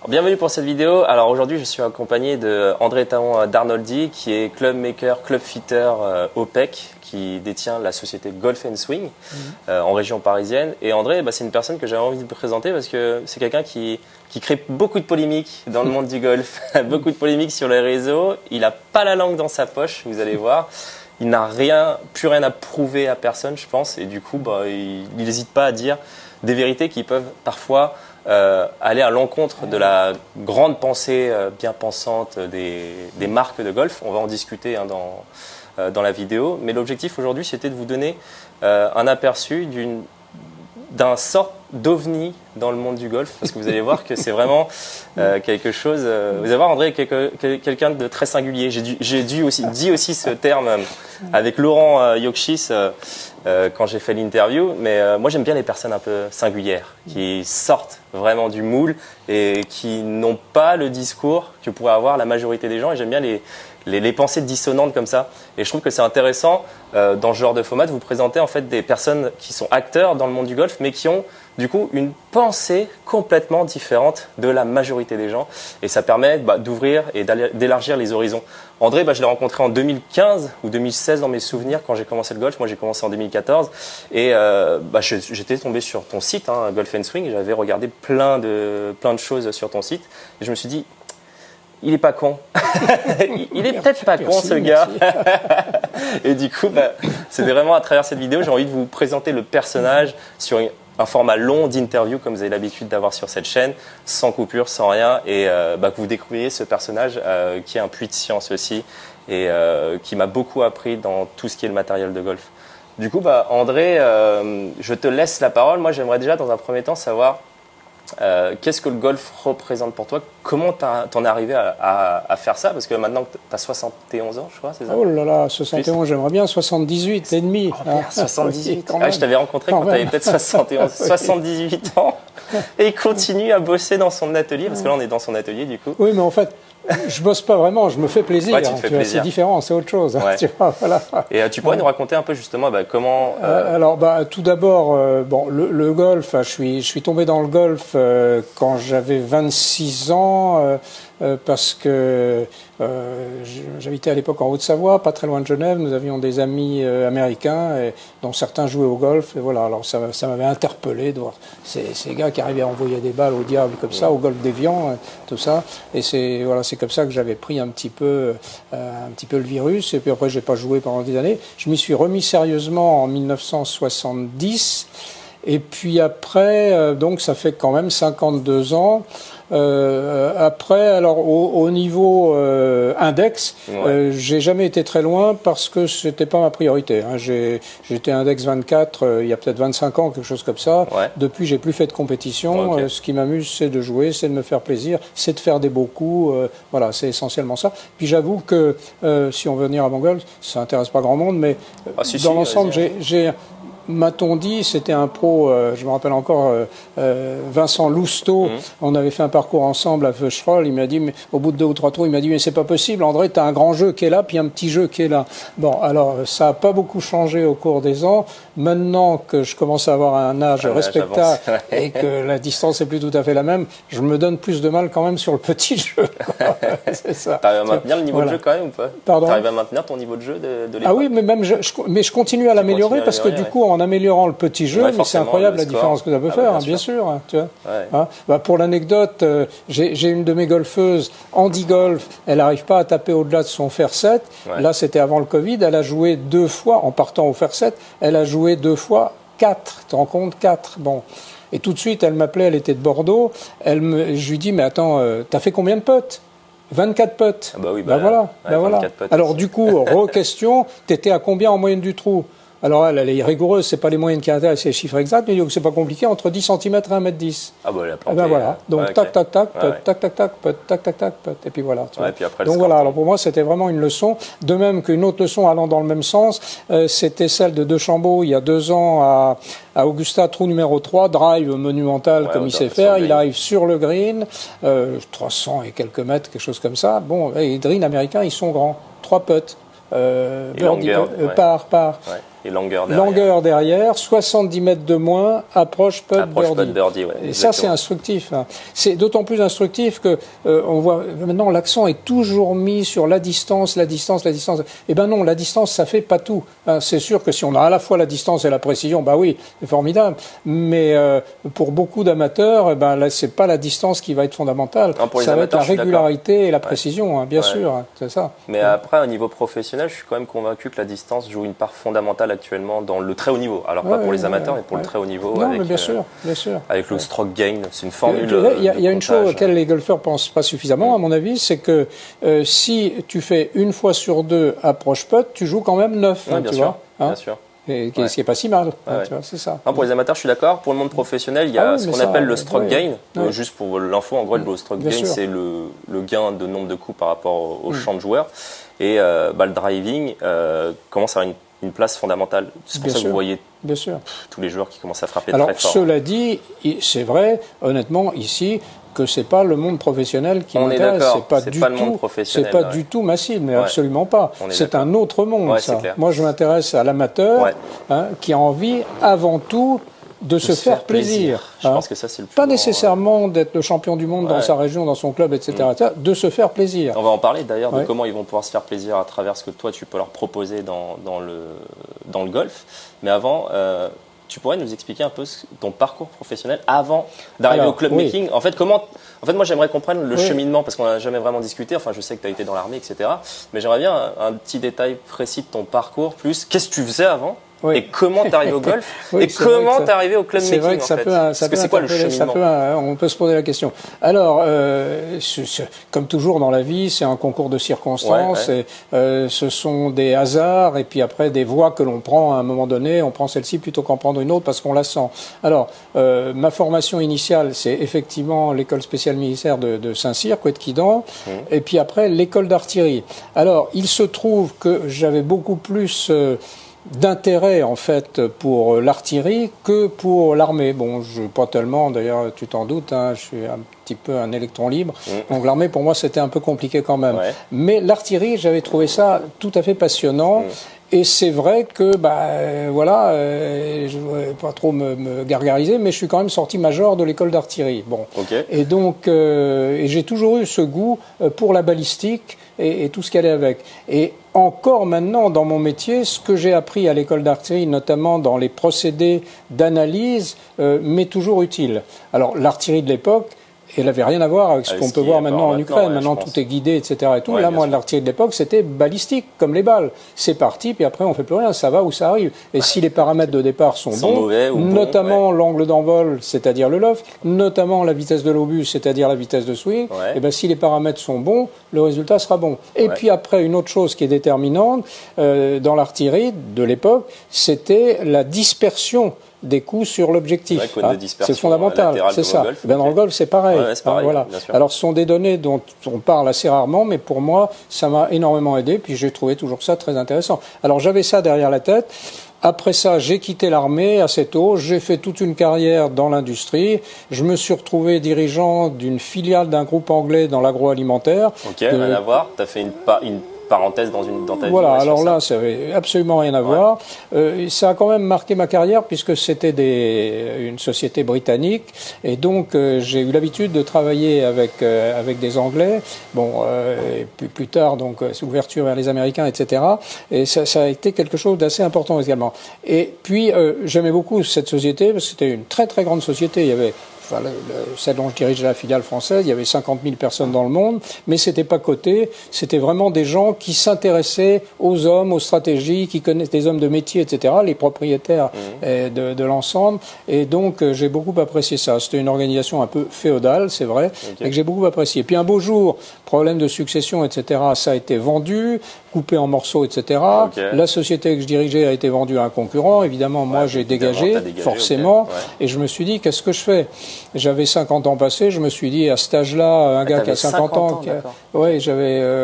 Bienvenue pour cette vidéo. Alors aujourd'hui, je suis accompagné de André Taon d'Arnoldi, qui est club maker, club fitter OPEC, qui détient la société Golf Swing en région parisienne. Et André, c'est une personne que j'avais envie de présenter parce que c'est quelqu'un qui crée beaucoup de polémiques dans le monde du golf, beaucoup de polémiques sur les réseaux. Il n'a pas la langue dans sa poche, vous allez voir. Il n'a plus rien à prouver à personne, je pense. Et du coup, il n'hésite pas à dire des vérités qui peuvent parfois aller à l'encontre de la grande pensée bien pensante des marques de golf. On va en discuter dans la vidéo. Mais l'objectif aujourd'hui, c'était de vous donner un aperçu d'un sort d'ovni dans le monde du golf, parce que vous allez voir que c'est vraiment quelque chose. Vous allez voir, André est quelqu'un de très singulier. J'ai dit aussi ce terme avec Laurent Yokchis quand j'ai fait l'interview, mais moi j'aime bien les personnes un peu singulières, qui sortent vraiment du moule et qui n'ont pas le discours que pourrait avoir la majorité des gens. Et j'aime bien les pensées dissonantes comme ça. Et je trouve que c'est intéressant dans ce genre de format de vous présenter en fait des personnes qui sont acteurs dans le monde du golf, mais qui ont du coup une pensée complètement différente de la majorité des gens. Et ça permet d'ouvrir et d'élargir les horizons. André, je l'ai rencontré en 2015 ou 2016 dans mes souvenirs quand j'ai commencé le golf. Moi, j'ai commencé en 2014 et j'étais tombé sur ton site, Golf Swing. J'avais regardé plein de choses sur ton site et je me suis dit, il est pas con. Il est peut-être pas con, ce gars. Et du coup, c'était vraiment à travers cette vidéo, j'ai envie de vous présenter le personnage sur un format long d'interview, comme vous avez l'habitude d'avoir sur cette chaîne, sans coupure, sans rien, et que vous découvriez ce personnage qui est un puits de science aussi, et qui m'a beaucoup appris dans tout ce qui est le matériel de golf. Du coup, André, je te laisse la parole. Moi, j'aimerais déjà, dans un premier temps, savoir qu'est-ce que le golf représente pour toi? Comment t'en es arrivé à faire ça? Parce que maintenant que tu as 71 ans, je crois, c'est ça? Oh là là, 71, j'aimerais bien 78 et demi. Oh, 78. Je t'avais rencontré quand tu avais peut-être 71, 78 ans. Et il continue à bosser dans son atelier, parce que là on est dans son atelier du coup. Oui, mais en fait, je bosse pas vraiment, je me fais plaisir. Ouais, tu te fais plaisir. C'est différent, c'est autre chose. Ouais. Tu vois, voilà. Et tu pourrais nous raconter un peu justement comment... Alors, tout d'abord, le golf, je suis tombé dans le golf quand j'avais 26 ans, parce que j'habitais à l'époque en Haute-Savoie, pas très loin de Genève. Nous avions des amis américains, dont certains jouaient au golf. Et voilà, alors ça m'avait interpellé de voir ces gars qui arrivaient à envoyer des balles au diable comme ça, au golf d'Évian, tout ça. Et c'est comme ça que j'avais pris un petit peu le virus. Et puis après, j'ai pas joué pendant des années. Je m'y suis remis sérieusement en 1970. Et puis après, donc ça fait quand même 52 ans. Après, alors au niveau index, j'ai jamais été très loin parce que c'était pas ma priorité. J'étais index 24 il y a peut-être 25 ans, quelque chose comme ça. Ouais. Depuis, j'ai plus fait de compétition. Okay. Ce qui m'amuse, c'est de jouer, c'est de me faire plaisir, c'est de faire des beaux coups. Voilà, c'est essentiellement ça. Puis j'avoue que si on veut venir à mon golf, ça intéresse pas grand monde, mais dans l'ensemble, m'a-t-on dit, c'était un pro, je me rappelle encore, Vincent Lousteau, on avait fait un parcours ensemble à Feucherolles, il m'a dit, mais au bout de 2 ou 3 tours, il m'a dit, mais c'est pas possible, André, t'as un grand jeu qui est là, puis un petit jeu qui est là. Bon, alors, ça a pas beaucoup changé au cours des ans. Maintenant que je commence à avoir un âge respectable et que la distance est plus tout à fait la même, je me donne plus de mal quand même sur le petit jeu. C'est ça. T'arrives à maintenir le niveau de jeu quand même ou pas? Pardon? T'arrives à maintenir ton niveau de jeu de l'époque? Ah oui, mais même mais je continue à l'améliorer parce que du coup, en améliorant le petit jeu, mais c'est incroyable la différence que ça peut faire, bien sûr. Tu vois. Pour l'anecdote, j'ai une de mes golfeuses, Andy Golf, elle n'arrive pas à taper au-delà de son fer 7. Ouais. Là, c'était avant le Covid. Elle a joué 2 fois, en partant au fer 7, elle a joué 2 fois 4. Tu te rends compte? 4. Bon. Et tout de suite, elle m'appelait, elle était de Bordeaux. Je lui dis, mais attends, t'as fait combien de putts? 24 putts. Ah bah oui, voilà. Putts, alors du coup, re-question, t'étais à combien en moyenne du trou? Alors elle est rigoureuse, c'est pas les moyennes qui intéressent, c'est les chiffres exacts, mais c'est pas compliqué, entre 10 cm et 1m10. Ah bah elle a planté. Voilà. Donc tac, tac, tac, tac, tac, tac, tac, tac, et puis voilà. Et puis après, donc voilà, alors pour moi c'était vraiment une leçon, de même qu'une autre leçon allant dans le même sens, c'était celle de Dechambeau il y a 2 ans à Augusta, trou numéro 3, drive monumental comme il sait faire, il arrive sur le green, 300 et quelques mètres, quelque chose comme ça. Bon, les greens américains, ils sont grands, 3 putts, birdie, par. Ouais. Et longueur derrière. Longueur derrière, 70 mètres de moins, approche putt birdie. Ouais, et ça, c'est instructif. Hein. C'est d'autant plus instructif que on voit maintenant l'accent est toujours mis sur la distance. Eh ben non, la distance, ça fait pas tout. Hein. C'est sûr que si on a à la fois la distance et la précision, bah oui, c'est formidable. Mais pour beaucoup d'amateurs, ben là, c'est pas la distance qui va être fondamentale. Non, ça va être la régularité et la précision, hein, bien sûr. Hein, c'est ça. Mais après, au niveau professionnel, je suis quand même convaincu que la distance joue une part fondamentale actuellement dans le très haut niveau. Alors pas pour les amateurs, mais pour le très haut niveau. Non, avec, mais bien sûr. Avec le stroke gain, c'est une formule. Il y a une chose auquel les golfeurs pensent pas suffisamment, à mon avis, c'est que si tu fais une fois sur deux approche putt, tu joues quand même 9, bien tu sûr, vois. Hein, bien sûr. Et ce qui est pas si mal, tu vois, c'est ça. Non, pour les amateurs, je suis d'accord. Pour le monde professionnel, il y a ce qu'on appelle le stroke gain. Juste pour l'info, en gros, le stroke gain, c'est le gain de nombre de coups par rapport au champ de joueurs. Et le driving commence à avoir une place fondamentale. C'est pour ça que vous voyez tous les joueurs qui commencent à frapper très fort. Alors, cela dit, c'est vrai, honnêtement, ici, que c'est pas le monde professionnel qui m'intéresse. C'est pas du tout ma cible, mais absolument pas. C'est un autre monde, ça. Moi, je m'intéresse à l'amateur qui a envie, avant tout, de se faire plaisir. Je pense que ça, c'est le plus pas nécessairement d'être le champion du monde dans sa région, dans son club, etc. De se faire plaisir. On va en parler d'ailleurs de comment ils vont pouvoir se faire plaisir à travers ce que toi tu peux leur proposer dans le golf. Mais avant, tu pourrais nous expliquer un peu ton parcours professionnel avant d'arriver au club making. En fait, moi j'aimerais comprendre le cheminement parce qu'on n'a jamais vraiment discuté. Enfin, je sais que tu as été dans l'armée, etc. Mais j'aimerais bien un petit détail précis de ton parcours, plus qu'est-ce que tu faisais avant. Et comment t'es arrivé au golf et comment t'es arrivé au club making. C'est vrai que ça peut, c'est quoi le cheminement. On peut se poser la question. Alors, comme toujours dans la vie, c'est un concours de circonstances. Et, ce sont des hasards et puis après des voies que l'on prend à un moment donné. On prend celle-ci plutôt qu'en prendre une autre parce qu'on la sent. Alors, ma formation initiale, c'est effectivement l'école spéciale militaire de Saint-Cyr, Couët-Quidan, et puis après l'école d'artillerie. Alors, il se trouve que j'avais beaucoup plus d'intérêt en fait pour l'artillerie que pour l'armée. Bon, je pas tellement, d'ailleurs tu t'en doutes, hein, je suis un petit peu un électron libre, donc l'armée pour moi c'était un peu compliqué quand même. Mais l'artillerie, j'avais trouvé ça tout à fait passionnant. Et c'est vrai que, je ne voudrais pas trop me gargariser, mais je suis quand même sorti major de l'école d'artillerie. Bon. Et donc, j'ai toujours eu ce goût pour la balistique et tout ce qui allait avec. Et encore maintenant, dans mon métier, ce que j'ai appris à l'école d'artillerie, notamment dans les procédés d'analyse, m'est toujours utile. Alors, l'artillerie de l'époque, elle n'avait rien à voir avec ce qu'on peut voir maintenant en Ukraine. Maintenant, tout est guidé, etc. Et tout. Là, moi, l'artillerie de l'époque, c'était balistique, comme les balles. C'est parti, puis après, on fait plus rien. Ça va où ça arrive. Et si les paramètres de départ sont bons, notamment l'angle d'envol, c'est-à-dire le loft, notamment la vitesse de l'obus, c'est-à-dire la vitesse de swing, et ben, si les paramètres sont bons, le résultat sera bon. Et puis après, une autre chose qui est déterminante dans l'artillerie de l'époque, c'était la dispersion des coups sur l'objectif. C'est fondamental, c'est ça. Dans le golf, c'est pareil. Voilà. Alors, ce sont des données dont on parle assez rarement, mais pour moi, ça m'a énormément aidé, puis j'ai trouvé toujours ça très intéressant. Alors, j'avais ça derrière la tête. Après ça, j'ai quitté l'armée assez tôt. J'ai fait toute une carrière dans l'industrie. Je me suis retrouvé dirigeant d'une filiale d'un groupe anglais dans l'agroalimentaire. Rien à voir. Tu as fait une parenthèse dans ta vie. Voilà, alors là, ça n'avait absolument rien à voir. Ça a quand même marqué ma carrière puisque c'était une société britannique et donc j'ai eu l'habitude de travailler avec des Anglais. Bon, et puis plus tard, donc ouverture vers les Américains, etc. Et ça a été quelque chose d'assez important également. Et puis j'aimais beaucoup cette société parce que c'était une très très grande société. Il y avait celle dont je dirigeais la filiale française, il y avait 50 000 personnes dans le monde, mais c'était pas coté, c'était vraiment des gens qui s'intéressaient aux hommes, aux stratégies, qui connaissent des hommes de métier, etc., les propriétaires de l'ensemble, et donc j'ai beaucoup apprécié ça. C'était une organisation un peu féodale, c'est vrai, et que j'ai beaucoup apprécié. Puis un beau jour, problème de succession, etc., ça a été vendu, coupé en morceaux, etc. La société que je dirigeais a été vendue à un concurrent, évidemment, moi j'ai dégagé, forcément, et je me suis dit, qu'est-ce que je fais ? j'avais 50 ans passés, je me suis dit, à cet âge-là, un gars qui a 50 ans, oui,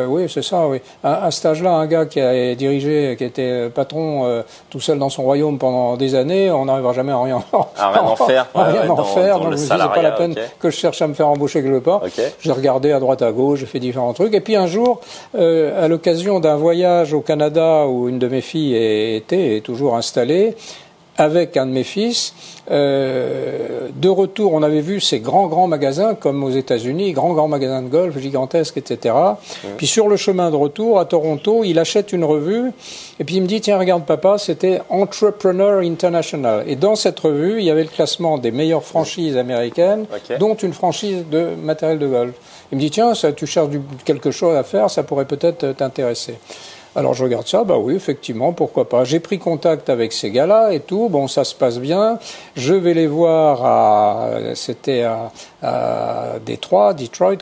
oui, c'est ça, oui. À cet âge-là, un gars qui a dirigé, qui était patron tout seul dans son royaume pendant des années, on n'arrivera jamais à rien en faire. Rien en faire. Donc je me suis dit, c'est pas la peine que je cherche à me faire embaucher quelque part. J'ai regardé à droite à gauche, j'ai fait différents trucs. Et puis un jour, à l'occasion d'un voyage au Canada où une de mes filles était et est toujours installée, avec un de mes fils, de retour, on avait vu ces grands magasins comme aux États-Unis, grands magasins de golf gigantesques, etc. Puis sur le chemin de retour à Toronto, il achète une revue et puis il me dit, tiens, regarde papa, c'était Entrepreneur International. Et dans cette revue, il y avait le classement des meilleures franchises américaines, dont une franchise de matériel de golf. Il me dit, tiens, ça, tu cherches quelque chose à faire, ça pourrait peut-être t'intéresser. Alors je regarde ça, bah oui, effectivement, pourquoi pas. J'ai pris contact avec ces gars-là et tout, bon, ça se passe bien. Je vais les voir c'était à Detroit,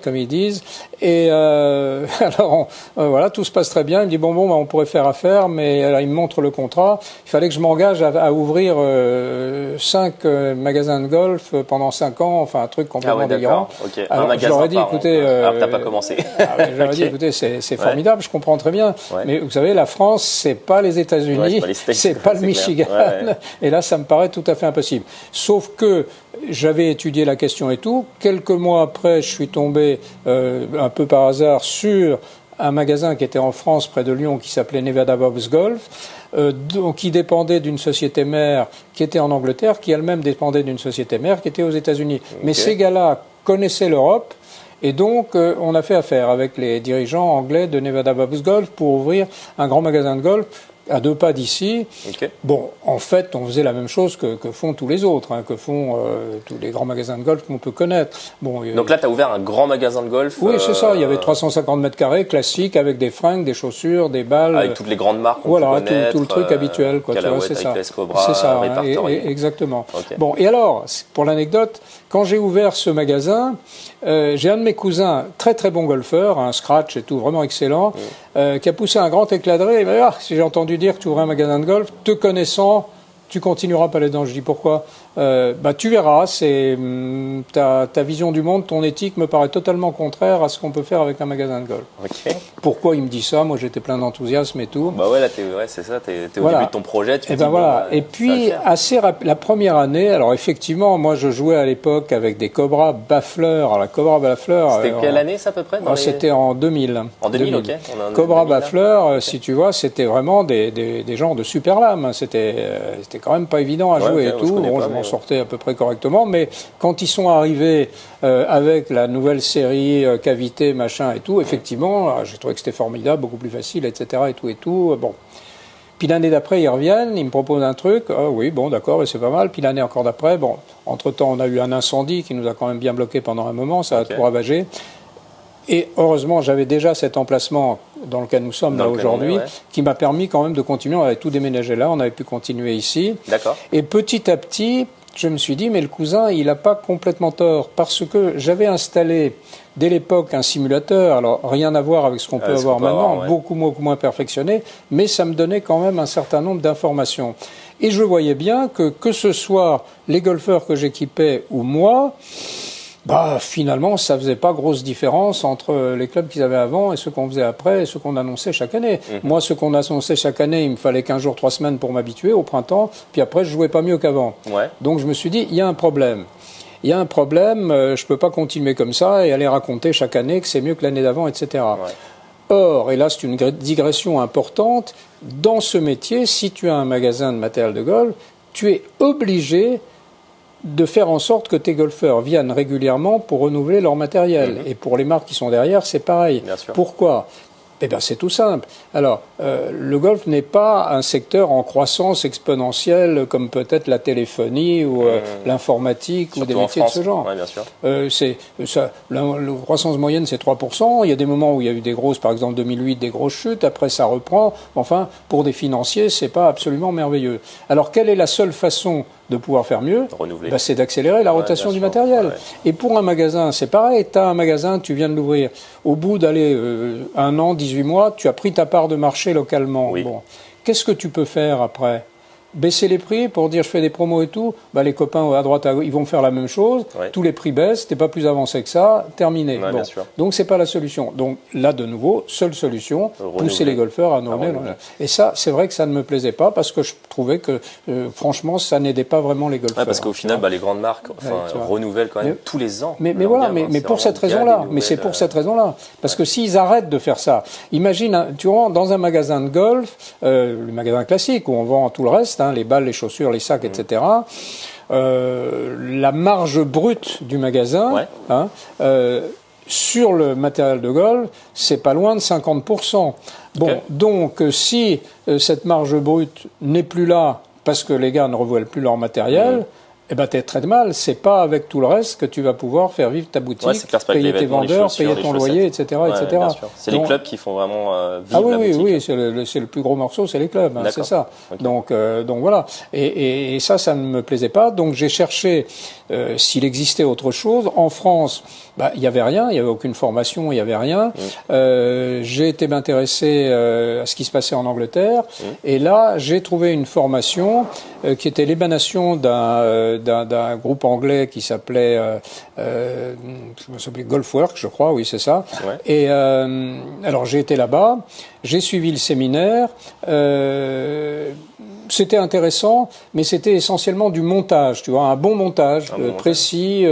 comme ils disent. Et alors, voilà, tout se passe très bien. Il me dit, bon, bah, on pourrait faire affaire, mais alors, il me montre le contrat. Il fallait que je m'engage à ouvrir 5 magasins de golf pendant 5 ans, enfin un truc complètement délirant. Okay. Alors, un magasin j'aurais dit, écoutez, alors t'as pas commencé. J'aurais dit, écoutez, c'est formidable, je comprends très bien. Mais vous savez, la France, c'est pas les États-Unis, c'est pas le Michigan. Et là, ça me paraît tout à fait impossible. Sauf que j'avais étudié la question et tout. Quelques mois après, je suis tombé un peu par hasard sur un magasin qui était en France, près de Lyon, qui s'appelait Nevada Bob's Golf, qui dépendait d'une société mère qui était en Angleterre, qui elle-même dépendait d'une société mère qui était aux États-Unis. Mais ces gars-là connaissaient l'Europe. Et donc, on a fait affaire avec les dirigeants anglais de Nevada Bob's Golf pour ouvrir un grand magasin de golf à 2 pas d'ici. Bon, en fait, on faisait la même chose que font tous les autres, que font tous les grands magasins de golf qu'on peut connaître. Bon, donc là, tu as ouvert un grand magasin de golf. Oui, c'est ça. Il y avait 350 mètres carrés, classique, avec des fringues, des chaussures, des balles. Avec toutes les grandes marques qu'on voilà, peut connaître. Tout le truc habituel, quoi. Tu vois, c'est ça. C'est ça, exactement. Bon, et alors, pour l'anecdote, quand j'ai ouvert ce magasin, j'ai un de mes cousins, très très bon golfeur, un scratch et tout, vraiment excellent, qui a poussé un grand éclat de rire. Il m'a dit, si j'ai entendu dire que tu ouvrais un magasin de golf, te connaissant, tu continueras pas là-dedans. Je dis pourquoi? Tu verras, c'est ta vision du monde, ton éthique me paraît totalement contraire à ce qu'on peut faire avec un magasin de golf. Pourquoi il me dit ça? Moi, j'étais plein d'enthousiasme et tout. Bah ouais, là, c'est ça, t'es au début de ton projet. Tu et dis, voilà. Et puis, la première année, alors effectivement, moi, je jouais à l'époque avec des Cobra Baffler. Alors, la Cobra Baffler. C'était quelle année, ça, à peu près? C'était en 2000. En 2000, ok. Cobra Baffler, si tu vois, c'était vraiment des gens de super lames. C'était quand même pas évident à jouer et tout. Bon, je m'en sortais à peu près correctement, mais quand ils sont arrivés avec la nouvelle série cavité, machin et tout, effectivement, j'ai trouvé que c'était formidable, beaucoup plus facile, etc. et tout. Bon. Puis l'année d'après, ils reviennent, ils me proposent un truc. Ah oui, bon, d'accord, et c'est pas mal. Puis l'année encore d'après, bon, entre-temps, on a eu un incendie qui nous a quand même bien bloqué pendant un moment, ça a tout ravagé. Et heureusement, j'avais déjà cet emplacement dans lequel nous sommes là aujourd'hui, qui m'a permis quand même de continuer. On avait tout déménagé là, on avait pu continuer ici. D'accord. Et petit à petit, je me suis dit, mais le cousin, il n'a pas complètement tort, parce que j'avais installé dès l'époque un simulateur, alors rien à voir avec ce qu'on peut avoir maintenant, beaucoup moins perfectionné, mais ça me donnait quand même un certain nombre d'informations. Et je voyais bien que ce soit les golfeurs que j'équipais ou moi, finalement, ça faisait pas grosse différence entre les clubs qu'ils avaient avant et ceux qu'on faisait après et ceux qu'on annonçait chaque année. Moi, ceux qu'on annonçait chaque année, il me fallait 15 jours, 3 semaines pour m'habituer au printemps, puis après, je jouais pas mieux qu'avant. Donc, je me suis dit, il y a un problème. Il y a un problème, je peux pas continuer comme ça et aller raconter chaque année que c'est mieux que l'année d'avant, etc. Or, et là, c'est une digression importante, dans ce métier, si tu as un magasin de matériel de golf, tu es obligé de faire en sorte que tes golfeurs viennent régulièrement pour renouveler leur matériel. Et pour les marques qui sont derrière, c'est pareil. Pourquoi ? Eh bien, c'est tout simple. Alors, le golf n'est pas un secteur en croissance exponentielle comme peut-être la téléphonie ou l'informatique ou des métiers de ce genre. Bien sûr. La croissance moyenne, c'est 3%. Il y a des moments où il y a eu des grosses, par exemple 2008, des grosses chutes. Après, ça reprend. Enfin, pour des financiers, c'est pas absolument merveilleux. Alors, quelle est la seule façon de pouvoir faire mieux? C'est d'accélérer la rotation du matériel. Et pour un magasin, c'est pareil. Tu as un magasin, tu viens de l'ouvrir. Au bout d'aller 1 an, 18 mois, tu as pris ta part de marché localement. Bon. Qu'est-ce que tu peux faire après? baisser les prix pour dire je fais des promos et tout, bah les copains à droite ils vont faire la même chose, tous les prix baissent, t'es pas plus avancé que ça, terminé. Ouais, bon. Donc c'est pas la solution. Donc là de nouveau, seule solution, pousser les golfeurs à renouveler. Et ça, c'est vrai que ça ne me plaisait pas parce que je trouvais que franchement ça n'aidait pas vraiment les golfeurs. Parce qu'au final, les grandes marques renouvellent quand même tous les ans. Mais voilà, mais pour cette raison-là, mais c'est pour cette raison-là, parce que s'ils arrêtent de faire ça, imagine, tu rentres dans un magasin de golf, le magasin classique où on vend tout le reste, les balles, les chaussures, les sacs, etc. La marge brute du magasin sur le matériel de golf, c'est pas loin de 50%. Bon, donc si cette marge brute n'est plus là parce que les gars ne renouvellent plus leur matériel, eh ben t'es très mal. C'est pas avec tout le reste que tu vas pouvoir faire vivre ta boutique, payer tes vendeurs, payer ton loyer, etc., etc. C'est les clubs qui font vraiment vivre la boutique. Oui, c'est le plus gros morceau, c'est les clubs, c'est ça. Donc voilà. Et ça ne me plaisait pas. Donc j'ai cherché s'il existait autre chose. En France, il y avait rien, il y avait aucune formation, il y avait rien. J'ai été m'intéresser à ce qui se passait en Angleterre, et là j'ai trouvé une formation qui était l'émanation d'un groupe anglais qui s'appelait Golfwork, je crois, oui c'est ça. Et alors j'ai été là-bas, j'ai suivi le séminaire. C'était intéressant, mais c'était essentiellement du montage, tu vois, un bon montage, précis,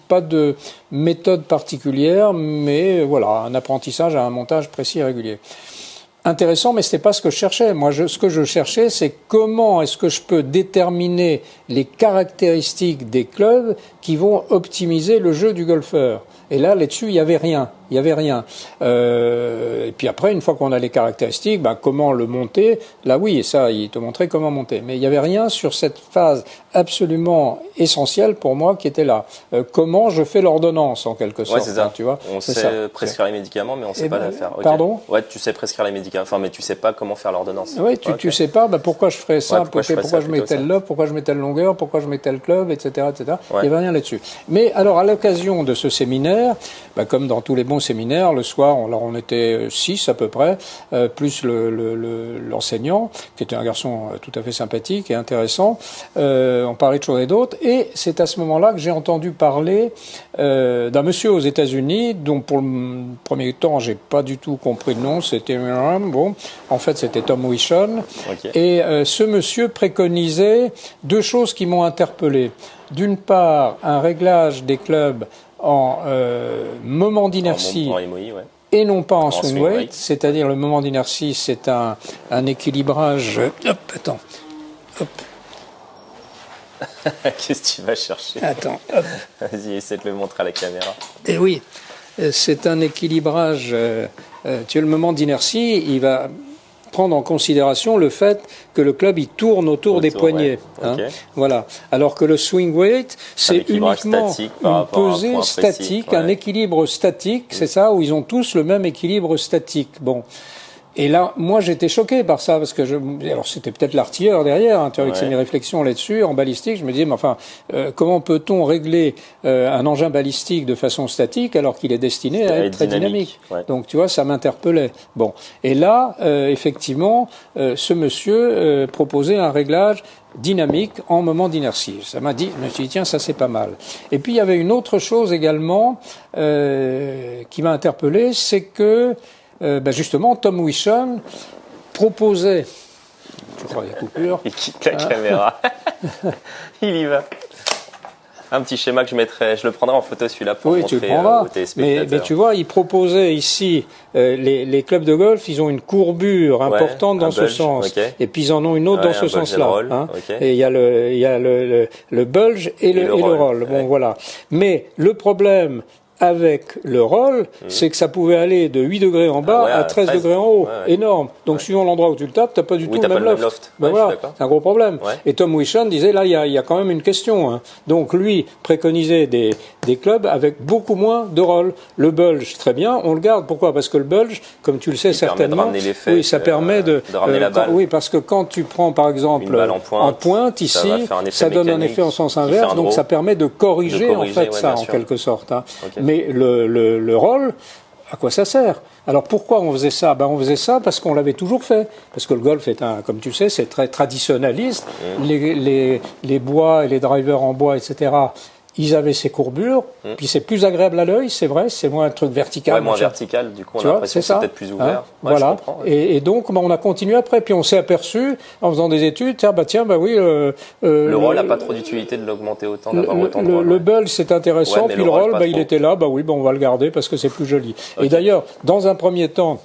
pas de méthode particulière, mais voilà, un apprentissage à un montage précis et régulier. Intéressant, mais c'était pas ce que je cherchais. Moi, ce que je cherchais, c'est comment est-ce que je peux déterminer les caractéristiques des clubs qui vont optimiser le jeu du golfeur. Et là-dessus, il y avait rien. Et puis après, une fois qu'on a les caractéristiques, comment le monter? Là, oui, et ça, il te montrait comment monter. Mais il n'y avait rien sur cette phase absolument essentielle pour moi qui était là. Comment je fais l'ordonnance, en quelque sorte. C'est ça. Tu vois, on sait prescrire les médicaments, mais on ne sait pas la faire. Pardon? Ouais, tu sais prescrire les médicaments, mais tu sais pas comment faire l'ordonnance. Oui, tu sais pas, pourquoi je ferais ça, pourquoi je mets telle lobe, pourquoi je mets telle longueur, pourquoi je mets tel club, etc., etc. Il n'y avait rien là-dessus. Mais alors, à l'occasion de ce séminaire, comme dans tous les bons séminaires, le soir, on était 6 à peu près, plus l'enseignant, qui était un garçon tout à fait sympathique et intéressant. On parlait de choses et d'autres, et c'est à ce moment-là que j'ai entendu parler d'un monsieur aux États-Unis, dont pour le premier temps, j'ai pas du tout compris le nom. C'était en fait, c'était Tom Wishon. Et ce monsieur préconisait deux choses qui m'ont interpellé. D'une part, un réglage des clubs en moment d'inertie et non pas en swing weight, c'est-à-dire le moment d'inertie, c'est un équilibrage. Qu'est-ce que tu vas chercher? Attends, Vas-y, essaie de le montrer à la caméra. Et oui, c'est un équilibrage. Tu as le moment d'inertie, il va prendre en considération le fait que le club il tourne autour des poignets. Voilà. Alors que le swing weight, c'est uniquement une pesée statique, un équilibre statique, c'est ça, où ils ont tous le même équilibre statique. Bon. Et là, moi, j'étais choqué par ça, parce que alors c'était peut-être l'artilleur derrière, tu vois, avec mes réflexions là-dessus, en balistique, je me disais, mais enfin, comment peut-on régler un engin balistique de façon statique alors qu'il est destiné à être très dynamique. Donc, tu vois, ça m'interpellait. Bon. Et là, effectivement, ce monsieur proposait un réglage dynamique en moment d'inertie. Ça m'a dit, je me suis dit, tiens, ça c'est pas mal. Et puis, il y avait une autre chose également qui m'a interpellé, c'est que justement, Tom Wishon proposait. Je crois qu'il y a coupure. Il quitte la caméra. Il y va. Un petit schéma que je le prendrai en photo celui-là pour montrer aux téléspectateurs. Mais tu vois, il proposait ici les clubs de golf, ils ont une courbure importante dans ce sens, et puis ils en ont une autre dans ce sens-là. Et il y a le bulge et le roll. Bon, voilà. Mais le problème avec le roll, c'est que ça pouvait aller de 8 degrés en bas à 13 degrés en haut. Énorme. Donc, suivant l'endroit où tu le tapes, t'as pas du tout le même loft. Voilà. C'est un gros problème. Et Tom Wishon disait, là, il y a quand même une question. Donc, lui préconisait des clubs avec beaucoup moins de roll. Le bulge, très bien, on le garde. Pourquoi? Parce que le bulge, comme tu le sais certainement, ça permet de ramener la balle. Oui, parce que quand tu prends, par exemple, en pointe ici, ça donne un effet en sens inverse, donc ça permet de corriger en fait ça, en quelque sorte. Mais le roll, à quoi ça sert? Alors pourquoi on faisait ça? On faisait ça parce qu'on l'avait toujours fait. Parce que le golf est comme tu sais, c'est très traditionnaliste. Les bois et les drivers en bois, etc., ils avaient ces courbures, puis c'est plus agréable à l'œil, c'est vrai, c'est moins un truc vertical. Ouais, moins vertical, du coup on a l'impression que c'est peut-être plus ouvert. Voilà. Et donc on a continué après, puis on s'est aperçu, en faisant des études, oui... le roll n'a pas trop d'utilité de l'augmenter autant, d'avoir autant de roll. Le bull, c'est intéressant, puis le roll, il était là, on va le garder parce que c'est plus joli. Okay. Et d'ailleurs, dans un premier temps,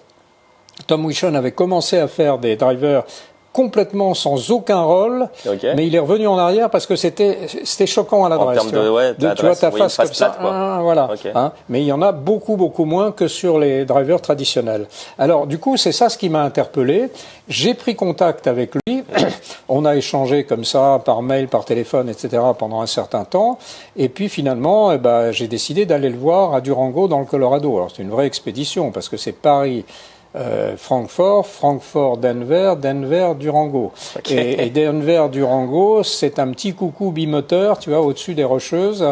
Tom Wichon avait commencé à faire des drivers complètement sans aucun roll, mais il est revenu en arrière parce que c'était choquant à l'adresse. Tu vois ta face comme ça, voilà. Mais il y en a beaucoup moins que sur les drivers traditionnels. Alors du coup, c'est ça ce qui m'a interpellé. J'ai pris contact avec lui. On a échangé comme ça par mail, par téléphone, etc. pendant un certain temps. Et puis finalement, j'ai décidé d'aller le voir à Durango dans le Colorado. Alors c'est une vraie expédition parce que c'est Paris. Francfort, Denver, Durango. Et Denver, Durango, c'est un petit coucou bimoteur, tu vois, au-dessus des Rocheuses.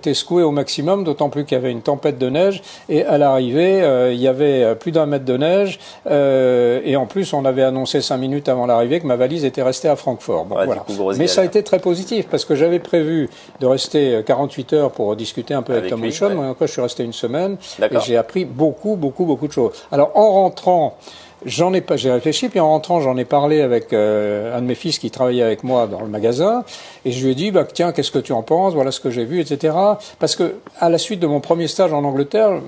T'es secoué au maximum, d'autant plus qu'il y avait une tempête de neige. Et à l'arrivée, il y avait plus d'1 mètre de neige. Et en plus, on avait annoncé 5 minutes avant l'arrivée que ma valise était restée à Francfort. Voilà. Mais ça a été très positif parce que j'avais prévu de rester 48 heures pour discuter un peu avec Tom Wichon. Moi, encore, je suis resté une semaine et j'ai appris beaucoup de choses. Alors, en rentrant, j'ai réfléchi, puis en rentrant, j'en ai parlé avec un de mes fils qui travaillait avec moi dans le magasin, et je lui ai dit, tiens, qu'est-ce que tu en penses, voilà ce que j'ai vu, etc. Parce que, à la suite de mon premier stage en Angleterre,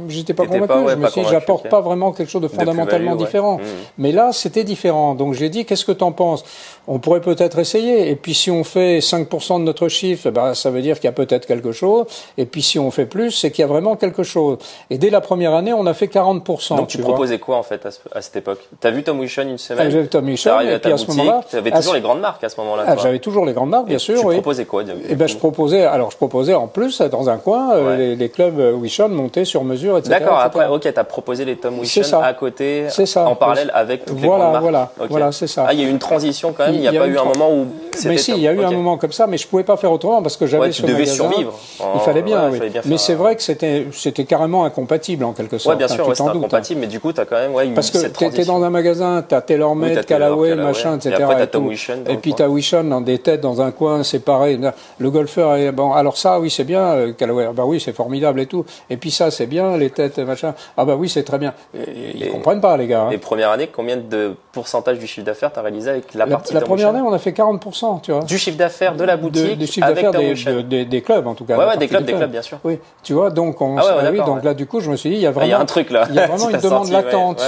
j'étais pas convaincu. Je me suis dit, j'apporte pas vraiment quelque chose de fondamentalement différent. Mais là, c'était différent. Donc j'ai dit, qu'est-ce que t'en penses? On pourrait peut-être essayer. Et puis si on fait 5% de notre chiffre, ça veut dire qu'il y a peut-être quelque chose. Et puis si on fait plus, c'est qu'il y a vraiment quelque chose. Et dès la première année, on a fait 40%. Donc tu proposais quoi en fait à cette époque? T'as vu Tom Wichon une semaine? J'ai vu Tom Wichon, et puis à ce moment-là, t'avais toujours les grandes marques à ce moment-là. J'avais toujours les grandes marques, bien sûr. Tu proposais quoi? Je proposais en plus dans un coin les clubs Wichon montés sur mesure, etc. D'accord. Après, t'as proposé les Tom Wichon à côté, en parallèle avec toutes les grandes marques. Voilà, c'est ça. Il y a eu une transition quand même. Il n'y a pas eu un moment où mais si, il y a eu un moment comme ça, mais je pouvais pas faire autrement parce que j'avais ce magasin. Tu devais survivre. Il fallait bien, mais c'est vrai que c'était carrément incompatible en quelque sorte. Ouais, bien sûr, c'était incompatible, mais du coup, t'as quand même eu parce que cette transition. T'es dans un magasin, t'as TaylorMade, Callaway, machin, etc. Et après, t'as Tom Wichon. Et puis t'as Wichon dans des têtes dans un coin séparé. Le golfeur est bon. Alors ça, oui, c'est bien, Callaway. Oui, c'est formidable et tout. Et puis ça, c'est bien, les têtes, machin. Oui, c'est très bien. Ils comprennent pas, les gars. Les premières années, combien de pourcentage du chiffre d'affaires t'as réalisé avec la partie La première année, on a fait 40%, tu vois. Du chiffre d'affaires de la boutique, du chiffre d'affaires des clubs, en tout cas. Des clubs, bien sûr. Oui, tu vois, donc donc là, du coup, je me suis dit, il y a vraiment un truc là. Il y a vraiment une demande latente,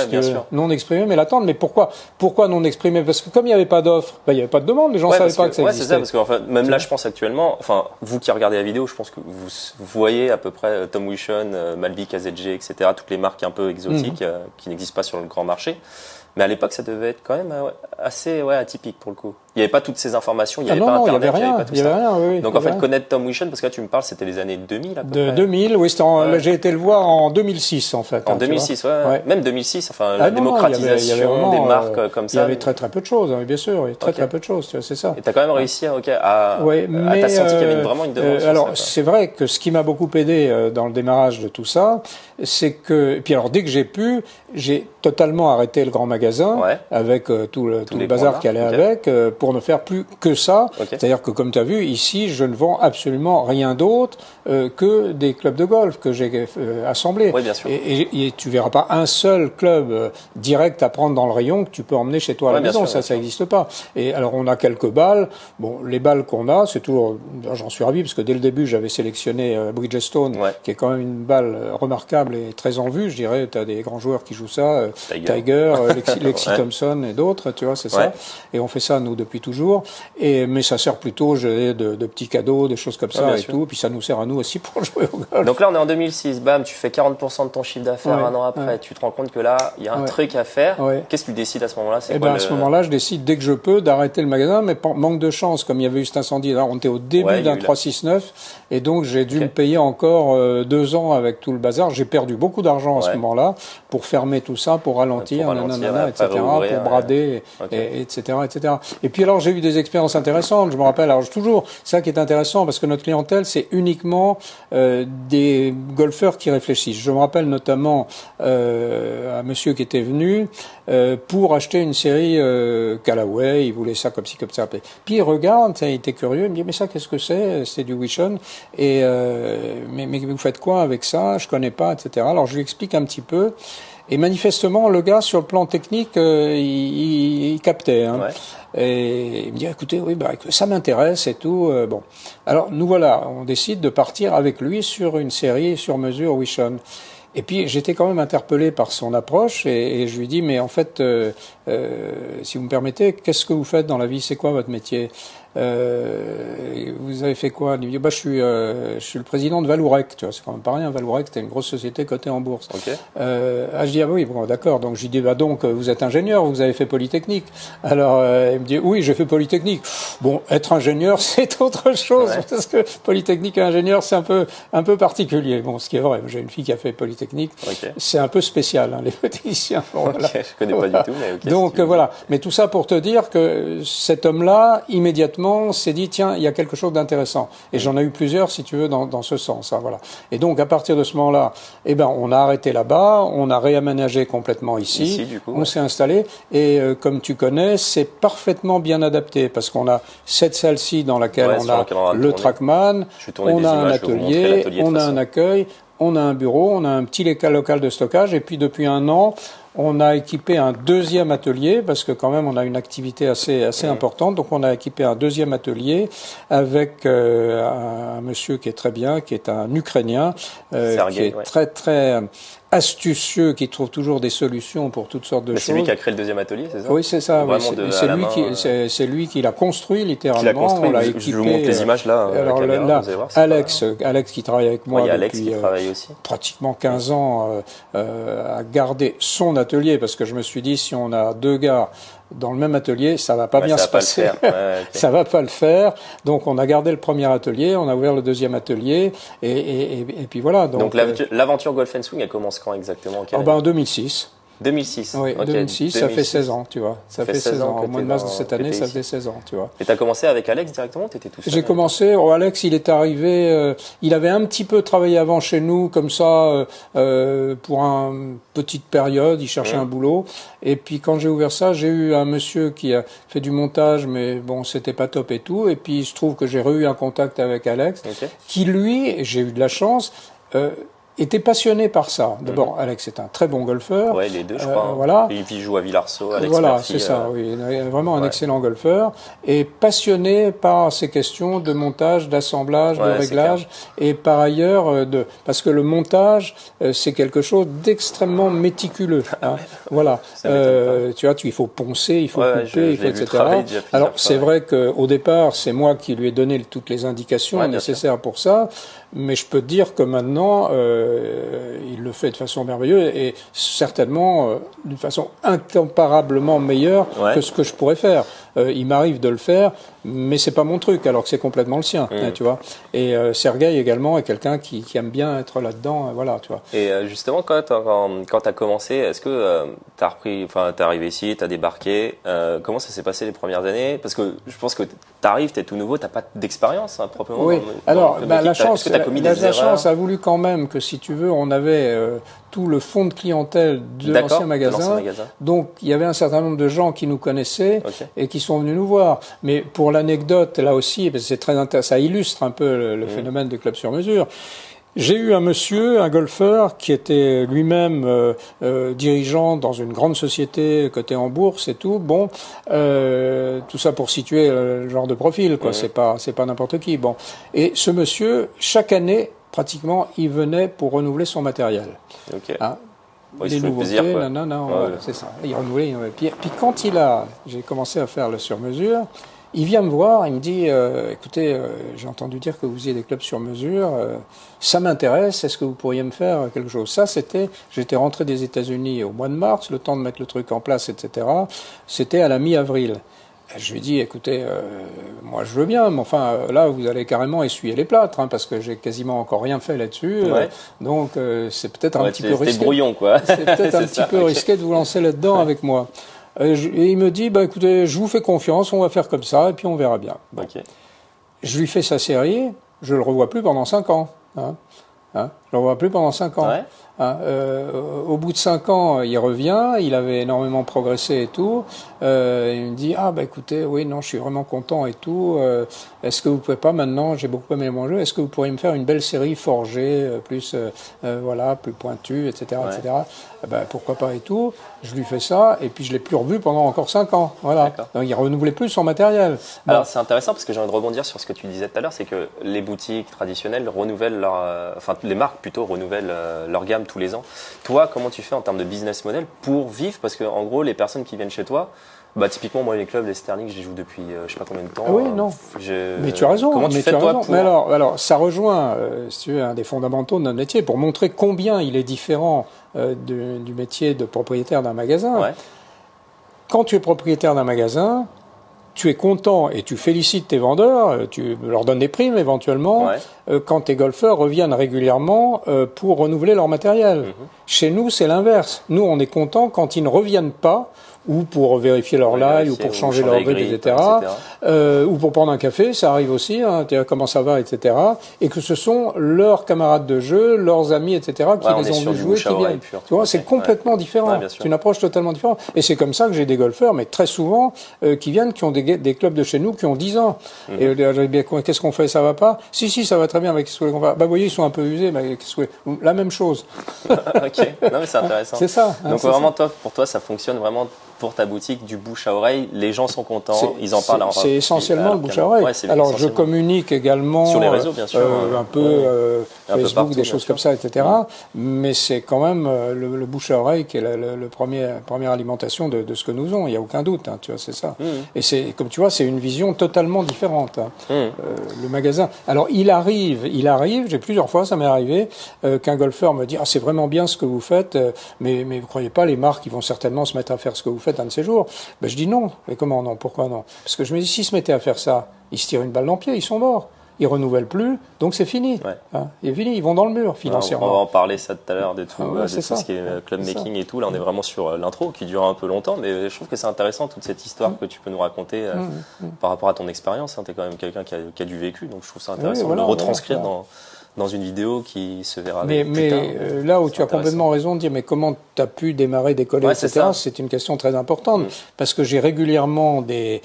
non exprimée, mais latente. Mais pourquoi non exprimée? Parce que comme il n'y avait pas d'offre, il n'y avait pas de demande, les gens savaient pas que ça existait. C'est ça, parce que même là, je pense actuellement, vous qui regardez la vidéo, je pense que vous voyez à peu près Tom Wichon, Malby, KZG, etc., toutes les marques un peu exotiques qui n'existent pas sur le grand marché. Mais à l'époque, ça devait être quand même assez atypique pour le coup. Il n'y avait pas toutes ces informations, il n'y avait pas Internet, il n'y avait pas tout ça. Donc en fait, connaître Tom Wichon, parce que là tu me parles, c'était les années 2000 à peu près. 2000, oui, j'ai été le voir en 2006 en fait. En 2006, même 2006, la démocratisation des marques comme ça. Il y avait très peu de choses, bien sûr, très peu de choses, c'est ça. Et tu as quand même réussi à t'as senti qu'il y avait vraiment une demande. Alors c'est vrai que ce qui m'a beaucoup aidé dans le démarrage de tout ça, c'est que, puis alors dès que j'ai pu, j'ai totalement arrêté le grand magasin avec tout le bazar qui allait avec pour ne faire plus que ça. C'est-à-dire que comme tu as vu ici, je ne vends absolument rien d'autre que des clubs de golf que j'ai assemblés. Oui, bien sûr. Et tu verras pas un seul club direct à prendre dans le rayon que tu peux emmener chez toi à la maison. Ça n'existe pas. Et alors on a quelques balles. Bon, les balles qu'on a, c'est toujours, j'en suis ravi parce que dès le début j'avais sélectionné Bridgestone, qui est quand même une balle remarquable et très en vue. Je dirais, tu as des grands joueurs qui jouent ça, Tiger, Lexi Thompson et d'autres, tu vois, c'est ça. Et on fait ça nous depuis toujours. Mais ça sert plutôt de petits cadeaux, des choses comme ça et tout. Et puis ça nous sert à nous aussi pour jouer au golf. Donc là on est en 2006, bam, tu fais 40% de ton chiffre d'affaires un an après. Tu te rends compte que là il y a un truc à faire. Qu'est-ce que tu décides à ce moment-là? À ce moment-là, je décide dès que je peux d'arrêter le magasin, mais manque de chance, comme il y avait eu cet incendie. Là, on était au début d'un 369 et donc j'ai dû me payer encore 2 ans avec tout le bazar. J'ai perdu beaucoup d'argent à ce moment-là pour fermer tout ça, pour ralentir. etc., pour brader, etc., etc. Et puis alors, j'ai eu des expériences intéressantes. Je me rappelle, alors toujours, ça qui est intéressant, parce que notre clientèle, c'est uniquement des golfeurs qui réfléchissent. Je me rappelle notamment un monsieur qui était venu pour acheter une série Callaway, il voulait ça comme ci, comme ça. Puis il regarde, il était curieux, il me dit, mais ça, qu'est-ce que c'est? C'est du Wishon. Et mais vous faites quoi avec ça? Je connais pas, etc. Alors je lui explique un petit peu. Et manifestement, le gars, sur le plan technique, il captait. Hein. Ouais. Et il me dit, écoutez, oui, bah, ça m'intéresse et tout. Bon, alors nous voilà, on décide de partir avec lui sur une série sur mesure Wishon. Et puis j'étais quand même interpellé par son approche et je lui dis, mais en fait, si vous me permettez, qu'est-ce que vous faites dans la vie? C'est quoi votre métier? Vous avez fait quoi? Il me dit, bah, je suis le président de Valourec, tu vois, c'est quand même pas rien. Valourec, c'était une grosse société cotée en bourse. Okay. Je dis, ah oui, bon, d'accord. Donc, je lui dis, bah, donc, vous êtes ingénieur, vous avez fait Polytechnique. Alors, il me dit, oui, j'ai fait Polytechnique. Bon, être ingénieur, c'est autre chose, parce que Polytechnique et ingénieur, c'est un peu particulier. Bon, ce qui est vrai, j'ai une fille qui a fait Polytechnique. C'est un peu spécial, hein, les polytechniciens. Bon, voilà. Je connais pas du tout, mais donc, voilà. Mais tout ça pour te dire que cet homme-là, immédiatement, s'est dit, tiens, il y a quelque chose d'intéressant. Et j'en ai eu plusieurs, si tu veux, dans ce sens. Hein, voilà. Et donc, à partir de ce moment-là, eh ben, on a arrêté là-bas, on a réaménagé complètement ici du coup, on s'est installé. Et comme tu connais, c'est parfaitement bien adapté parce qu'on a cette salle-ci dans laquelle on a le Trackman, on a un atelier, on a un accueil, on a un bureau, on a un petit local de stockage. Et puis, depuis un an, on a équipé un deuxième atelier parce que quand même on a une activité assez importante. Donc on a équipé un deuxième atelier avec un monsieur qui est très bien, qui est un Ukrainien, qui est très très astucieux, qui trouve toujours des solutions pour toutes sortes de choses. C'est lui qui a créé le deuxième atelier, c'est ça? Oui, c'est ça. Oui. C'est lui qui l'a construit littéralement. On l'a équipé. Je vous montre les images là. Alors là, Alex qui travaille avec moi depuis pratiquement 15 ans, a gardé son atelier parce que je me suis dit si on a deux gars dans le même atelier, ça va pas bien se passer. Ça va pas le faire. Donc on a gardé le premier atelier, on a ouvert le deuxième atelier et puis voilà. Donc l'aventure Golf & Swing, elle commence quand exactement? En 2006. 2006. Oui, 2006, ça fait 16 ans, tu vois. Ça fait 16 ans. Au mois de mars de cette année, ça fait 16 ans, tu vois. Et tu as commencé avec Alex directement? Tu étais tout seul? J'ai commencé, Alex, il est arrivé, il avait un petit peu travaillé avant chez nous, comme ça, pour une petite période, il cherchait un boulot. Et puis quand j'ai ouvert ça, j'ai eu un monsieur qui a fait du montage, mais bon, c'était pas top et tout. Et puis il se trouve que j'ai eu un contact avec Alex, qui lui, j'ai eu de la chance, était passionné par ça. D'abord, Alex est un très bon golfeur. Ouais, les deux, je crois. Voilà. Et puis il joue à Villarceau, Alex Voilà, Murphy, c'est ça, oui. Vraiment un excellent golfeur. Et passionné par ces questions de montage, d'assemblage, de réglage. Et par ailleurs, parce que le montage, c'est quelque chose d'extrêmement méticuleux. Hein. Voilà. Tu vois, il faut poncer, il faut couper, il faut, etc. Alors, c'est vrai qu'au départ, c'est moi qui lui ai donné toutes les indications nécessaires pour ça. Mais je peux te dire que maintenant, il le fait de façon merveilleuse et certainement d'une façon incomparablement meilleure que ce que je pourrais faire. Il m'arrive de le faire, mais c'est pas mon truc, alors que c'est complètement le sien, tu vois. Et Sergueï également est quelqu'un qui aime bien être là-dedans, voilà, tu vois. Et justement, quand t'as commencé, est-ce que t'es arrivé ici, t'as débarqué, comment ça s'est passé les premières années? Parce que je pense que t'arrives, t'es tout nouveau, t'as pas d'expérience proprement. Oui. Alors, la chance a voulu quand même que, si tu veux, on avait tout le fonds de clientèle de l'ancien magasin. Donc, il y avait un certain nombre de gens qui nous connaissaient et qui sont venus nous voir. Mais pour l'anecdote, là aussi, parce que c'est très intéressant, ça illustre un peu le phénomène de club sur mesure. J'ai eu un monsieur, un golfeur, qui était lui-même dirigeant dans une grande société cotée en bourse et tout. Bon, tout ça pour situer le genre de profil, quoi. C'est pas n'importe qui. Bon, et ce monsieur, chaque année, pratiquement, il venait pour renouveler son matériel. Hein, des nouveautés, c'est ça. Il renouvelait. Puis quand j'ai commencé à faire le sur-mesure. Il vient me voir, il me dit, écoutez, j'ai entendu dire que vous faisiez des clubs sur mesure, ça m'intéresse, est-ce que vous pourriez me faire quelque chose? Ça, j'étais rentré des États-Unis au mois de mars, le temps de mettre le truc en place, etc. C'était à la mi-avril. Je lui dis, écoutez, moi je veux bien, mais enfin là vous allez carrément essuyer les plâtres, hein, parce que j'ai quasiment encore rien fait là-dessus, donc c'est peut-être un petit peu risqué. C'est brouillon, quoi. C'est peut-être un petit peu risqué de vous lancer là-dedans avec moi. Et il me dit, bah écoutez, je vous fais confiance, on va faire comme ça, et puis on verra bien. Bon. Okay. Je lui fais sa série, je le revois plus pendant 5 ans. Je le revois plus pendant 5 ans. Ouais. Au bout de 5 ans, il revient, il avait énormément progressé et tout. Il me dit, ah bah écoutez, oui, non, je suis vraiment content et tout. Est-ce que vous pouvez pas maintenant, j'ai beaucoup aimé mon jeu, est-ce que vous pourriez me faire une belle série forgée, plus voilà, plus pointue, etc., etc. Ben, pourquoi pas et tout. Je lui fais ça et puis je l'ai plus revu pendant encore 5 ans. Voilà. Donc il renouvelait plus son matériel. Bon. Alors c'est intéressant parce que j'ai envie de rebondir sur ce que tu disais tout à l'heure, c'est que les boutiques traditionnelles renouvellent enfin les marques plutôt renouvellent leur gamme tous les ans. Toi, comment tu fais en termes de business model pour vivre? Parce que en gros, les personnes qui viennent chez toi, bah typiquement moi les clubs, les Sterling, je les joue depuis je sais pas combien de temps. Oui, non. Mais tu as raison. Comment tu fais toi pour... Mais alors ça rejoint, si tu veux, un des fondamentaux de notre métier pour montrer combien il est différent du métier de propriétaire d'un magasin. Ouais. Quand tu es propriétaire d'un magasin, tu es content et tu félicites tes vendeurs, tu leur donnes des primes éventuellement, quand tes golfeurs reviennent régulièrement pour renouveler leur matériel. Chez nous, c'est l'inverse. Nous, on est content quand ils ne reviennent pas, ou pour vérifier leur lie, ou pour changer leur grille, etc. Ou pour prendre un café, ça arrive aussi, hein, comment ça va, etc. Et que ce sont leurs camarades de jeu, leurs amis, etc., qui les ont vu jouer, qui viennent. Tu vois, c'est complètement différent. C'est une approche totalement différente. Et c'est comme ça que j'ai des golfeurs, mais très souvent, qui viennent, qui ont des clubs de chez nous, qui ont 10 ans. Et qu'est-ce qu'on fait, ça va pas? Si, ça va très bien, mais qu'est-ce qu'on va? Bah, vous voyez, ils sont un peu usés, mais la même chose. Ok. Non, mais c'est intéressant. C'est ça. Donc vraiment, pour toi, ça fonctionne vraiment pour ta boutique du bouche à oreille, les gens sont contents, ils en parlent. C'est essentiellement le bouche à oreille. Alors je communique également sur les réseaux, bien sûr, un peu Facebook, partout, des choses comme ça, etc. Mais c'est quand même le bouche à oreille qui est la première alimentation de ce que nous faisons. Il n'y a aucun doute, hein, tu vois, c'est ça. Et c'est comme tu vois, c'est une vision totalement différente. Hein. Le magasin. Alors il arrive. J'ai plusieurs fois, ça m'est arrivé qu'un golfeur me dit c'est vraiment bien ce que vous faites, mais vous croyez pas, les marques ils vont certainement se mettre à faire ce que vous faites un de ces jours. Ben, je dis non. Mais comment non? Pourquoi non? Parce que je me dis, s'ils se mettaient à faire ça, ils se tirent une balle dans le pied, ils sont morts. Ils renouvellent plus, donc c'est fini. Hein, c'est fini, ils vont dans le mur financièrement. On va en parler ça tout à l'heure de tout, de tout ce qui est club making et tout. Là, on est vraiment sur l'intro qui dure un peu longtemps, mais je trouve que c'est intéressant toute cette histoire que tu peux nous raconter par rapport à ton expérience. Hein. Tu es quand même quelqu'un qui a du vécu, donc je trouve ça intéressant de le retranscrire dans une vidéo qui se verra plus tard. Là où tu as complètement raison de dire, mais comment tu as pu démarrer, décoller, etc., c'est une question très importante. Parce que j'ai régulièrement des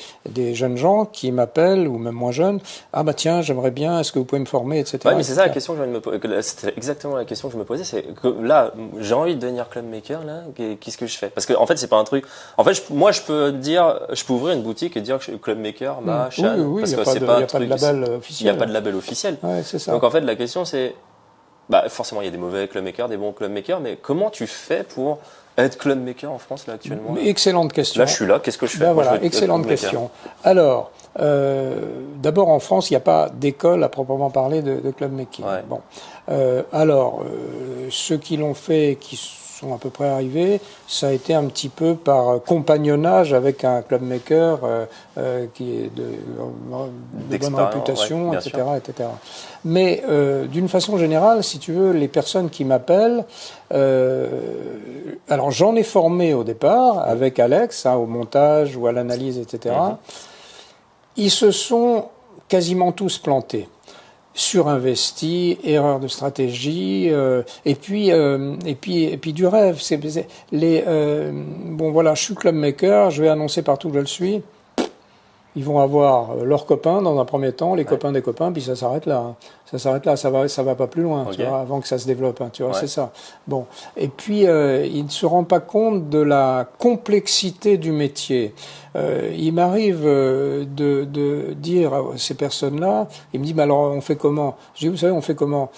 jeunes gens qui m'appellent, ou même moins jeunes, ah bah tiens, j'aimerais bien, est-ce que vous pouvez me former, etc. Ouais, mais c'est ça la question que je viens de me poser. C'était exactement la question que je me posais, c'est que là, j'ai envie de devenir club maker, là, qu'est-ce que je fais? Parce que, en fait, c'est pas un truc. En fait, moi, je peux dire, je peux ouvrir une boutique et dire que je suis club maker, machin. Oui, parce que c'est pas un truc. Il n'y a pas de label officiel. Il n'y a pas de label officiel. Ouais, c'est ça. Donc, en fait, la question, c'est, forcément, il y a des mauvais club makers, des bons club makers, mais comment tu fais pour être club maker en France, là, actuellement? Excellente question. Là, je suis là, qu'est-ce que je fais? Ben voilà, excellente question. Alors, d'abord, en France, il n'y a pas d'école à proprement parler de club making. Ouais. Bon. Ceux qui l'ont fait, qui sont à peu près arrivés, ça a été un petit peu par compagnonnage avec un club maker qui est de bonne réputation, etc., etc. Mais d'une façon générale, si tu veux, les personnes qui m'appellent, alors j'en ai formé au départ avec Alex, au montage ou à l'analyse, etc. Ils se sont quasiment tous plantés. Surinvesti, erreur de stratégie, et puis du rêve. Bon voilà, je suis club maker, je vais annoncer partout que je le suis. Ils vont avoir leurs copains dans un premier temps, les copains des copains, puis ça s'arrête là. Hein. Ça s'arrête là, ça va pas plus loin, tu vois, avant que ça se développe, hein, tu vois, c'est ça. Bon, et puis ils ne se rendent pas compte de la complexité du métier. Il m'arrive de dire à ces personnes-là, ils me disent, mais alors on fait comment? Je dis, vous savez, on fait comment?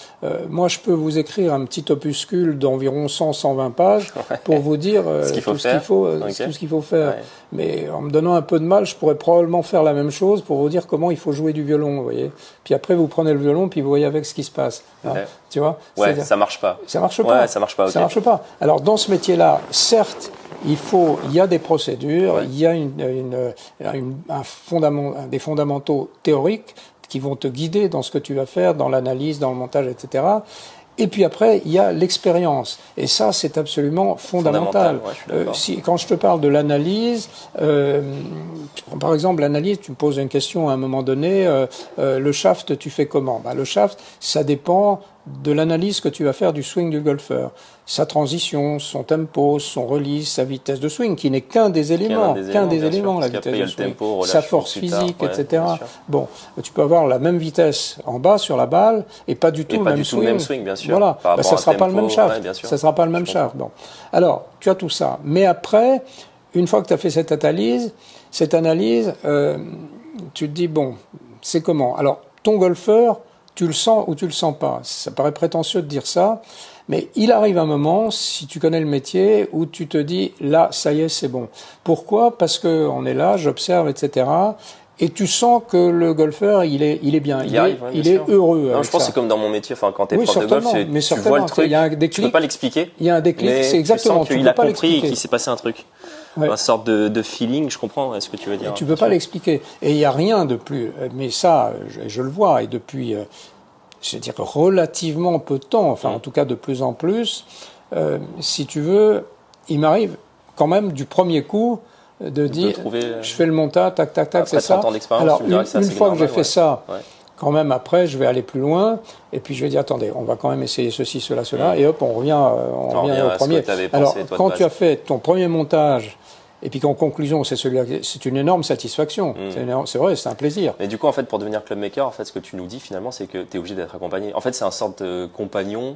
Moi, je peux vous écrire un petit opuscule d'environ 100-120 pages pour vous dire tout ce qu'il faut faire. Ouais. Mais en me donnant un peu de mal, je pourrais probablement faire la même chose pour vous dire comment il faut jouer du violon, vous voyez. Puis après, vous prenez le violon, puis vous voyez avec ce qui se passe. Hein, tu vois? Ouais, ça marche pas. Ça marche pas. Ouais, ça marche pas. Okay. Ça marche pas. Alors, dans ce métier-là, certes, il y a des procédures, Ouais. il y a des fondamentaux théoriques qui vont te guider dans ce que tu vas faire, dans l'analyse, dans le montage, etc. Et puis après, il y a l'expérience. Et ça, c'est absolument fondamental. Ouais, je suis d'accord. Quand je te parle de l'analyse, tu prends par exemple l'analyse, tu me poses une question à un moment donné, le shaft, tu fais comment? Le shaft, ça dépend de l'analyse que tu vas faire du swing du golfeur. Sa transition, son tempo, son release, sa vitesse de swing, qui n'est qu'un des éléments, la vitesse de swing, sa force physique, etc. Bon, tu peux avoir la même vitesse en bas sur la balle et pas du tout, le même swing, bien sûr. Voilà, ça sera pas le même shaft. Ça sera pas le même shaft. Bon, alors tu as tout ça, mais après, une fois que tu as fait cette analyse, tu te dis bon, c'est comment? Alors ton golfeur, tu le sens ou tu le sens pas. Ça paraît prétentieux de dire ça, mais il arrive un moment, si tu connais le métier, où tu te dis là, ça y est, c'est bon. Pourquoi? Parce que on est là, j'observe, etc. Et tu sens que le golfeur, il est bien, il est heureux. Non, je pense que c'est comme dans mon métier. Enfin, quand t'es prof de golf, tu vois le truc. Il y a un déclic. Tu peux pas l'expliquer. Il y a un déclic. C'est exactement. Tu sens qu'il a compris et qu'il s'est passé un truc. Ouais. Une sorte de feeling, je comprends ce que tu veux dire. Et tu peux pas l'expliquer. Et il y a rien de plus. Mais ça, je le vois. Et depuis, je veux dire relativement peu de temps. Enfin, en tout cas, de plus en plus. Si tu veux, il m'arrive quand même du premier coup de dire, je fais le montage, tac, tac, tac, c'est ça. Alors, une fois que j'ai fait ça, quand même après, je vais aller plus loin, et puis je vais dire, attendez, on va quand même essayer ceci, cela, et hop, on revient au premier. Alors, quand tu as fait ton premier montage, et puis qu'en conclusion, c'est une énorme satisfaction. C'est vrai, c'est un plaisir. Mais du coup, en fait, pour devenir clubmaker, en fait, ce que tu nous dis finalement, c'est que tu es obligé d'être accompagné. En fait, c'est un sorte de compagnon,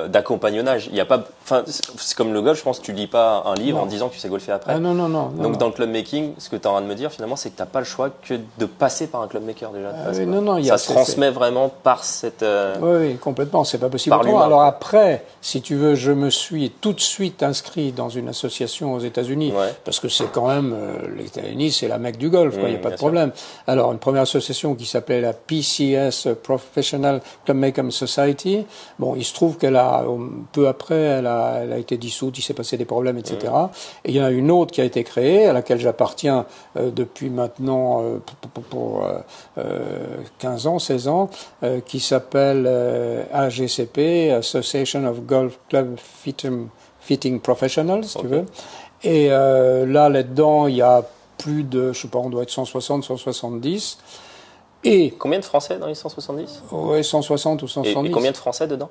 d'accompagnonnage. Il y a pas, enfin, c'est comme le golf. Je pense que tu lis pas un livre en disant que tu sais golfer après. Ah non. Donc, dans le clubmaking, ce que tu es en train de me dire finalement, c'est que t'as pas le choix que de passer par un clubmaker déjà. Ça se transmet vraiment par cette. Oui, complètement. C'est pas possible. Alors après, si tu veux, je me suis tout de suite inscrit dans une association aux États-Unis parce que c'est quand même, les États-Unis, c'est la Mecque du golf, il n'y a pas de problème. Alors, une première association qui s'appelait la PCS, Professional Clubmaker Society, bon, il se trouve qu'elle a, peu après, elle a été dissoute, il s'est passé des problèmes, etc. Et il y en a une autre qui a été créée, à laquelle j'appartiens depuis maintenant, pour 15 ans, 16 ans, qui s'appelle AGCP, Association of Golf Club Fitting Professionals, si tu veux. Et là-dedans, il y a plus de, je sais pas, on doit être 160, 170. Et combien de Français dans les 170? Oui, 160 ou 170. Et combien de Français dedans?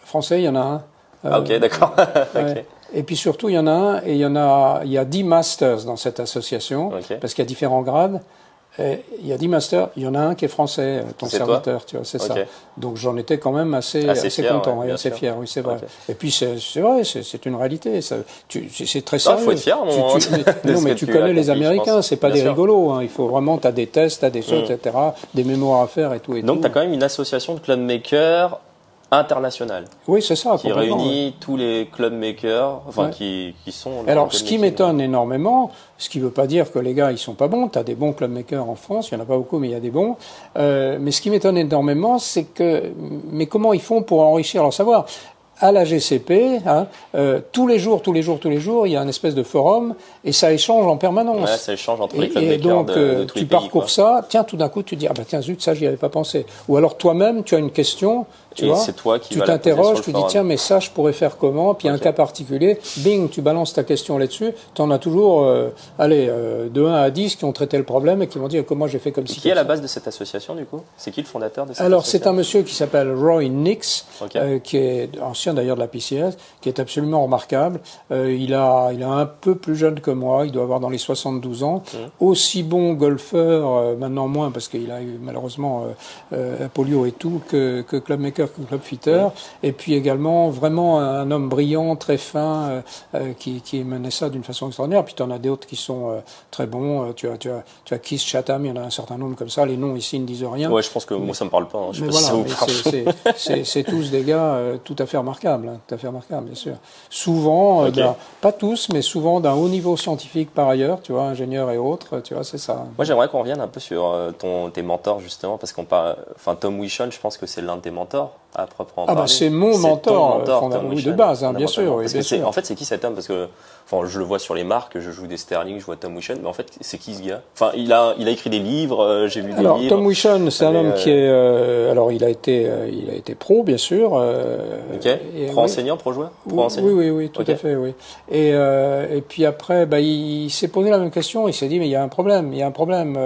Français, il y en a un. Ah ok, d'accord. Okay. Et puis surtout, il y en a un, et il y a 10 masters dans cette association, parce qu'il y a différents grades. Il y a 10 masters, il y en a un qui est français, ton serviteur, tu vois, c'est ça. Donc j'en étais quand même assez content et assez fier, oui, c'est vrai. Et puis c'est vrai, c'est une réalité. C'est très sérieux. Il faut être fier, non, mais tu connais les Américains, c'est pas des rigolos. Hein. Il faut vraiment, t'as des tests, t'as des choses, etc., des mémoires à faire et tout. Donc t'as quand même une association de clubmakers international. Oui, c'est ça. Qui réunit tous les clubmakers, enfin qui sont. Alors, ce qui m'étonne énormément, ce qui ne veut pas dire que les gars ils sont pas bons. Tu as des bons clubmakers en France, il y en a pas beaucoup, mais il y a des bons. Mais ce qui m'étonne énormément, c'est que, mais comment ils font pour enrichir leur savoir? À la GCP, tous les jours, il y a un espèce de forum et ça échange en permanence. Ouais, ça échange entre les clubmakers et donc, de tous les tu pays, parcours ça, tiens, tout d'un coup, tu te dis, ah bah tiens, zut, ça, j'y avais pas pensé. Ou alors toi-même, tu as une question, tu vois, tu t'interroges, tu dis, tiens, mais ça, je pourrais faire comment? Puis un cas particulier, bing, tu balances ta question là-dessus, tu en as toujours, de 1 à 10 qui ont traité le problème et qui m'ont dit, comment j'ai fait comme ci. Qui est à la base de cette association, du coup? C'est qui le fondateur de cette association? Alors, c'est un monsieur qui s'appelle Roy Nix, qui est ancien d'ailleurs de la PCS, qui est absolument remarquable. Il a un peu plus jeune que moi, il doit avoir dans les 72 ans. Aussi bon golfeur, maintenant moins parce qu'il a eu malheureusement la polio et tout, que clubmaker, que clubfitter. Et puis également vraiment un homme brillant, très fin, qui menait ça d'une façon extraordinaire. Puis tu en as d'autres qui sont très bons. Tu as Keith Chatham, il y en a un certain nombre comme ça. Les noms ici ne disent rien. Ouais, je pense que moi ça me parle pas. Hein. Je sais mais pas voilà, si c'est tous des gars tout à fait remarquables, tout à fait remarquables, bien sûr. Souvent, pas tous, mais souvent d'un haut niveau scientifique par ailleurs, tu vois, ingénieurs et autres, tu vois, c'est ça. Moi, j'aimerais qu'on revienne un peu sur tes mentors justement, parce qu'on parle, enfin Tom Wichon, je pense que c'est l'un de tes mentors. à proprement Ah parler. bah c'est mon mentor, Tom oui, Wichon, de base, hein, bien sûr. Oui, parce bien que sûr. en fait, c'est qui cet homme? Parce que enfin, je le vois sur les marques, je joue des Sterling, je vois Tom Wichon, mais en fait, c'est qui ce gars? Enfin, il a écrit des livres, j'ai lu des Alors livres. Tom Wichon, c'est un homme qui est, alors il a été pro, bien sûr. Ok. Pro oui. enseignant, pro joueur, pro enseignant. Oui, tout à fait, oui. Et puis après, bah, il s'est posé la même question. Il s'est dit, mais il y a un problème, il y a un problème.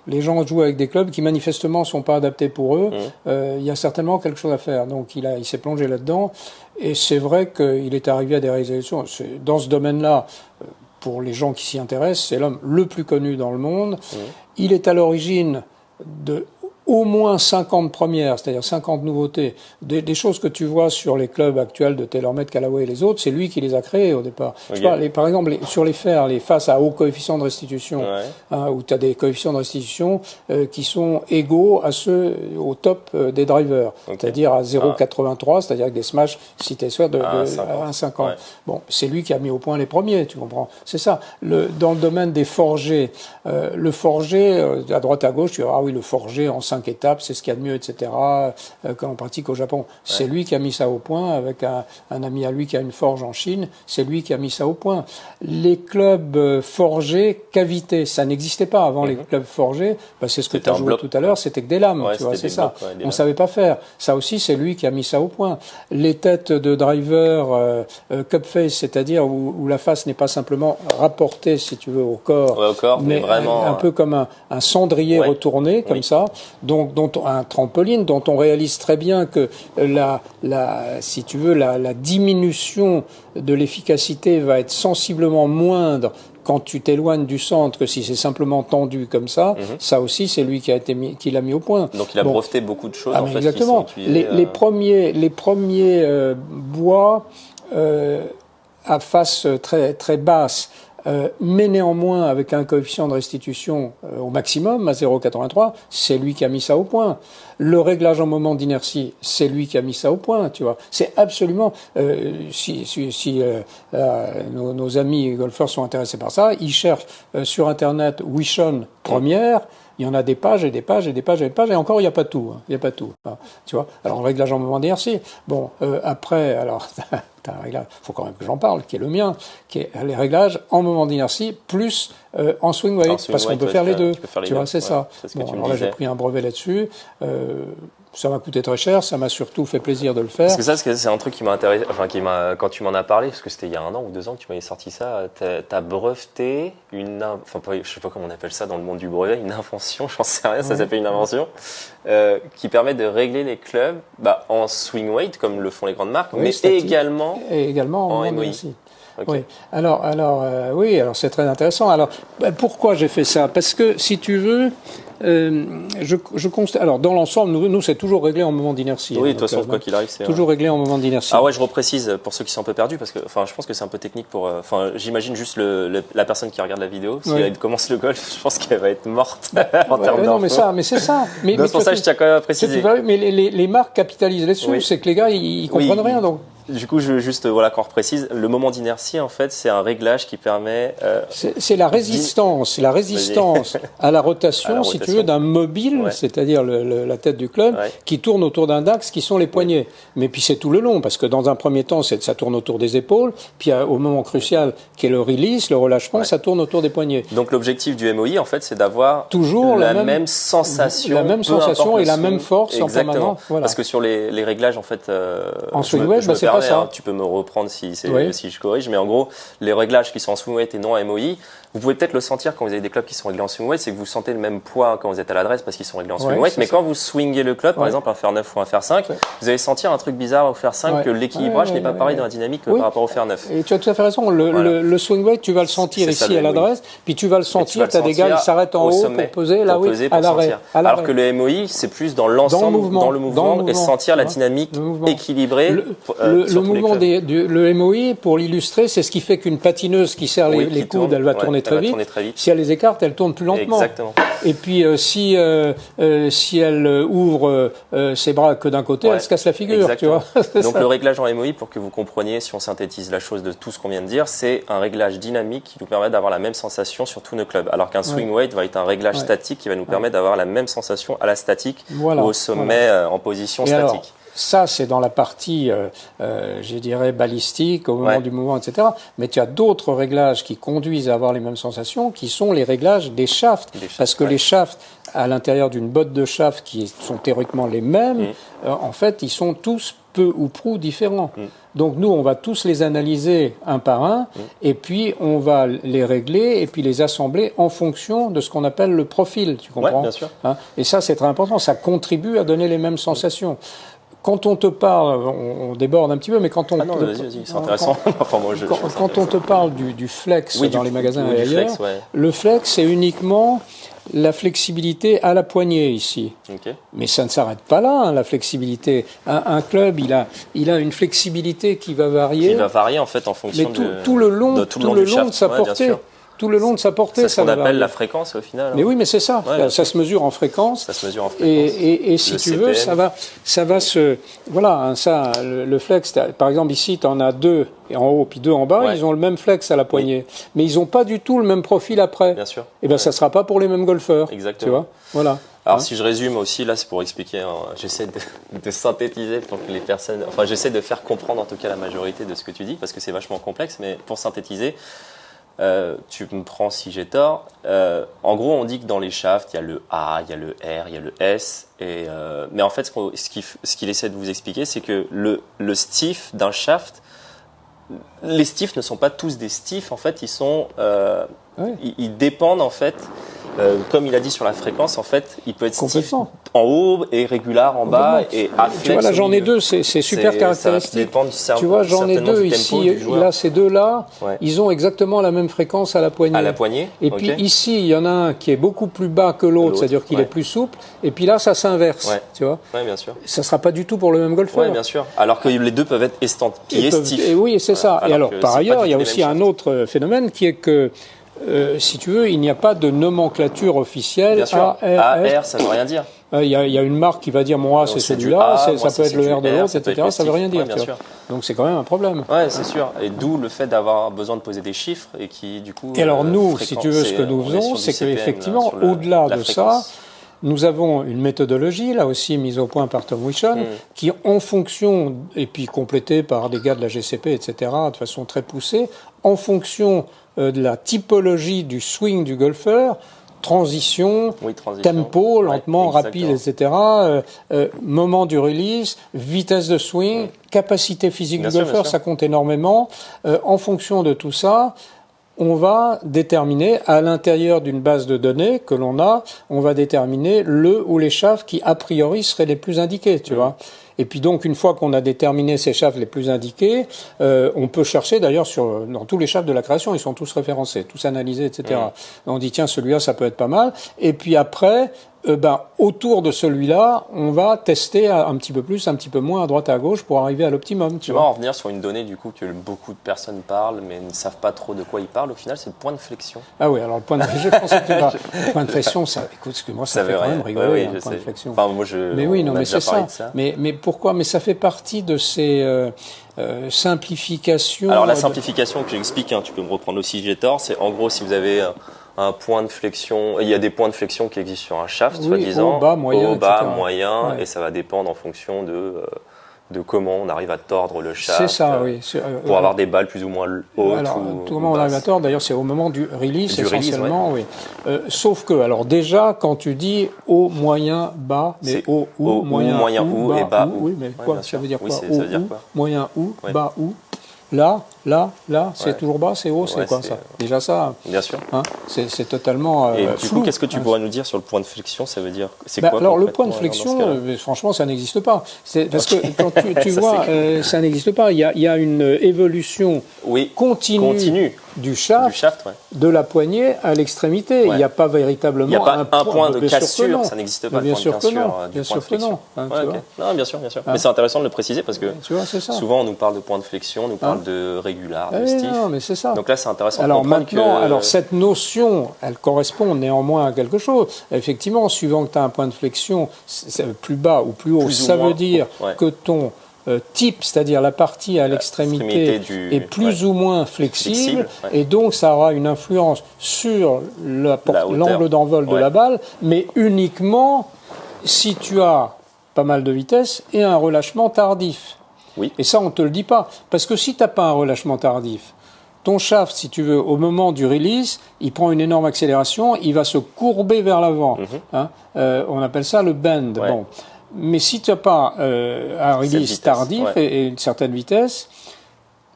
Les gens jouent avec des clubs qui manifestement sont pas adaptés pour eux. Il y a certainement quelque chose à faire. Donc il s'est plongé là-dedans. Et c'est vrai qu'il est arrivé à des réalisations. Dans ce domaine-là, pour les gens qui s'y intéressent, c'est l'homme le plus connu dans le monde. Il est à l'origine de au moins 50 premières, c'est-à-dire 50 nouveautés, des choses que tu vois sur les clubs actuels de TaylorMade, Callaway et les autres, c'est lui qui les a créées au départ. Okay. Je sais pas, par exemple, sur les fers, les faces à haut coefficient de restitution, hein, où tu as des coefficients de restitution qui sont égaux à ceux au top des drivers, c'est-à-dire à 0,83, c'est-à-dire avec des smash si t'es soit de 1,50. Ouais. Bon, c'est lui qui a mis au point les premiers, tu comprends. C'est ça. Dans le domaine des forgés, le forgé, à droite à gauche, tu vois, ah oui, le forgé en 5 étapes, c'est ce qu'il y a de mieux, etc., que l'on pratique au Japon. C'est lui qui a mis ça au point, avec un ami à lui qui a une forge en Chine, c'est lui qui a mis ça au point. Les clubs forgés, cavité, ça n'existait pas avant les clubs forgés, bah, c'est ce que tu as joué tout à l'heure, c'était que des lames, tu vois, c'est ça. On savait pas faire. Ça aussi, c'est lui qui a mis ça au point. Les têtes de driver cup face, c'est-à-dire où la face n'est pas simplement rapportée, si tu veux, au corps, mais vraiment un peu comme un cendrier retourné, comme ça. Donc, dont un trampoline, dont on réalise très bien que si tu veux, la diminution de l'efficacité va être sensiblement moindre quand tu t'éloignes du centre que si c'est simplement tendu comme ça. Ça aussi, c'est lui qui l'a mis au point. Donc, il a breveté beaucoup de choses, en fait. Exactement. Qui sont utilisées, les premiers bois à face très, très basse, mais néanmoins avec un coefficient de restitution au maximum à 0,83, c'est lui qui a mis ça au point. Le réglage en moment d'inertie, c'est lui qui a mis ça au point, tu vois. C'est absolument si nos amis golfeurs sont intéressés par ça, ils cherchent sur internet Wichon première. Il y en a des pages et des pages et des pages et des pages, et encore, il n'y a pas tout. Il n'y a pas tout. Enfin, tu vois. Alors, le réglage en moment d'inertie. Bon, après, alors, t'as un réglage, faut quand même que j'en parle, qui est le mien, qui est les réglages en moment d'inertie, plus en swing weight, parce qu'on peut faire les deux. Tu vois, c'est ça. Bon, alors là, j'ai pris un brevet là-dessus. Ça m'a coûté très cher, ça m'a surtout fait plaisir de le faire. Parce que ça, c'est un truc qui m'a intéressé, enfin, quand tu m'en as parlé, parce que c'était il y a 1 an ou 2 ans que tu m'avais sorti ça, t'as breveté je sais pas comment on appelle ça dans le monde du brevet, une invention, j'en sais rien, ça s'appelle une invention, qui permet de régler les clubs, en swing weight, comme le font les grandes marques, mais également en MOI. Okay. Oui. Alors c'est très intéressant. Alors, pourquoi j'ai fait ça? Parce que, si tu veux, je constate. Alors, dans l'ensemble, nous, c'est toujours réglé en moment d'inertie. Oui, de toute façon, quoi qu'il arrive, c'est toujours réglé en moment d'inertie. Ah ouais, je reprécise pour ceux qui sont un peu perdus, parce que, je pense que c'est un peu technique pour. J'imagine juste la personne qui regarde la vidéo. Si elle commence le golf, je pense qu'elle va être morte en termes d'infos. Non, mais c'est ça. Mais c'est pour ça que je tiens quand même à préciser. Mais les marques capitalisent là-dessus. C'est que les gars, ils comprennent rien, donc. Du coup, je veux juste qu'on reprécise. Le moment d'inertie, en fait, c'est un réglage qui permet. C'est la résistance à la rotation, si tu veux, d'un mobile, c'est-à-dire la tête du club, qui tourne autour d'un axe, qui sont les poignets. Mais puis c'est tout le long, parce que dans un premier temps, ça tourne autour des épaules, puis au moment crucial, qui est le release, le relâchement, ça tourne autour des poignets. Donc l'objectif du MOI, en fait, c'est d'avoir toujours la même sensation, et la même force en permanence. Voilà. Parce que sur les réglages, en fait, en swing weight, c'est pas ça. Tu peux me reprendre si je corrige, mais en gros, les réglages qui sont en swing weight et non en MOI, vous pouvez peut-être le sentir quand vous avez des clubs qui sont réglés en swing weight, c'est que vous sentez le même poids quand vous êtes à l'adresse parce qu'ils sont réglés en swing weight, mais quand vous swingez le club, par exemple un fer 9 ou un fer 5, vous allez sentir un truc bizarre au fer 5 que l'équilibrage n'est pas pareil dans la dynamique que par rapport au fer 9. Et tu as tout à fait raison, le swing weight, tu vas le sentir ici à l'adresse, puis tu vas le sentir, tu as des gars qui s'arrêtent en haut pour peser, là oui, à l'arrêt. Alors que le MOI, c'est plus dans l'ensemble, dans le mouvement et sentir la dynamique équilibrée le mouvement le MOI, pour l'illustrer, c'est ce qui fait qu'une patineuse qui serre les coudes, elle va tourner très vite. Si elle les écarte, elle tourne plus lentement. Exactement. Et puis si elle ouvre ses bras que d'un côté, elle se casse la figure. Exactement. Tu vois. Donc le réglage en MOI, pour que vous compreniez, si on synthétise la chose de tout ce qu'on vient de dire, c'est un réglage dynamique qui nous permet d'avoir la même sensation sur tous nos clubs. Alors qu'un swing weight va être un réglage statique qui va nous permettre d'avoir la même sensation à la statique ou au sommet en position statique. Alors, ça, c'est dans la partie, je dirais, balistique, au moment du mouvement, etc. Mais tu as d'autres réglages qui conduisent à avoir les mêmes sensations, qui sont les réglages des shafts. Parce que les shafts, à l'intérieur d'une botte de shaft, qui sont théoriquement les mêmes, en fait, ils sont tous peu ou prou différents. Donc nous, on va tous les analyser un par un, et puis on va les régler, et puis les assembler en fonction de ce qu'on appelle le profil, tu comprends? Bien sûr. Et ça, c'est très important, ça contribue à donner les mêmes sensations. Quand on te parle, on déborde un petit peu, mais quand on... non, vas-y, c'est intéressant. Enfin, moi, quand on te parle du flex dans les magasins et ailleurs, flex, le flex, c'est uniquement la flexibilité à la poignée ici. Okay. Mais ça ne s'arrête pas là, hein, la flexibilité. Un club, il a une flexibilité qui va varier. Qui va varier en fait en fonction tout le long de sa portée. Tout le long de sa portée, c'est ce qu'on appelle la fréquence au final. Mais oui, mais c'est ça. Ça se mesure en fréquence. Ça se mesure en fréquence. Et si tu veux, ça va se... Voilà, hein, ça, le flex, par exemple ici, tu en as 2 en haut puis 2 en bas, ils ont le même flex à la poignée. Mais ils n'ont pas du tout le même profil après. Bien sûr. Et bien, ça ne sera pas pour les mêmes golfeurs. Exactement. Tu vois, voilà. Alors si je résume aussi, là c'est pour expliquer, j'essaie de synthétiser pour que les personnes, enfin j'essaie de faire comprendre en tout cas la majorité de ce que tu dis, parce que c'est vachement complexe, mais pour synthétiser, tu me prends si j'ai tort, en gros on dit que dans les shafts il y a le A, il y a le R, il y a le S, mais en fait ce qu'il essaie de vous expliquer c'est que le stiff d'un shaft, les stiffs ne sont pas tous des stiffs, en fait ils sont, ils dépendent en fait. Comme il a dit sur la fréquence, en fait, il peut être stiff en haut et régular en bas et à flex. Tu vois, là, j'en ai 2, c'est super caractéristique. Tu vois, j'en ai 2 ici. Là, ces 2-là, ils ont exactement la même fréquence à la poignée. À la poignée. Et puis ici, il y en a un qui est beaucoup plus bas que l'autre, c'est-à-dire qu'il est plus souple. Et puis là, ça s'inverse. Tu vois. Oui, bien sûr. Ça sera pas du tout pour le même golfeur. Oui, bien sûr. Alors que les deux peuvent être estampillés stiff. Oui, c'est ça. Et alors, par ailleurs, il y a aussi un autre phénomène qui est que si tu veux, il n'y a pas de nomenclature officielle. Bien sûr. A, R, ça ne veut rien dire. Il y a une marque qui va dire mon A c'est celui-là, ça peut être le R de l'autre, etc. Ça ne veut rien dire. Bien sûr. Donc c'est quand même un problème. Oui, c'est sûr. Et d'où le fait d'avoir besoin de poser des chiffres et qui, du coup. Et alors nous, si tu veux, ce que nous faisons, c'est qu'effectivement, au-delà de ça, nous avons une méthodologie, là aussi mise au point par Tom Wichon, qui en fonction, et puis complétée par des gars de la GCP, etc., de façon très poussée, en fonction de la typologie du swing du golfeur, transition, tempo, lentement, rapide, etc., moment du release, vitesse de swing, capacité physique du golfeur, ça compte énormément. En fonction de tout ça, on va déterminer, à l'intérieur d'une base de données que l'on a, on va déterminer le ou les shafts qui, a priori, seraient les plus indiqués, tu vois. Et puis donc, une fois qu'on a déterminé ces shafts les plus indiqués, on peut chercher d'ailleurs dans tous les shafts de la création, ils sont tous référencés, tous analysés, etc. On dit tiens, celui-là, ça peut être pas mal. Et puis après, autour de celui-là, on va tester un petit peu plus, un petit peu moins à droite et à gauche pour arriver à l'optimum. Tu vas en revenir sur une donnée du coup que beaucoup de personnes parlent mais ne savent pas trop de quoi ils parlent. Au final, c'est le point de flexion. Ah oui, alors le point de flexion, je pensais que le point de flexion, ça, écoute, excuse-moi, ça fait quand même rigoler, le point de flexion. Enfin, moi, mais oui, non, mais c'est ça. Mais pourquoi? Mais ça fait partie de ces simplifications. Alors la simplification que j'explique, tu peux me reprendre aussi, j'ai tort. C'est en gros si vous avez un point de flexion, il y a des points de flexion qui existent sur un shaft, soi-disant, haut, bas, moyen, et ça va dépendre en fonction de comment on arrive à tordre le shaft. C'est ça, oui. Pour avoir des balles plus ou moins hautes. Alors, tout le moment on arrive à tordre, d'ailleurs, c'est au moment du release, essentiellement, oui. Sauf que, alors déjà, quand tu dis haut, moyen, bas, mais haut, ou, moyen, ou, et bas, ou. Oui, mais quoi, ça veut dire quoi? Ça veut dire quoi? Moyen, ou, bas, ou. Là, c'est toujours bas, c'est haut, c'est quoi ça? Déjà ça. Bien sûr. Hein, c'est totalement et du flou. coup, qu'est-ce que tu pourrais nous dire sur le point de flexion? Ça veut dire, c'est quoi? Alors le point de flexion, franchement, ça n'existe pas. Parce que quand tu vois, ça n'existe pas. Il y a une évolution continue du shaft, de la poignée à l'extrémité. Ouais. Il n'y a pas véritablement un point de cassure, ça n'existe pas, le point de cassure du point de flexion. Non, bien sûr. Mais c'est intéressant de le préciser parce que souvent on nous parle de point de flexion, on nous parle de régular, de stiff. Non, mais c'est ça. Donc là, c'est intéressant de comprendre alors cette notion, elle correspond néanmoins à quelque chose. Effectivement, suivant que tu as un point de flexion plus bas ou plus haut, ça veut dire que ton type, c'est-à-dire la partie à l'extrémité, est plus ou moins flexible, et donc ça aura une influence sur l'angle d'envol de la balle, mais uniquement si tu as pas mal de vitesse et un relâchement tardif. Oui. Et ça, on ne te le dit pas, parce que si tu n'as pas un relâchement tardif, ton shaft, si tu veux, au moment du release, il prend une énorme accélération, il va se courber vers l'avant. On appelle ça le bend. Ouais. Bon. Mais si tu n'as pas un release tardif et une certaine vitesse,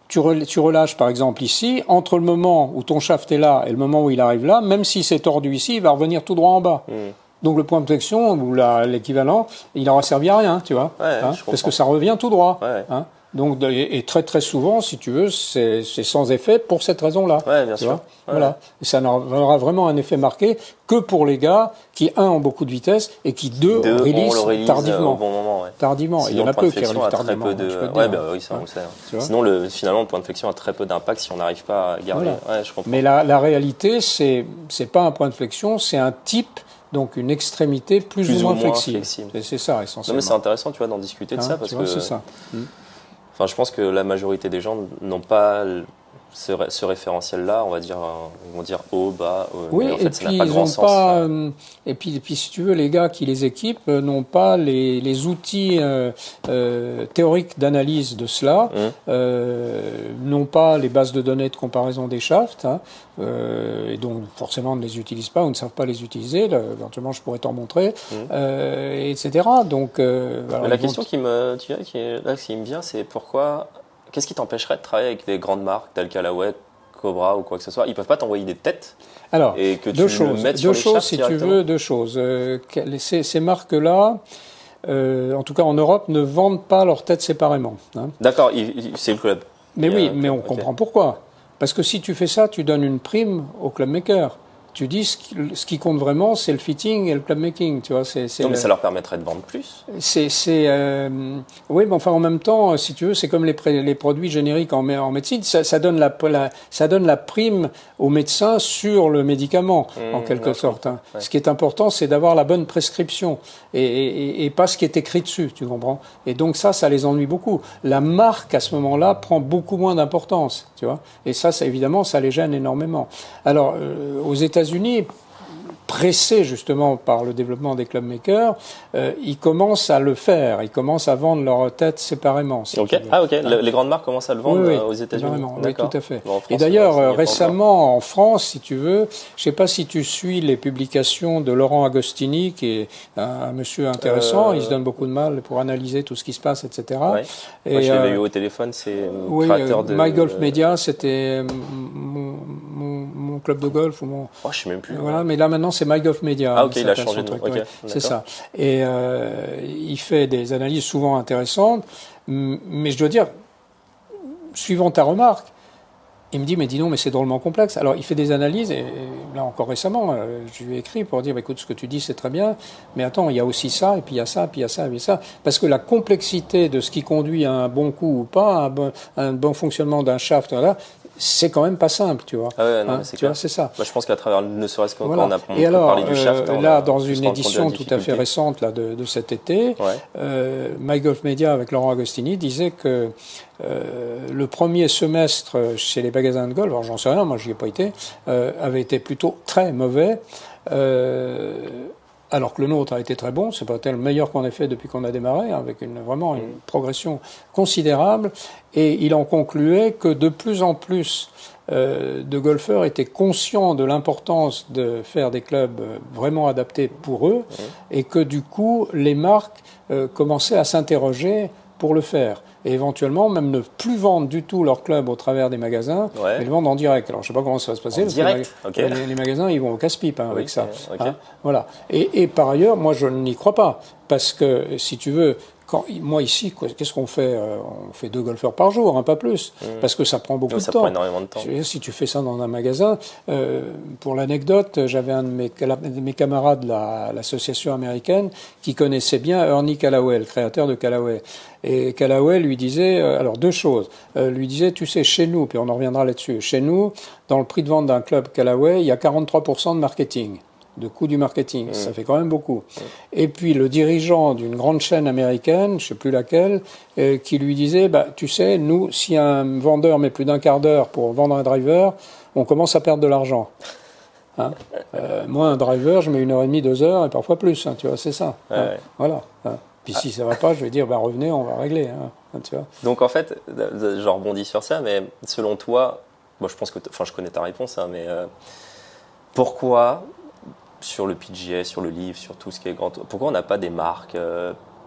tu relâches par exemple ici, entre le moment où ton shaft est là et le moment où il arrive là, même si c'est tordu ici, il va revenir tout droit en bas. Donc le point de flexion, ou l'équivalent, il n'aura servi à rien, tu vois, parce que ça revient tout droit. Donc, et très très souvent, si tu veux, c'est sans effet pour cette raison-là. Ouais, bien sûr. Voilà. Et ça n'aura vraiment un effet marqué que pour les gars qui, ont beaucoup de vitesse et qui, release tardivement. Au bon moment, tardivement. Sinon, il y en a peu qui relèvent tardivement. Oui, ça on le sait. Sinon, finalement, le point de flexion a très peu d'impact si on n'arrive pas à garder. Voilà. Je comprends. Mais la réalité, c'est pas un point de flexion, c'est un type. Donc une extrémité plus ou moins flexible. C'est ça essentiellement. Non, mais c'est intéressant, tu vois, d'en discuter de ça parce que c'est ça. Enfin, je pense que la majorité des gens n'ont pas ce référentiel-là, on va dire, ils vont dire haut, bas. Oui, mais en fait, et ça puis n'a pas ils grand n'ont sens. pas. Et puis, si tu veux, les gars qui les équipent n'ont pas les outils théoriques d'analyse de cela, n'ont pas les bases de données de comparaison des shafts, et donc forcément ne les utilisent pas ou ne savent pas les utiliser. Là, éventuellement, je pourrais t'en montrer, etc. Donc, la question qui me vient, c'est qu'est-ce qui t'empêcherait de travailler avec des grandes marques telles qu'Alawet, Cobra ou quoi que ce soit? Ils peuvent pas t'envoyer des têtes. Alors, et que deux choses, si tu veux, deux choses. Ces marques-là, en tout cas en Europe, ne vendent pas leurs têtes séparément. D'accord, c'est le club. Mais oui, mais on comprend pourquoi. Parce que si tu fais ça, tu donnes une prime au club maker. Tu dis ce qui compte vraiment, c'est le fitting et le club making, tu vois. Mais ça leur permettrait de vendre plus. Oui, mais enfin en même temps, si tu veux, c'est comme les produits génériques en médecine. Ça donne la prime au médecin sur le médicament, en quelque sorte. Ouais. Ce qui est important, c'est d'avoir la bonne prescription et pas ce qui est écrit dessus, tu comprends. Et donc ça les ennuie beaucoup. La marque à ce moment-là prend beaucoup moins d'importance, tu vois. Et ça évidemment, ça les gêne énormément. Alors aux États-Unis, pressés justement par le développement des club makers, ils commencent à le faire. Ils commencent à vendre leurs têtes séparément. Si ok. Les grandes marques commencent à le vendre aux États-Unis. Oui, tout à fait. Bon, France, et d'ailleurs, récemment en France, si tu veux, je sais pas si tu suis les publications de Laurent Agostini, qui est un monsieur intéressant. Il se donne beaucoup de mal pour analyser tout ce qui se passe, etc. Ouais. Et moi, je l'avais eu au téléphone. C'est créateur de My Golf Media, c'était mon club de golf ou mon. Oh, je sais même plus. Voilà, mais là maintenant c'est My Golf Media. Ah ok, il a changé de nom. Okay, c'est ça. Et il fait des analyses souvent intéressantes, mais je dois dire, suivant ta remarque, il me dit mais dis donc, mais c'est drôlement complexe. Alors il fait des analyses et là encore récemment, je lui ai écrit pour dire écoute, ce que tu dis c'est très bien, mais attends, il y a aussi ça et puis il y a ça, puis il y a ça, et ça, parce que la complexité de ce qui conduit à un bon coup ou pas, un bon fonctionnement d'un shaft, voilà, c'est quand même pas simple, tu vois. Ah ouais, non, c'est clair. C'est ça. Moi, je pense qu'à travers, ne serait-ce qu'on voilà. a parlé du shaft. Là, dans une édition tout à fait récente là, de cet été, My Golf Media avec Laurent Agostini disait que le premier semestre chez les magasins de golf, alors j'en sais rien, moi j'y ai pas été, avait été plutôt très mauvais. Alors que le nôtre a été très bon, c'est peut-être le meilleur qu'on ait fait depuis qu'on a démarré, avec vraiment une progression considérable. Et il en concluait que de plus en plus de golfeurs étaient conscients de l'importance de faire des clubs vraiment adaptés pour eux, et que du coup, les marques commençaient à s'interroger pour le faire. Et éventuellement, même ne plus vendre du tout leur club au travers des magasins, mais le vendre en direct. Alors, je ne sais pas comment ça va se passer. En direct, les magasins, ils vont au casse-pipe avec ça. Voilà. Et par ailleurs, moi, je n'y crois pas. Parce que, si tu veux, moi ici, qu'est-ce qu'on fait? On fait 2 golfeurs par jour, hein, pas plus, parce que ça prend beaucoup de temps. Ça prend énormément de temps. Si tu fais ça dans un magasin, pour l'anecdote, j'avais un de mes camarades de l'association américaine qui connaissait bien Ernie Callaway, le créateur de Callaway. Et Callaway lui disait, alors 2 choses, lui disait, tu sais, chez nous, puis on en reviendra là-dessus, chez nous, dans le prix de vente d'un club Callaway, il y a 43% de marketing. De coût du marketing, ça fait quand même beaucoup. Et puis le dirigeant d'une grande chaîne américaine, je sais plus laquelle, qui lui disait, tu sais, nous, si un vendeur met plus d'un quart d'heure pour vendre un driver, on commence à perdre de l'argent. Hein, moi, un driver, je mets 1h30, 2 heures, et parfois plus, hein, tu vois, c'est ça. Ouais, hein, ouais. Voilà. Hein. Puis si ça va pas, je vais dire, revenez, on va régler. Hein, tu vois. Donc en fait, je rebondis sur ça, mais selon toi, moi je pense que, je connais ta réponse, hein, mais pourquoi sur le PGA, sur le livre, sur tout ce qui est grand, pourquoi on n'a pas des marques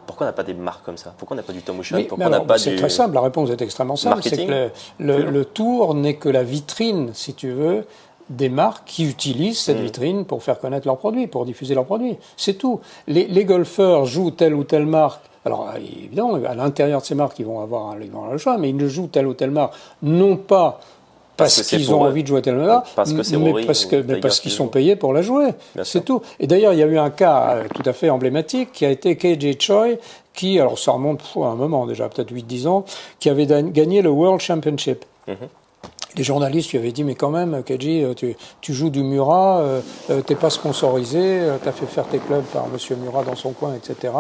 pourquoi on n'a pas des marques comme ça? Pourquoi on n'a pas du Tom Ocean? Pourquoi on n'a pas c'est très simple, la réponse est extrêmement simple. C'est que le tour n'est que la vitrine, si tu veux, des marques qui utilisent cette vitrine pour faire connaître leurs produits, pour diffuser leurs produits. C'est tout. Les golfeurs jouent telle ou telle marque. Alors, évidemment, à l'intérieur de ces marques, ils vont avoir le choix, mais ils ne jouent telle ou telle marque, non pas parce qu'ils ont envie de jouer telle marque, mais parce qu'ils sont payés pour la jouer. C'est tout. Et d'ailleurs, il y a eu un cas tout à fait emblématique qui a été KJ Choi, qui, alors ça remonte à un moment déjà, peut-être 8-10 ans, qui avait gagné le World Championship. Les journalistes lui avaient dit, mais quand même, KJ, tu joues du Murat, t'es pas sponsorisé, t'as fait faire tes clubs par Monsieur Murat dans son coin, etc.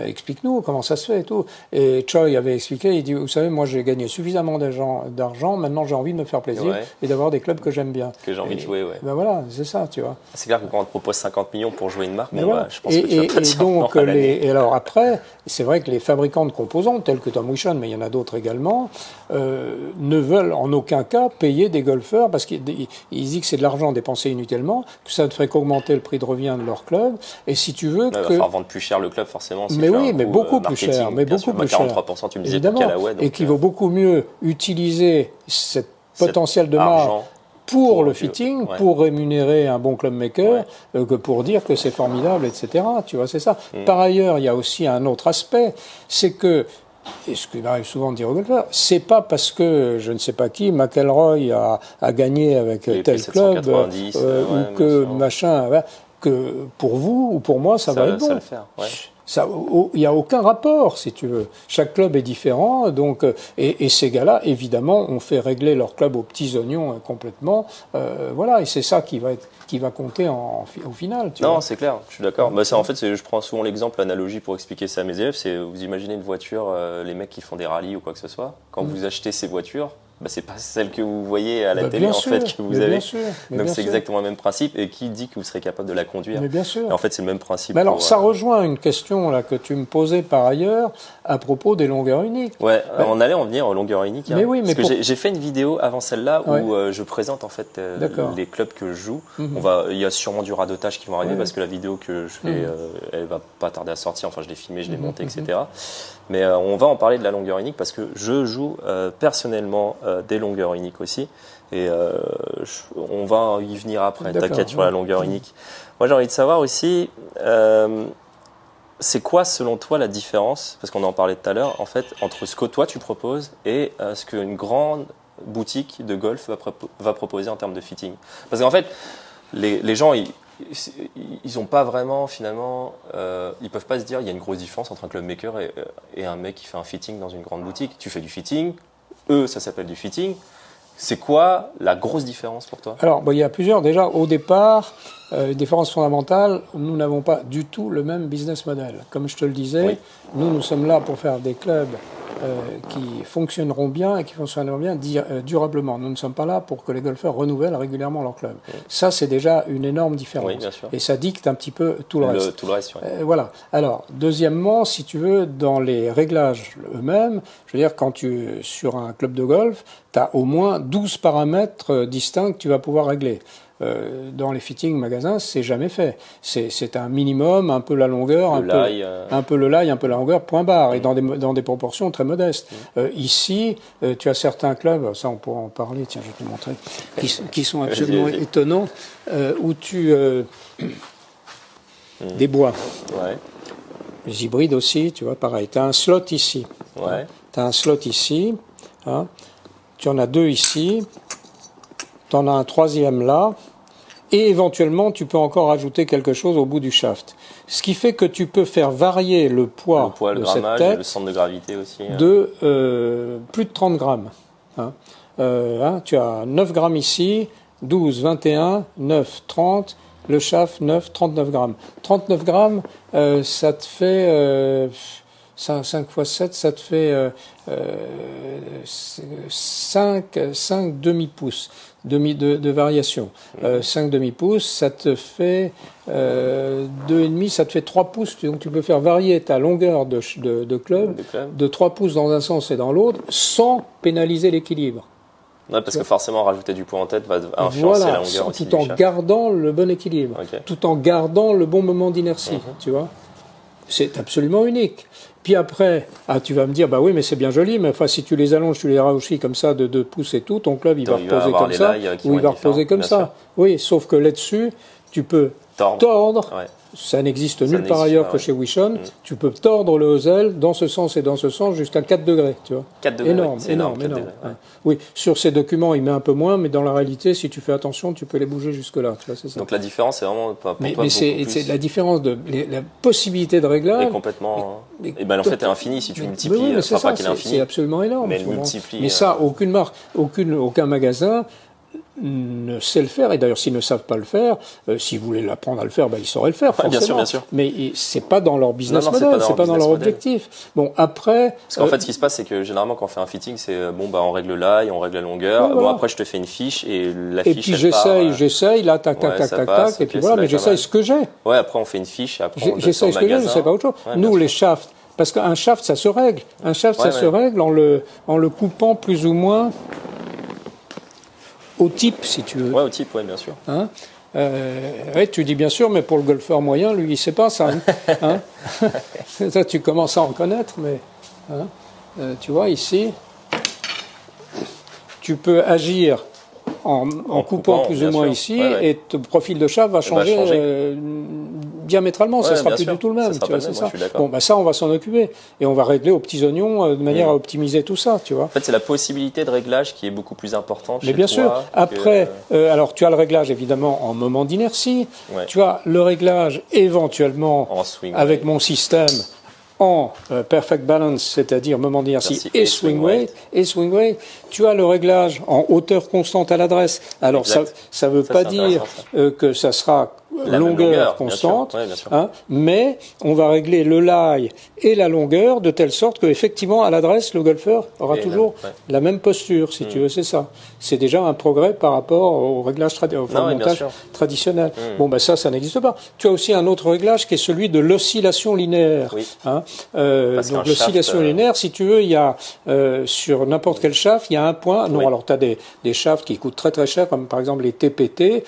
Explique-nous comment ça se fait et tout. Et Choi avait expliqué, il dit, vous savez, moi j'ai gagné suffisamment d'argent, maintenant j'ai envie de me faire plaisir et d'avoir des clubs que j'aime bien. Que j'ai envie de jouer, ouais. Ben voilà, c'est ça, tu vois. C'est clair que quand on te propose 50 millions pour jouer une marque, bon, voilà. je pense que tu vas pas dire donc, non à l'année. et alors après, c'est vrai que les fabricants de composants, tels que Tom Ocean, mais il y en a d'autres également, ne veulent en aucun cas payer des golfeurs parce qu'ils disent que c'est de l'argent dépensé inutilement, que ça ne ferait qu'augmenter le prix de revient de leur club. Et si tu veux Il va falloir vendre plus cher le club forcément. Mais oui, mais beaucoup plus cher. Mais beaucoup plus cher. 43%, tu me disais pour Callaway. Et qu'il vaut beaucoup mieux utiliser cette potentiel de marge pour le fitting, pour rémunérer un bon clubmaker, que pour dire que c'est formidable, etc. Tu vois, c'est ça. Par ailleurs, il y a aussi un autre aspect, c'est que, et ce qu'il arrive souvent de dire aux golfeurs, c'est pas parce que je ne sais pas qui, McIlroy a gagné avec tel club, ou que machin, que pour vous ou pour moi ça va être bon. Il n'y a aucun rapport, si tu veux. Chaque club est différent, donc et ces gars-là, évidemment, ont fait régler leur club aux petits oignons complètement. Voilà, et c'est ça qui va compter au final. Non, c'est clair, je suis d'accord. Bah, en fait, je prends souvent l'exemple, l'analogie pour expliquer ça à mes élèves. C'est vous imaginez une voiture, les mecs qui font des rallyes ou quoi que ce soit. Quand vous achetez ces voitures, c'est pas celle que vous voyez à la télé en fait que vous avez. Donc c'est exactement le même principe. Et qui dit que vous serez capable de la conduire? Mais bien sûr. Et en fait, c'est le même principe. Mais alors, ça rejoint une question là que tu me posais par ailleurs à propos des longueurs uniques. Ouais, on allait en venir aux longueurs uniques. Mais oui, mais parce que j'ai fait une vidéo avant celle-là où je présente en fait les clubs que je joue. Il y a sûrement du radotage qui vont arriver parce que la vidéo que je fais, elle va pas tarder à sortir. Enfin, je l'ai filmée, je l'ai montée, etc. Mais on va en parler de la longueur unique parce que je joue personnellement des longueurs uniques aussi. Et on va y venir après, t'inquiète sur la longueur unique. Moi, j'ai envie de savoir aussi, c'est quoi selon toi la différence, parce qu'on en parlait tout à l'heure, en fait, entre ce que toi tu proposes et ce qu'une grande boutique de golf va proposer en termes de fitting. Parce qu'en fait, les gens, ils ont pas vraiment finalement, ils peuvent pas se dire il y a une grosse différence entre un clubmaker et un mec qui fait un fitting dans une grande boutique. Tu fais du fitting, ça s'appelle du fitting. C'est quoi la grosse différence pour toi? Alors, il y a plusieurs. Déjà, au départ, différence fondamentale, nous n'avons pas du tout le même business model. Comme je te le disais, nous sommes là pour faire des clubs qui fonctionneront bien et qui fonctionneront bien durablement. Nous ne sommes pas là pour que les golfeurs renouvellent régulièrement leur club. Ça, c'est déjà une énorme différence. Oui, bien sûr. Et ça dicte un petit peu tout le reste. Tout le reste, voilà. Alors, deuxièmement, si tu veux, dans les réglages eux-mêmes, je veux dire, quand sur un club de golf, tu as au moins 12 paramètres distincts que tu vas pouvoir régler. Dans les fittings magasins, c'est jamais fait. C'est un minimum, un peu la longueur, un peu le lie, un peu la longueur, point barre, et dans des proportions très modestes. Ici, tu as certains clubs, ça on pourra en parler, tiens, je vais te montrer, qui sont absolument étonnants, où tu des bois. Les hybrides aussi, tu vois, pareil. Tu as un slot ici. Ouais. Tu as un slot ici. Hein. Tu en as 2 ici. Tu en as un 3e là. Et éventuellement, tu peux encore ajouter quelque chose au bout du shaft. Ce qui fait que tu peux faire varier le poids, le de grammage, cette tête le centre de gravité aussi. de plus de 30 grammes. Hein. Tu as 9 grammes ici, 12, 21, 9, 30, le shaft 9, 39 grammes. 39 grammes, ça te fait 5 x 7, ça te fait 5 demi-pouces de variation. 5 demi-pouces, ça te fait 2,5, ça te fait 3 pouces. Donc tu peux faire varier ta longueur de club de 3 pouces dans un sens et dans l'autre sans pénaliser l'équilibre. Ouais, parce que forcément, rajouter du poids en tête va influencer la longueur aussi tout en gardant le bon équilibre, tout en gardant le bon moment d'inertie, tu vois. C'est absolument unique. Puis après, tu vas me dire, bah oui, mais c'est bien joli, mais enfin, si tu les allonges, tu les rachis comme ça de 2 pouces et tout, ton club, il va reposer comme ça, ou il va reposer comme ça. Oui, sauf que là-dessus, tu peux tordre. Ouais. Ça n'existe nulle part ailleurs que chez Wishon. Tu peux tordre le hosel dans ce sens et dans ce sens jusqu'à 4 degrés, tu vois. 4 degrés, énorme. Degrés, ouais. Oui, sur ces documents, il met un peu moins, mais dans la réalité, si tu fais attention, tu peux les bouger jusque-là, tu vois, c'est ça. Donc la différence, c'est vraiment pas mais c'est la différence de la possibilité de réglage. Et complètement. Et ben en fait, est infinie si tu multiplies. Oui, mais c'est ça, qu'il est infini. C'est absolument énorme. Mais multiplie. Mais ça, aucune marque, aucun magasin ne sait le faire, et d'ailleurs s'ils ne savent pas le faire, s'ils voulaient l'apprendre à le faire, ils sauraient le faire, forcément. Bien sûr. Mais c'est pas dans leur business model, c'est pas dans leur objectif. Bon, après... Parce qu'en fait, ce qui se passe, c'est que généralement, quand on fait un fitting, c'est on règle l'ail, on règle la longueur, voilà. Après je te fais une fiche, et la fiche, et puis j'essaye, là, tac, et puis voilà, mais j'essaye ce que j'ai. Ouais, après on fait une fiche, et après on j'essaye ce que j'ai, je sais pas autre chose. Nous, les shafts, parce qu'un shaft, ça se règle. Un shaft, ça se règle en le coupant plus ou moins au type, si tu veux. Ouais, au type, ouais, bien sûr. Hein tu dis bien sûr, mais pour le golfeur moyen, lui, il sait pas ça. Hein ça, tu commences à en connaître, mais tu vois, ici, tu peux agir en coupant plus ou moins ici, et ton profil de shaft va changer. Diamétralement, ça sera plus du tout le même. Tu vois, c'est ça. Bon, ça, on va s'en occuper et on va régler aux petits oignons de manière à optimiser tout ça, tu vois. En fait, c'est la possibilité de réglage qui est beaucoup plus importante. Mais bien sûr. Après, alors tu as le réglage évidemment en moment d'inertie. Ouais. Tu as le réglage éventuellement en swing avec mon système en perfect balance, c'est-à-dire moment d'inertie et swing weight. Tu as le réglage en hauteur constante à l'adresse. Alors ça veut pas dire que ça sera la longueur constante, bien sûr. Mais on va régler le lie et la longueur de telle sorte que effectivement à l'adresse le golfeur aura toujours la même posture, si tu veux, c'est ça. C'est déjà un progrès par rapport au réglage montage traditionnel. Bon, ça n'existe pas. Tu as aussi un autre réglage qui est celui de l'oscillation linéaire. Oui. Donc l'oscillation linéaire, si tu veux, il y a sur n'importe quel shaft, il y a un point. Non, alors tu as des shafts qui coûtent très très cher, comme par exemple les TPT,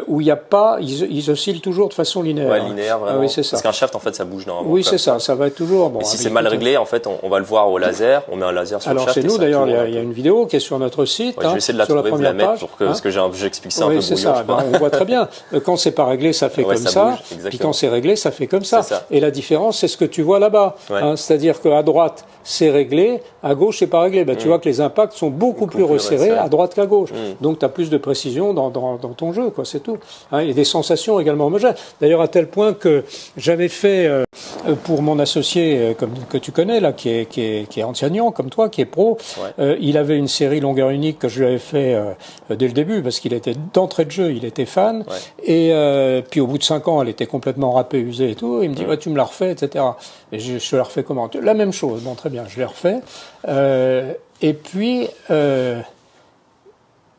où il n'y a pas, ils oscillent toujours de façon linéaire. Ouais, linéaire, vraiment. Oui, c'est ça. Parce qu'un shaft, en fait, ça bouge normalement. Oui, c'est ça. Ça va être toujours. Bon, et si c'est mal réglé, en fait, on va le voir au laser. On met un laser sur le shaft. Alors, chez nous, d'ailleurs, il y a une vidéo qui est sur notre site. Je vais essayer de la trouver, vous la mettre, parce que j'explique ça un peu brouillon. C'est ça. On voit très bien. Quand c'est pas réglé, ça fait comme ça. Puis quand c'est réglé, ça fait comme ça. Et la différence, c'est ce que tu vois là-bas. C'est-à-dire qu'à droite, c'est réglé. À gauche, c'est pas réglé. Tu vois que les impacts sont beaucoup plus resserrés à droite qu'à gauche. Donc, tu as plus de précision dans ton jeu, quoi. C'est tout. Et des sensations également homogènes. D'ailleurs, à tel point que j'avais fait pour mon associé que tu connais là, qui est enseignant comme toi, qui est pro, il avait une série longueur unique que je lui avais fait dès le début parce qu'il était d'entrée de jeu, il était fan. Et puis au bout de 5 ans, elle était complètement râpée, usée et tout. Il me dit tu me l'as refait, etc. Et je la refais comment? La même chose. Bon, très bien, je l'ai refait. Et puis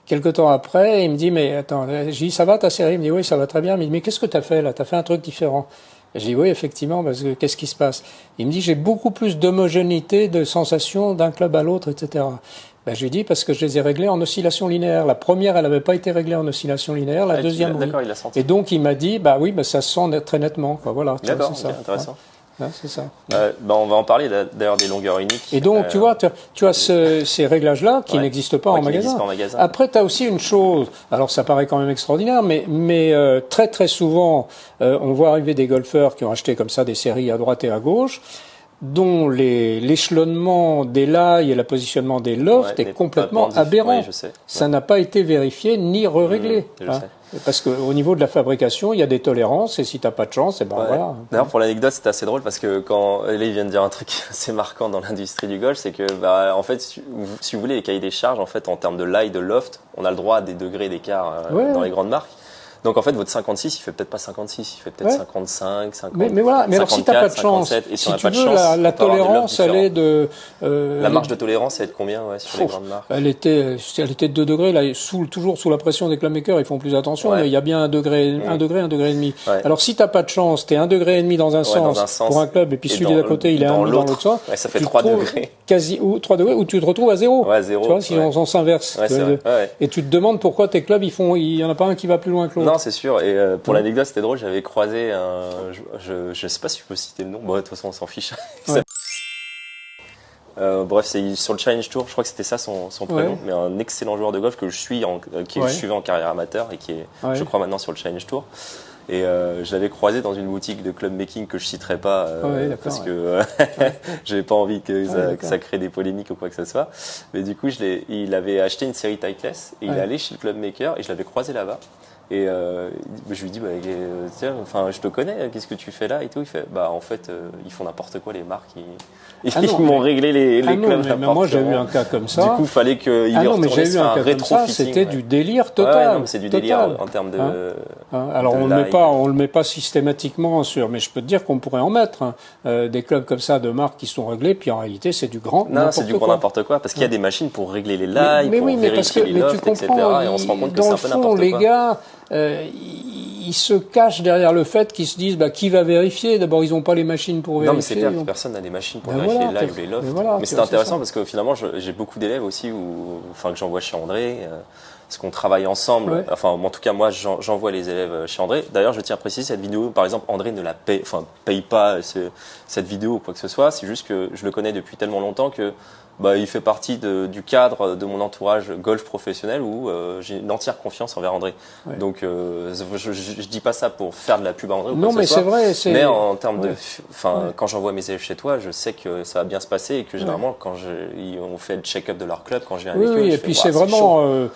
quelque temps après, il me dit, mais attends, j'ai dit, ça va ta série? Il me dit, oui, ça va très bien. Il me dit, mais qu'est-ce que tu as fait là? Tu as fait un truc différent. Et j'ai dit, oui, effectivement, parce que qu'est-ce qui se passe? Il me dit, j'ai beaucoup plus d'homogénéité, de sensations d'un club à l'autre, etc. Je lui dis, parce que je les ai réglés en oscillation linéaire. La première, elle n'avait pas été réglée en oscillation linéaire, la deuxième, oui. D'accord, il a senti. Et donc, il m'a dit, ça se sent très nettement, quoi. Voilà. D'accord, c'est intéressant. c'est ça. On va en parler d'ailleurs des longueurs uniques. Et donc, tu vois, tu as ces réglages-là qui n'existent pas en magasin. Après, tu as aussi une chose, alors ça paraît quand même extraordinaire, mais très très souvent, on voit arriver des golfeurs qui ont acheté comme ça des séries à droite et à gauche, dont l'échelonnement des lailles et le positionnement des lofts est complètement aberrant. Oui, ça n'a pas été vérifié ni re-réglé. Parce qu'au niveau de la fabrication, il y a des tolérances et si t'as pas de chance, voilà. D'ailleurs, pour l'anecdote, c'était assez drôle parce que quand là, il vient de dire un truc assez marquant dans l'industrie du golf, c'est que en fait, si vous voulez les cahiers des charges, en fait, en termes de laille, de loft, on a le droit à des degrés d'écart dans les grandes marques. Donc en fait, votre 56, il fait peut-être pas 56, il fait peut-être 55, 50. Mais voilà, mais 54, alors si t'as pas de chance, 57, et si tu veux, la tolérance, elle est de. La marge de tolérance, elle est de combien sur les grandes marques? Elle était de 2 degrés. Là, toujours sous la pression des clubmakers, ils font plus attention. Mais il y a bien 1 degré, 1 degré et demi. Ouais. Alors si t'as pas de chance, t'es 1 degré et demi dans un sens pour un club, et puis celui d'à côté, il est 1 dans l'autre sens. Ouais, ça fait 3 degrés. Ou 3 degrés, où tu te retrouves à 0. Ouais, 0. Tu vois, si on s'inverse. Et tu te demandes pourquoi tes clubs, il y en a pas un qui va plus loin que l'autre. Non, c'est sûr. Et pour l'anecdote, c'était drôle, j'avais croisé je sais pas si je peux citer le nom, bon de toute façon on s'en fiche. Bref, c'est sur le Challenge Tour, je crois que c'était ça son prénom, mais un excellent joueur de golf que je suivais en carrière amateur et qui est, je crois maintenant sur le Challenge Tour. Et je l'avais croisé dans une boutique de club making que je citerai pas parce que j'ai pas envie que ça crée des polémiques ou quoi que ce soit. Mais du coup, il avait acheté une série Titleist et il est allé chez le club maker et je l'avais croisé là-bas. Et je lui dis tiens, enfin je te connais, qu'est-ce que tu fais là et tout. Il fait en fait ils font n'importe quoi les marques, ils m'ont réglé les clubs. Mais moi j'ai eu un cas comme ça. Du coup il fallait qu'il y retourne sur un rétrofitting. C'était du délire total. Non, c'est du délire en termes de. Alors on le met pas systématiquement sur, mais je peux te dire qu'on pourrait en mettre des clubs comme ça de marques qui sont réglés. Puis en réalité c'est du grand. Non, c'est du grand n'importe quoi parce qu'il y a des machines pour régler les lailles, pour vérifier les lofts, etc. Et on se rend compte que c'est un peu n'importe quoi. Les gars. Ils se cachent derrière le fait qu'ils se disent qui va vérifier. D'abord, ils n'ont pas les machines pour vérifier. Non, mais c'est clair que personne n'a des machines pour vérifier les lives ou les lofts. Mais c'est intéressant parce que finalement, j'ai beaucoup d'élèves aussi que j'envoie chez André, parce qu'on travaille ensemble. Ouais. Enfin, en tout cas, moi, j'envoie les élèves chez André. D'ailleurs, je tiens à préciser cette vidéo. Par exemple, André ne la paye pas cette vidéo ou quoi que ce soit. C'est juste que je le connais depuis tellement longtemps que il fait partie du cadre de mon entourage golf professionnel où j'ai une entière confiance envers André. Ouais. Donc je dis pas ça pour faire de la pub à André ou quoi que ce soit. Non, mais c'est vrai. Mais en termes de, quand j'envoie mes élèves chez toi, je sais que ça va bien se passer et que généralement quand on fait le check-up de leur club, quand je viens avec eux, et puis c'est vraiment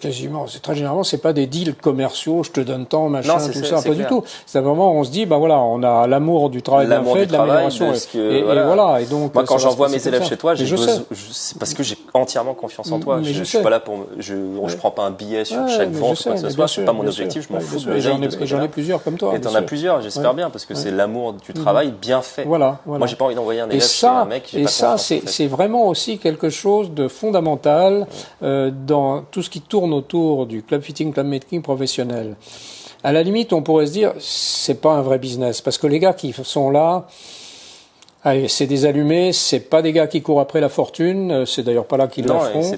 quasiment, c'est très généralement, c'est pas des deals commerciaux. Je te donne tant, machin, tout ça, pas du tout. C'est vraiment, on se dit, on a l'amour du travail bien fait, de l'amélioration, et voilà. Et donc, moi, quand j'envoie mes élèves chez toi, c'est parce que j'ai entièrement confiance en toi. Je suis pas là je prends pas un billet sur chaque vente ou quoi que ce soit. C'est pas mon objectif. Je m'en fous. J'en ai plusieurs comme toi. Et t'en as plusieurs, j'espère bien, parce que c'est l'amour du travail bien fait. Voilà. Moi, j'ai pas envie d'envoyer un élève chez un mec. Et ça, c'est vraiment aussi quelque chose de fondamental dans tout ce qui tourne autour du club fitting, club making professionnel. À la limite, on pourrait se dire, c'est pas un vrai business, parce que les gars qui sont là, allez, c'est des allumés, c'est pas des gars qui courent après la fortune, c'est d'ailleurs pas là qu'ils la feront.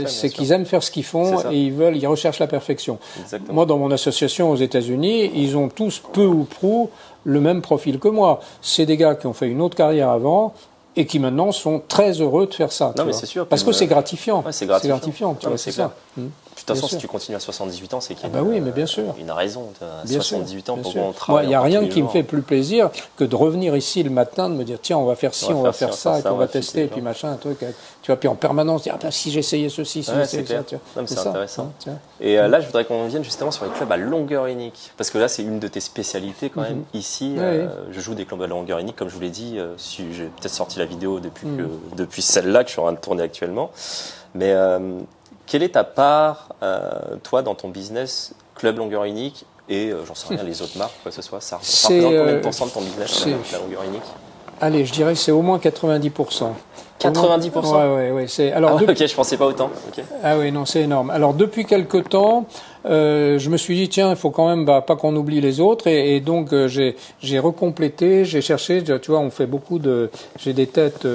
C'est qu'ils aiment faire ce qu'ils font et ils recherchent la perfection. Exactement. Moi, dans mon association aux États-Unis, ils ont tous peu ou prou le même profil que moi. C'est des gars qui ont fait une autre carrière avant et qui maintenant sont très heureux de faire ça. Non, mais c'est sûr. Parce que c'est gratifiant. Ouais, c'est gratifiant. Tu vois, c'est ça. De toute façon, si tu continues à 78 ans, c'est qu'il y a mais bien sûr. Une raison. À 78 ans, pourquoi on travaille? Moi, il n'y a rien qui me fait plus plaisir que de revenir ici le matin, de me dire, tiens, on va faire ci, on va faire ça, et qu'on va tester, et puis machin, un truc. Tu vois, puis en permanence, dire, si j'essayais ceci, si j'essayais ça. C'est intéressant. Et là, je voudrais qu'on vienne justement sur les clubs à longueur unique. Parce que là, c'est une de tes spécialités quand même. Ici, je joue des clubs à longueur unique, comme je vous l'ai dit. J'ai peut-être sorti la vidéo depuis celle-là que je suis en train de tourner actuellement. Mais quelle est ta part, toi, dans ton business, club longueur unique et, j'en sais rien, les autres marques, quoi que ce soit, ça représente combien de pourcents de ton business, la longueur unique? Allez, je dirais que c'est au moins 90%. 90%? Ouais. Alors, ok, je pensais pas autant. Okay. Ah oui, non, c'est énorme. Alors, depuis quelque temps, je me suis dit tiens, il faut quand même pas qu'on oublie les autres et donc j'ai recomplété, j'ai cherché, tu vois, on fait beaucoup de, j'ai des têtes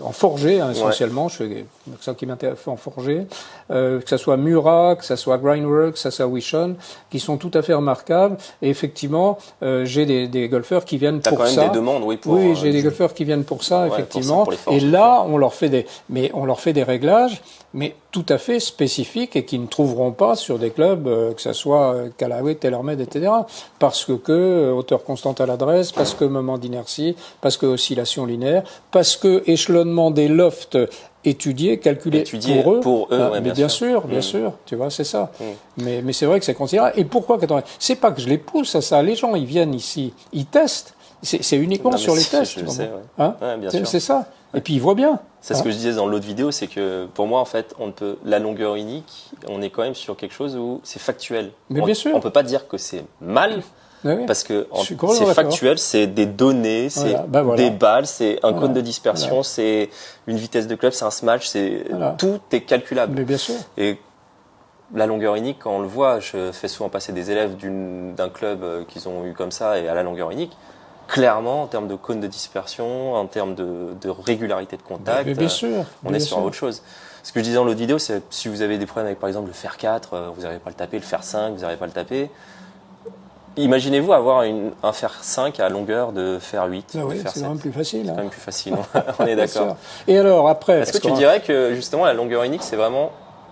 en forgé hein, essentiellement, je fais ça qui m'intéresse en forgé, que ça soit Murat, que ça soit Grindworks, que ça soit Wishon, qui sont tout à fait remarquables. Et effectivement, j'ai des golfeurs qui viennent pour ça. T'as quand même des demandes, oui, pour. Oui, j'ai des golfeurs qui viennent pour ça, effectivement. Pour ça, pour et là, on leur fait des réglages, mais tout à fait spécifiques et qui ne trouveront pas sur des clubs, que ça soit Callaway, TaylorMade, etc. Parce que hauteur constante à l'adresse, parce que moment d'inertie, parce que oscillation linéaire, parce que échelonnement des lofts étudié, calculé pour eux. Ouais, mais bien sûr, tu vois, c'est ça. Mais c'est vrai que c'est considérable. Et pourquoi 80 ? C'est pas que je les pousse à ça. Les gens, ils viennent ici, ils testent. C'est uniquement sur les tests. Je sais, bien sûr. sûr. C'est ça. Et puis ils voient bien. C'est ce que je disais dans l'autre vidéo, c'est que pour moi, en fait, la longueur unique, on est quand même sur quelque chose où c'est factuel. Mais bien sûr. On peut pas dire que c'est mal. Oui. Parce que c'est factuel, c'est des données, c'est des balles, c'est un cône de dispersion, c'est une vitesse de club, c'est un smash, tout est calculable. Mais bien sûr. Et la longueur unique, quand on le voit, je fais souvent passer des élèves d'un club qu'ils ont eu comme ça et à la longueur unique. Clairement, en termes de cône de dispersion, en termes de régularité de contact, mais bien sûr, on est sur autre chose. Ce que je disais dans l'autre vidéo, c'est si vous avez des problèmes avec par exemple le fer 4, vous n'arrivez pas à le taper, le fer 5, vous n'arrivez pas à le taper. Imaginez-vous avoir un fer 5 à longueur de fer 8. Oui, c'est quand même plus facile. C'est quand même plus facile, on est d'accord. Et alors, après... Est-ce que tu dirais que justement la longueur unique, c'est vraiment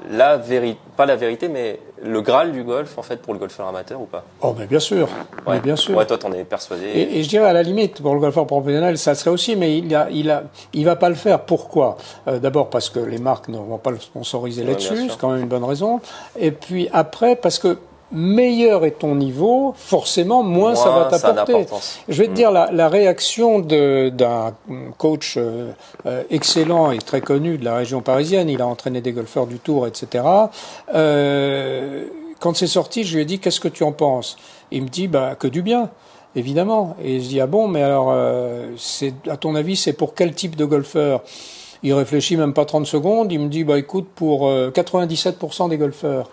la vérité, pas la vérité, mais le Graal du golf, en fait, pour le golfeur amateur ou pas ? Oh, mais bien sûr. Ouais. Mais bien sûr. Ouais, toi, t'en es persuadé. Et je dirais, à la limite, pour le golfeur professionnel, ça serait aussi, mais il va pas le faire. Pourquoi ? D'abord, parce que les marques ne vont pas le sponsoriser là-dessus. C'est quand même une bonne raison. Et puis après, parce que meilleur est ton niveau, forcément, moins ça va t'apporter. Je vais te dire, la réaction d'un coach excellent et très connu de la région parisienne, il a entraîné des golfeurs du Tour, etc. Quand c'est sorti, je lui ai dit, qu'est-ce que tu en penses ? Il me dit, que du bien, évidemment. Et je dis, ah bon, mais alors, à ton avis, c'est pour quel type de golfeur ? Il réfléchit même pas 30 secondes, il me dit, écoute, pour 97% des golfeurs.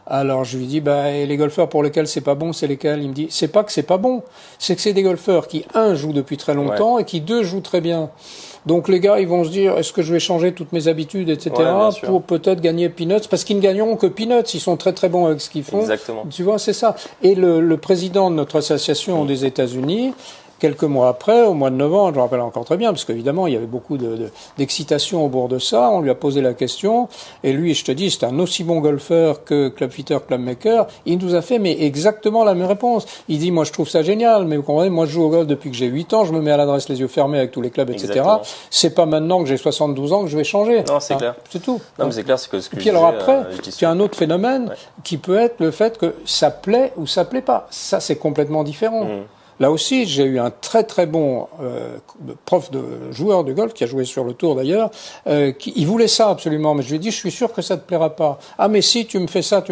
Alors je lui dis et les golfeurs pour lesquels c'est pas bon, c'est lesquels ? Il me dit c'est pas que c'est pas bon, c'est que c'est des golfeurs qui jouent depuis très longtemps et qui jouent très bien. Donc les gars ils vont se dire est-ce que je vais changer toutes mes habitudes etc. pour peut-être gagner peanuts parce qu'ils ne gagneront que peanuts, ils sont très très bons avec ce qu'ils font. Exactement. Tu vois c'est ça. Et le président de notre association des États-Unis. Quelques mois après, au mois de novembre, je me rappelle encore très bien, parce qu'évidemment, il y avait beaucoup d'excitation au bord de ça. On lui a posé la question, et lui, je te dis, c'est un aussi bon golfeur que club fitter, club maker. Il nous a fait, mais exactement la même réponse. Il dit, moi, je trouve ça génial, mais vous comprenez, moi, je joue au golf depuis que j'ai 8 ans, je me mets à l'adresse les yeux fermés avec tous les clubs, etc. Exactement. C'est pas maintenant que j'ai 72 ans que je vais changer. Non, c'est clair. C'est tout. Non, mais c'est clair, c'est que ce que et puis alors après, il y a un autre phénomène qui peut être le fait que ça plaît ou ça plaît pas. Ça, c'est complètement différent. Là aussi, j'ai eu un très très bon joueur de golf qui a joué sur le tour d'ailleurs. Il voulait ça absolument, mais je lui ai dit, je suis sûr que ça te plaira pas. Ah mais si, tu me fais ça.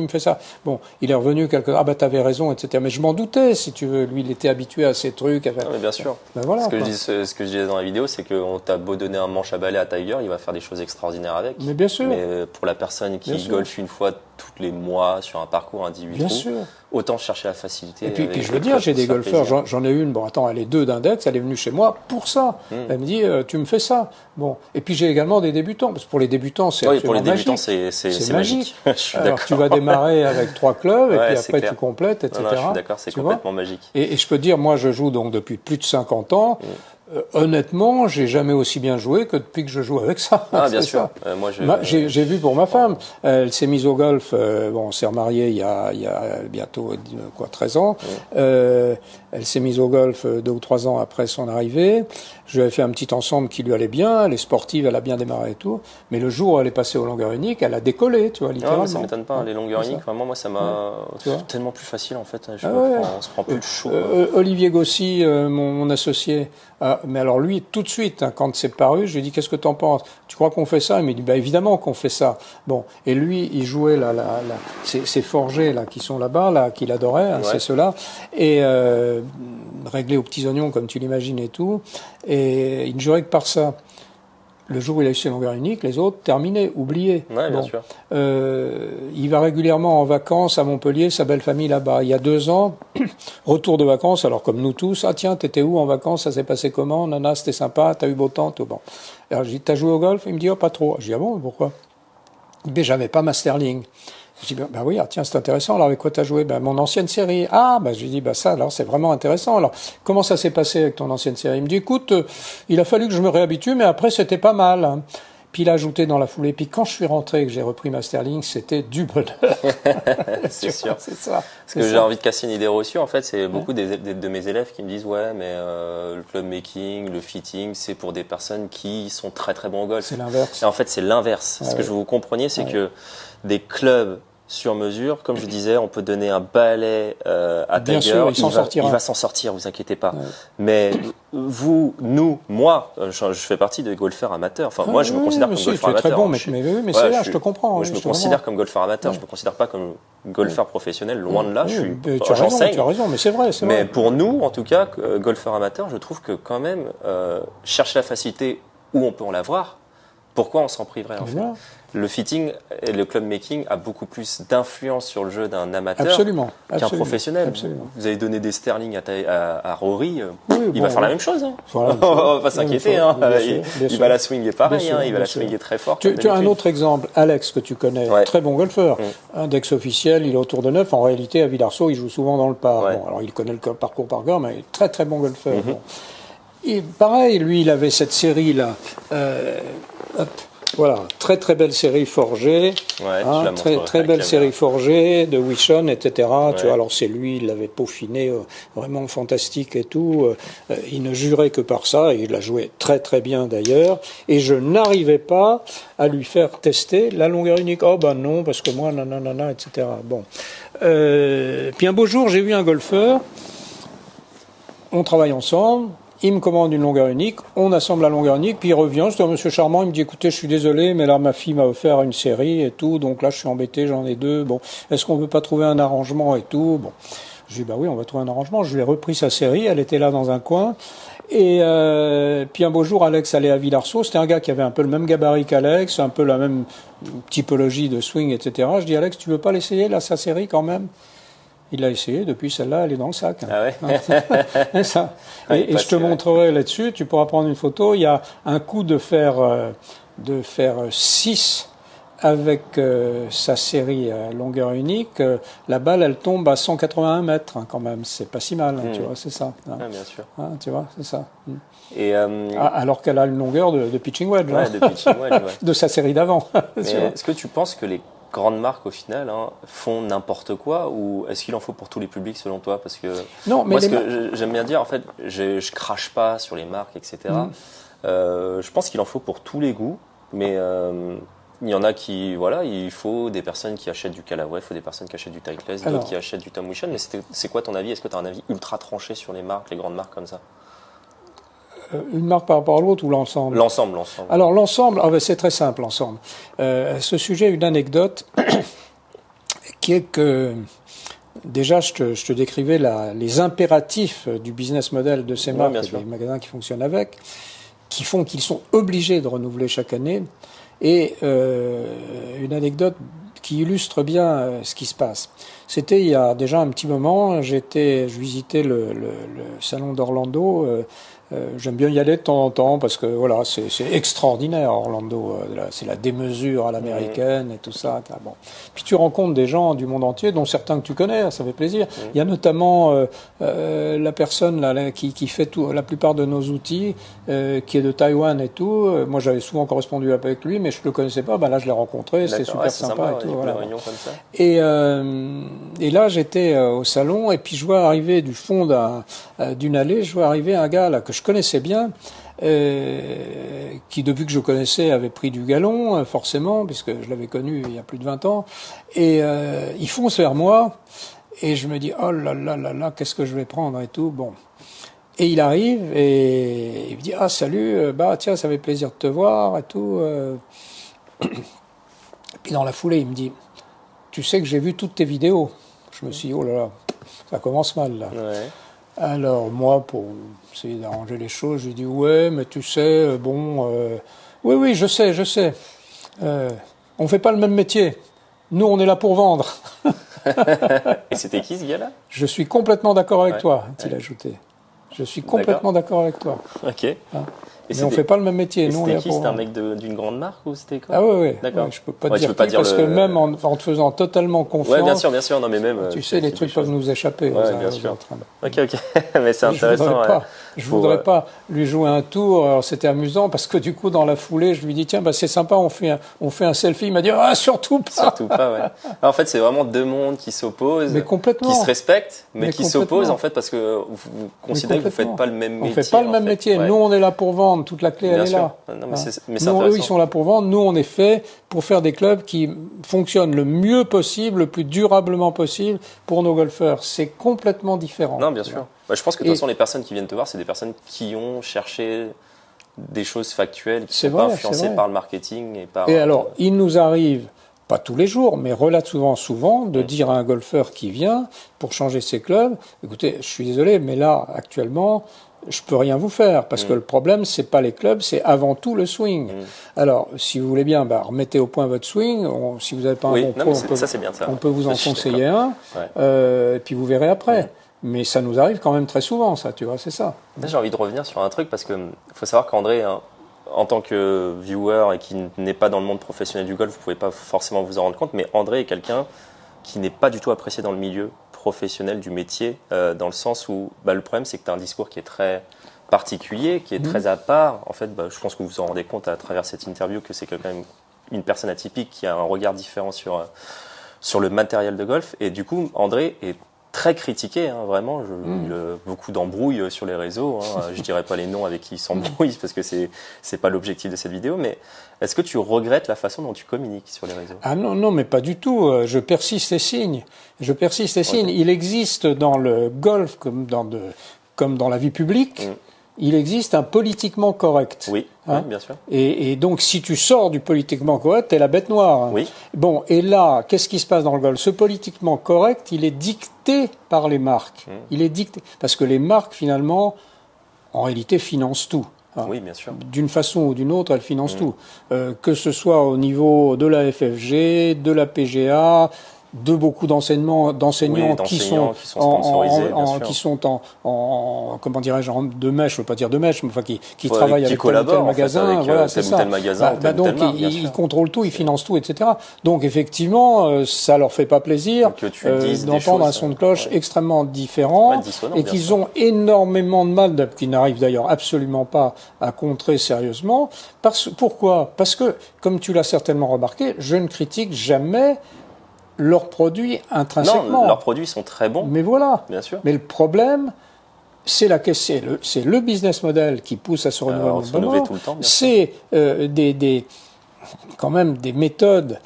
Bon, il est revenu t'avais raison, etc. Mais je m'en doutais, si tu veux. Lui, il était habitué à ces trucs. Non, mais bien sûr. Voilà, ce que je disais dans la vidéo, c'est qu'on t'a beau donner un manche à balai à Tiger, il va faire des choses extraordinaires avec. Mais bien sûr. Mais pour la personne qui golfe une fois tous les mois sur un parcours, un 18 trous, autant chercher la facilité. Et puis je veux dire, j'ai des golfeurs, j'en ai une, elle est 2 d'index, elle est venue chez moi pour ça. Elle me dit, tu me fais ça. Bon. Et puis j'ai également des débutants, parce que pour les débutants, c'est absolument magique. Pour les débutants, c'est magique. Je suis d'accord. Alors tu vas démarrer avec 3 clubs, et puis après tu complètes, etc. Non, je suis d'accord, c'est complètement magique. Et je peux te dire, moi je joue donc depuis plus de 50 ans. Honnêtement, j'ai jamais aussi bien joué que depuis que je joue avec ça. Ah, bien sûr. J'ai vu pour ma femme. Elle s'est mise au golf. On s'est remariés il y a bientôt 13 ans. Elle s'est mise au golf 2 ou 3 ans après son arrivée. Je lui avais fait un petit ensemble qui lui allait bien. Elle est sportive, elle a bien démarré et tout. Mais le jour où elle est passée aux longueurs uniques, elle a décollé, tu vois, littéralement. Non, ça m'étonne pas. Les longueurs uniques, vraiment, moi, ça m'a tellement plus facile en fait. On se prend plus le chaud. Olivier Gossy, mon associé. Mais alors lui, tout de suite, quand c'est paru, je lui ai dit, qu'est-ce que t'en penses ? Tu crois qu'on fait ça ? Il m'a dit, évidemment qu'on fait ça. Bon, et lui, il jouait ces forgés là qui sont là-bas, qu'il adorait, c'est ceux-là, et réglés aux petits oignons comme tu l'imagines et tout, et il ne jouait que par ça. Le jour où il a eu ses longueurs uniques, les autres, terminés, oubliés. Ouais, bien sûr. Il va régulièrement en vacances à Montpellier, sa belle famille là-bas. Il y a 2 ans, retour de vacances, alors comme nous tous, ah tiens, t'étais où en vacances, ça s'est passé comment, nana, c'était sympa, t'as eu beau temps, tout bon. Alors je dis, t'as joué au golf? Il me dit, oh, pas trop. Je dis, ah bon, pourquoi? Il me dit, j'avais pas ma Sterling. Je dis, ben oui, ah, tiens, c'est intéressant. Alors, avec quoi t'as joué? Ben, mon ancienne série. Ah, ben, je lui dis, ben, ça, alors, c'est vraiment intéressant. Alors, comment ça s'est passé avec ton ancienne série? Il me dit, écoute, il a fallu que je me réhabitue, mais après, c'était pas mal, hein. Puis il a ajouté dans la foulée. Puis quand je suis rentré et que j'ai repris ma Sterling, c'était du bonheur. C'est sûr. C'est ça. Parce que j'ai envie de casser une idée reçue, en fait, c'est beaucoup de mes élèves qui me disent, ouais, mais le club making, le fitting, c'est pour des personnes qui sont très très bons au golf. C'est l'inverse. Et en fait, c'est l'inverse. Ce que je veux vous compreniez, c'est que des clubs sur mesure, comme je disais, on peut donner un balai à Bien Tiger, sûr, il va s'en sortir, vous inquiétez pas. Ouais. Mais vous, nous, moi, je fais partie des golfeurs amateurs. Enfin, moi, je me considère comme golfeur amateur. Tu es très bon, mais c'est là, je te comprends. Moi, je me considère comme golfeur amateur. Je me considère pas comme golfeur professionnel. Loin de là, tu as raison, mais c'est vrai. Mais pour nous, en tout cas, golfeurs amateurs, je trouve que quand même, chercher la facilité où on peut en l'avoir, pourquoi on s'en priverait en fait? Le fitting et le club making a beaucoup plus d'influence sur le jeu d'un amateur qu'un professionnel. Absolument. Vous avez donné des sterling à Rory, il va faire la même chose. Hein. Voilà, on va pas s'inquiéter. Hein. Il va la swinger pareil, il va la swinger très fort. Tu as un autre exemple, Alex, que tu connais, très bon golfeur. Index officiel, il est autour de 9. En réalité, à Villarceau, il joue souvent dans le par. Bon, alors, il connaît le parcours par cœur, mais il est très très bon golfeur. Bon. Et pareil, lui, il avait cette série-là. Voilà, très très belle série forgée, très belle série forgée de Wishon, etc. Tu vois, alors c'est lui, il l'avait peaufiné, vraiment fantastique et tout. Il ne jurait que par ça, et il l'a joué très très bien d'ailleurs. Et je n'arrivais pas à lui faire tester la longueur unique. Oh ben non, parce que moi, nanana, etc. Bon. Puis un beau jour, j'ai vu un golfeur. On travaille ensemble. Il me commande une longueur unique, on assemble la longueur unique, puis il revient, je dis à Monsieur Charmant, il me dit, écoutez, je suis désolé, mais là, ma fille m'a offert une série et tout, donc là, je suis embêté, j'en ai 2, bon, est-ce qu'on peut pas trouver un arrangement et tout, bon. Je dis, bah oui, on va trouver un arrangement, je lui ai repris sa série, elle était là dans un coin, et puis un beau jour, Alex allait à Villarceau, c'était un gars qui avait un peu le même gabarit qu'Alex, un peu la même typologie de swing, etc. Je dis, Alex, tu veux pas l'essayer, là, sa série, quand même? Il l'a essayé, depuis celle-là, elle est dans le sac. Ah ouais. Ça. Et je te montrerai là-dessus, tu pourras prendre une photo. Il y a un coup de faire 6 avec sa série à longueur unique. La balle, elle tombe à 181 mètres quand même. C'est pas si mal, tu vois, c'est ça. Ah, bien sûr. Tu vois, c'est ça. Et alors qu'elle a une longueur de pitching wedge. De pitching wedge, de sa série d'avant. Est-ce que tu penses que les grandes marques au final font n'importe quoi, ou est-ce qu'il en faut pour tous les publics selon toi? Parce que non, mais moi, ce que j'aime bien dire, en fait, je crache pas sur les marques, etc. Je pense qu'il en faut pour tous les goûts, mais il y en a qui, voilà, il faut des personnes qui achètent du Callaway, il faut des personnes qui achètent du Titleist, d'autres qui achètent du Tom Wishon. Mais c'est quoi ton avis? Est-ce que tu as un avis ultra tranché sur les marques, les grandes marques comme ça? Une marque par rapport à l'autre ou l'ensemble? L'ensemble. Alors l'ensemble, c'est très simple l'ensemble. Ce sujet, une anecdote qui est que déjà je te décrivais les impératifs du business model de ces marques, des magasins qui fonctionnent avec, qui font qu'ils sont obligés de renouveler chaque année. Et une anecdote qui illustre bien ce qui se passe. C'était il y a déjà un petit moment, je visitais le salon d'Orlando. J'aime bien y aller de temps en temps parce que voilà, c'est extraordinaire Orlando, c'est la démesure à l'américaine et tout ça. Bon. Puis tu rencontres des gens du monde entier, dont certains que tu connais, ça fait plaisir. Il y a notamment la personne là, qui fait la plupart de nos outils, qui est de Taïwan et tout. Moi, j'avais souvent correspondu avec lui, mais je le connaissais pas. Ben là, je l'ai rencontré, c'était super sympa et tout. Voilà. Comme ça. Et là, j'étais au salon et puis je vois arriver du fond d'une allée, je vois arriver un gars là que je connaissais bien, qui depuis que je connaissais avait pris du galon, forcément, puisque je l'avais connu il y a plus de 20 ans, et il fonce vers moi, et je me dis, oh là là là là, qu'est-ce que je vais prendre et tout, bon. Et il arrive, et il me dit, ah salut, bah tiens, ça fait plaisir de te voir, et tout. Puis dans la foulée, il me dit, tu sais que j'ai vu toutes tes vidéos. Je me suis dit, oh là là, ça commence mal là. Ouais. Alors moi, pour essayer d'arranger les choses, j'ai dit ouais, mais tu sais, bon, Oui, oui, je sais, je sais. On fait pas le même métier. Nous, on est là pour vendre. Et c'était qui ce gars-là? Je suis complètement d'accord avec Ouais, toi, a-t-il ouais. ajouté. Je suis complètement d'accord avec toi. Ok. Hein. Et Mais on fait pas le même métier. et Nous, on est c'était là qui? pour C'était un vendre. mec d'une grande marque ou c'était quoi? Ah oui, oui. D'accord. Ouais, je peux pas Ouais, te tu dire peux pas qui, dire parce le... que même en te faisant totalement confiance, Ouais, bien sûr, non, mais même... tu sais, les trucs peuvent nous échapper aux Ouais, uns bien aux sûr. autres. Ok, ok. Mais c'est Je voudrais intéressant. pas, je Pour, voudrais pas lui jouer un tour. Alors, c'était amusant parce que du coup, dans la foulée, je lui dis tiens, bah, c'est sympa, on fait un selfie. Il m'a dit ah surtout pas. Surtout pas, ouais. En fait, c'est vraiment deux mondes qui s'opposent, Mais complètement. qui se respectent, mais Mais qui complètement. s'opposent en fait parce que vous considérez que vous faites pas le même On métier. fait pas le en même fait. métier. Ouais. Nous, on est là pour vendre. Toute la clé, Bien elle sûr. est là. Non, mais Hein. c'est Nous, eux, intéressant. ils sont là pour vendre. Nous, on est fait pour faire des clubs qui fonctionnent le mieux possible, le plus durablement possible pour nos golfeurs. C'est complètement différent. Non, bien tu sûr. vois. Bah, je pense que de toute façon, les personnes qui viennent te voir, c'est des personnes qui ont cherché des choses factuelles, qui C'est sont pas vrai, influencées c'est vrai. par le marketing et par. Et alors, il nous arrive, pas tous les jours, mais relativement souvent, de dire à un golfeur qui vient pour changer ses clubs, écoutez, je suis désolé, mais là, actuellement, je peux rien vous faire, parce que le problème, c'est pas les clubs, c'est avant tout le swing. Alors, si vous voulez bien, bah, remettez au point votre swing. Si vous n'avez pas un Oui, bon non, pro, mais on peut, ça c'est bien ça. on peut vous Ça, en je suis conseiller un, Ouais. et puis vous verrez après. Mais ça nous arrive quand même très souvent, ça, tu vois, c'est ça. Là, j'ai envie de revenir sur un truc parce que faut savoir qu'André, hein, en tant que viewer et qui n'est pas dans le monde professionnel du golf, vous pouvez pas forcément vous en rendre compte, mais André est quelqu'un qui n'est pas du tout apprécié dans le milieu professionnel du métier, dans le sens où le problème c'est que tu as un discours qui est très particulier, qui est très à part. En fait, je pense que vous vous en rendez compte à travers cette interview que c'est quelqu'un, une personne atypique qui a un regard différent sur le matériel de golf. Et du coup, André est très critiqué, hein, vraiment. Beaucoup d'embrouilles sur les réseaux. Hein. Je dirais pas les noms avec qui il s'embrouille parce que c'est pas l'objectif de cette vidéo. Mais est-ce que tu regrettes la façon dont tu communiques sur les réseaux? Ah non, non, mais pas du tout. Je persiste et signe. Je persiste et signe. Il existe dans le golf comme dans la vie publique. Il existe un politiquement correct. Oui, hein. oui, bien sûr. Et donc, si tu sors du politiquement correct, t'es la bête noire. Oui. Bon, et là, qu'est-ce qui se passe dans le golf? Ce politiquement correct, il est dicté par les marques. Il est dicté parce que les marques, finalement, en réalité, financent tout. Hein. Oui, bien sûr. D'une façon ou d'une autre, elles financent tout. Que ce soit au niveau de la FFG, de la PGA, de beaucoup d'enseignants qui sont sponsorisés, bien sûr. qui sont en comment dirais-je, de mèche, je veux pas dire de mèche, mais enfin qui travaillent avec tel ou tel en fait, magasin, avec voilà, c'est tel ou ça. tel magasin ou telle Donc marque, bien ils sûr. contrôlent tout, ils financent tout, etc. Donc effectivement, ça leur fait pas plaisir Que tu dises des d'entendre un choses, son de cloche extrêmement différent dissonant, et bien qu'ils sûr. ont énormément de mal, qui n'arrivent d'ailleurs absolument pas à contrer sérieusement. Pourquoi? Parce que, comme tu l'as certainement remarqué, je ne critique jamais leurs produits intrinsèquement. Non, leurs produits sont très bons, Mais voilà. bien sûr. Mais le problème, c'est le business model qui pousse à se renouveler Se renouveler tout le temps, bien sûr. C'est quand même des méthodes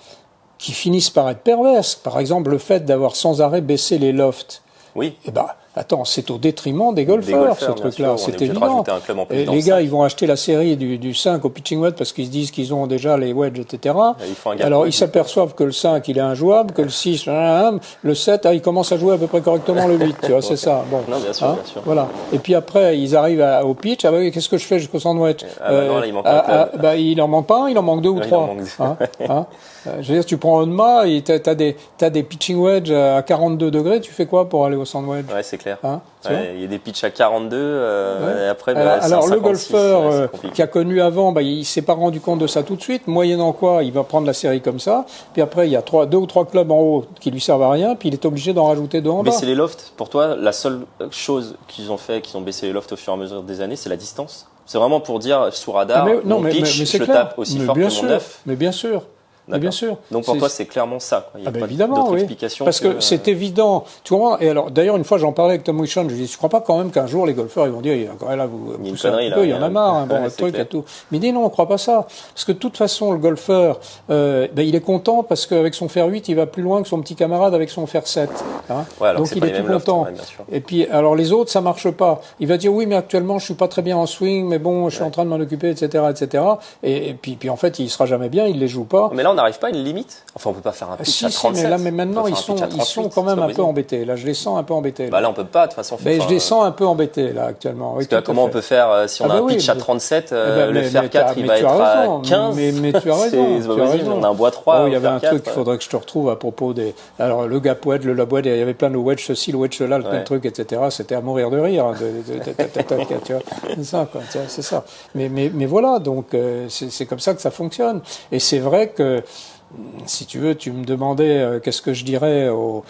qui finissent par être perverses. Par exemple, le fait d'avoir sans arrêt baissé les lofts. Oui. Eh ben, attends, c'est au détriment des golfeurs, ce bien truc-là. sûr. On est C'est obligé de évident. rajouter un club en plus Et dans les le gars, 5. ils vont acheter la série du 5 au pitching wedge parce qu'ils se disent qu'ils ont déjà les wedges, etc. Et ils font un gap Alors, wedge. ils s'aperçoivent que le 5, il est injouable, que le 6, le 7, il commence à jouer à peu près correctement le 8, tu vois, c'est ça. Bon. Non, bien sûr, bien sûr. Voilà. Et puis après, ils arrivent au pitch. Ah bah oui, qu'est-ce que je fais jusqu'au sandwich? Non, là, il manque un club. Il en manque pas un, il en manque deux ou Il en trois. manque deux. Je veux dire, tu prends Onma et t'as des pitching wedge à 42 degrés, tu fais quoi pour aller au sandwich? Ouais, c'est clair. Tu vois Il y a des pitchs à 42, et après, alors c'est le 56, golfeur c'est compliqué. qui a connu avant, il s'est pas rendu compte de ça tout de suite, moyennant quoi il va prendre la série comme ça, puis après il y a deux ou trois clubs en haut qui lui servent à rien, puis il est obligé d'en rajouter deux en bas. Baisser les lofts, pour toi, la seule chose qu'ils ont baissé les lofts au fur et à mesure des années, c'est la distance. C'est vraiment pour dire, sous radar, mon pitch, je le tape aussi fort que mon neuf. Mais bien sûr. Mais bien sûr. Donc pour toi, c'est clairement ça. Il n'y a pas évidemment, d'autre oui. explication. Parce que c'est évident. Tu comprends? Et alors, d'ailleurs, une fois, j'en parlais avec Tom Wichon, je lui dis, tu crois pas quand même qu'un jour, les golfeurs, ils vont dire, là, vous poussez un peu, il y en a marre, bon, truc et tout. Mais il dit, non, on croit pas ça. Parce que de toute façon, le golfeur, il est content parce qu'avec son fer 8, il va plus loin que son petit camarade avec son fer 7. Hein. Ouais, alors donc il est tout content. Ouais, bien sûr. Et puis alors les autres ça marche pas. Il va dire oui mais actuellement je suis pas très bien en swing, mais bon je suis en train de m'en occuper, etc., etc. Et puis en fait il sera jamais bien, il les joue pas. Mais là on n'arrive pas à une limite. Enfin on peut pas faire un pitch à 37. Mais maintenant ils sont quand même un peu embêtés. Là je les sens un peu embêtés. Bah là on peut pas de toute façon. Mais je les sens un peu embêtés là actuellement. Parce que comment on peut faire si on a un pitch à 37, le fer 4 il va être à 15. Mais tu as raison. On a un bois 3. Il y avait un truc qu'il faudrait que je te retrouve à propos des. Alors le gap wedge, le lob wedge, il y avait plein de wedge ceci, le wedge cela, plein de trucs, etc. C'était à mourir de rire. C'est ça, quoi. C'est ça. Mais voilà, donc c'est comme ça que ça fonctionne. Et c'est vrai que. Si tu veux, tu me demandais qu'est-ce que je dirais au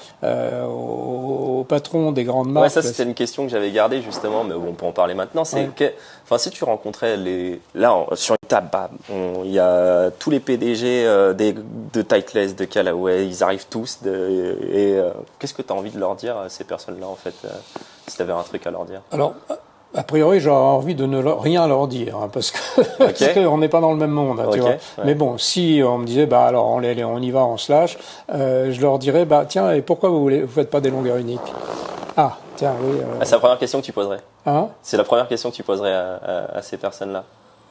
patron des grandes marques. Ouais, ça c'était une question que j'avais gardée justement, mais bon, on peut en parler maintenant. C'est enfin, si tu rencontrais sur une table, il y a tous les PDG de Titleist, de Callaway, ils arrivent tous. Qu'est-ce que tu as envie de leur dire à ces personnes-là en fait, si tu avais un truc à leur dire? Alors. A priori, j'aurais envie de rien leur dire, hein, parce qu'on n'est pas dans le même monde, tu vois. Ouais. Mais bon, si on me disait, alors on y va, on se lâche, je leur dirais, tiens, et pourquoi vous faites pas des longueurs uniques? Ah, tiens, oui. C'est la première question que tu poserais. Hein? C'est la première question que tu poserais à ces personnes-là.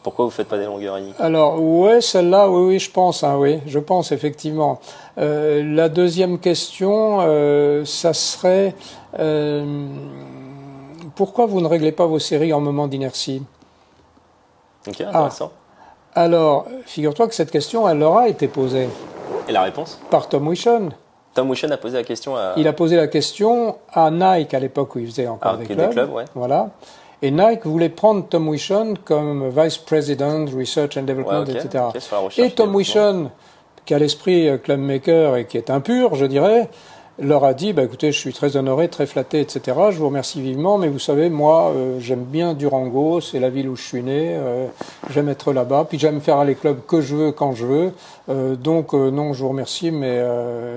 Pourquoi vous faites pas des longueurs uniques? Alors, ouais, celle-là, oui, je pense, oui, je pense effectivement. La deuxième question, ça serait. Pourquoi vous ne réglez pas vos séries en moment d'inertie? Ok, intéressant. Alors, figure-toi que cette question, elle leur a été posée. Et la réponse? Par Tom Wichon. Tom Wichon a posé la question à... Il a posé la question à Nike à l'époque où il faisait encore des clubs. Ouais. Voilà. Et Nike voulait prendre Tom Wichon comme Vice President, Research and Development, etc. Et Tom Wichon, qui a l'esprit club maker et qui est impur, je dirais, leur a dit, écoutez, je suis très honoré, très flatté, etc. Je vous remercie vivement, mais vous savez, moi, j'aime bien Durango, c'est la ville où je suis né, j'aime être là-bas, puis j'aime faire les clubs que je veux, quand je veux. Donc, non, je vous remercie, mais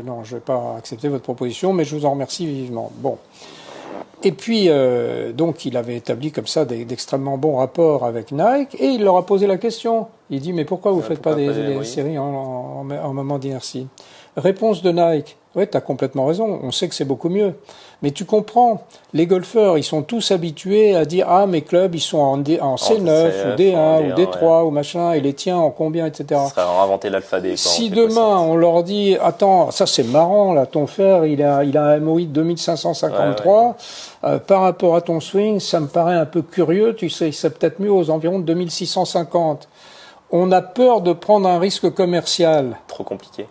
non, je vais pas accepter votre proposition, mais je vous en remercie vivement. Bon. Et puis, donc, il avait établi comme ça d'extrêmement bons rapports avec Nike, et il leur a posé la question. Il dit, mais pourquoi vous faites pas des séries en moment d'inertie? Réponse de Nike. Ouais, tu as complètement raison, on sait que c'est beaucoup mieux. Mais tu comprends, les golfeurs, ils sont tous habitués à dire « Ah, mes clubs, ils sont en C9, ou D1, ou D3, ou machin, et les tiens en combien, etc. » Ça serait inventer l'alphabet. Si demain, on leur dit « Attends, ça c'est marrant, là, ton fer, il a un MOI de 2553, par rapport à ton swing, ça me paraît un peu curieux, tu sais, c'est peut-être mieux aux environs de 2650. » On a peur de prendre un risque commercial. Trop compliqué.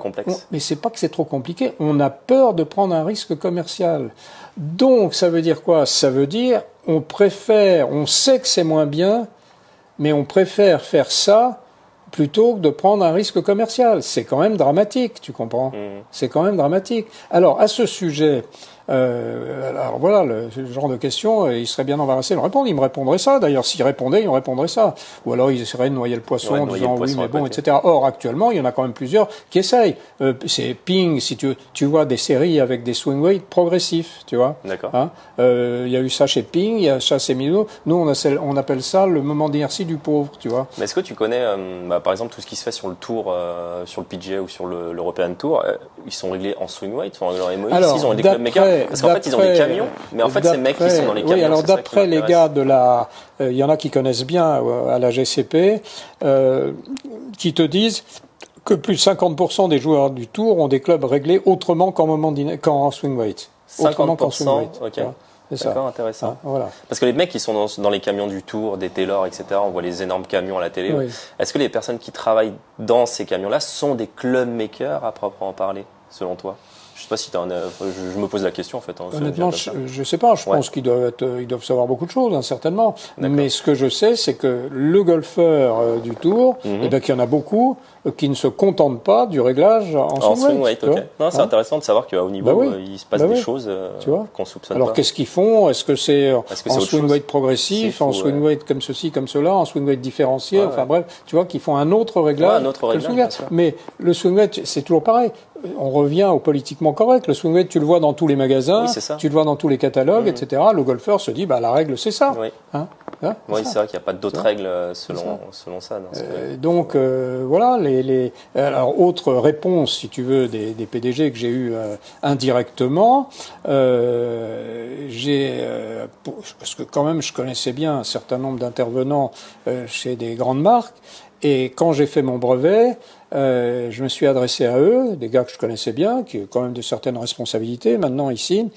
Complexe. Mais c'est pas que c'est trop compliqué, on a peur de prendre un risque commercial. Donc, ça veut dire quoi? Ça veut dire, on sait que c'est moins bien, mais on préfère faire ça plutôt que de prendre un risque commercial. C'est quand même dramatique, tu comprends? C'est quand même dramatique. Alors, à ce sujet, alors voilà, le genre de question, il serait bien embarrassé de me répondre. Il me répondrait ça. D'ailleurs, s'il répondait, il me répondrait ça. Ou alors, il essaierait de noyer le poisson en disant oui, mais bon, etc. Or, actuellement, il y en a quand même plusieurs qui essayent. C'est Ping, si tu vois des séries avec des swing weights progressifs, tu vois. D'accord. Hein, il y a eu ça chez Ping, il y a ça chez Mizuno. Nous, on appelle ça le moment d'inertie du pauvre, tu vois. Mais est-ce que tu connais, par exemple, tout ce qui se fait sur le Tour, sur le PGA ou sur l'European Tour, ils sont réglés en swing weight, ils sont réglés en MOI, ils ont des club makers. Parce qu'en fait, ils ont des camions, mais en fait, ces mecs qui sont dans les camions. Oui, alors d'après les gars de il y en a qui connaissent bien à la GCP, qui te disent que plus de 50% des joueurs du Tour ont des clubs réglés autrement qu'en swing weight. 50%, ok. C'est D'accord, ça. intéressant. Voilà. Parce que les mecs qui sont dans les camions du Tour, des Taylor, etc., on voit les énormes camions à la télé. Oui. Est-ce que les personnes qui travaillent dans ces camions-là sont des club makers à proprement parler, selon toi? Je sais pas si je me pose la question en fait. Honnêtement, je sais pas. Je pense qu'ils doivent savoir beaucoup de choses, hein, certainement. Mais ce que je sais, c'est que le golfeur du Tour, qu'il y en a beaucoup qui ne se contentent pas du réglage en swing weight. Okay. Non, c'est intéressant de savoir qu'à haut niveau, il se passe des choses qu'on soupçonne pas. Alors qu'est-ce qu'ils font? Est-ce que c'est en swing weight progressif, en swing weight comme ceci, comme cela, en swing weight différencié? Enfin bref, tu vois, qu'ils font un autre réglage. Que le swing weight. Mais le swing weight, c'est toujours pareil. On revient au politiquement correct. Le swing weight, tu le vois dans tous les magasins, tu le vois dans tous les catalogues, etc. Le golfeur se dit, la règle, c'est ça. Oui, oui, c'est vrai qu'il n'y a pas d'autres règles selon ça. Donc, voilà, alors, autre réponse, si tu veux, des PDG que j'ai eu indirectement, parce que quand même je connaissais bien un certain nombre d'intervenants chez des grandes marques, et quand j'ai fait mon brevet, je me suis adressé à eux, des gars que je connaissais bien, qui ont quand même de certaines responsabilités maintenant ici,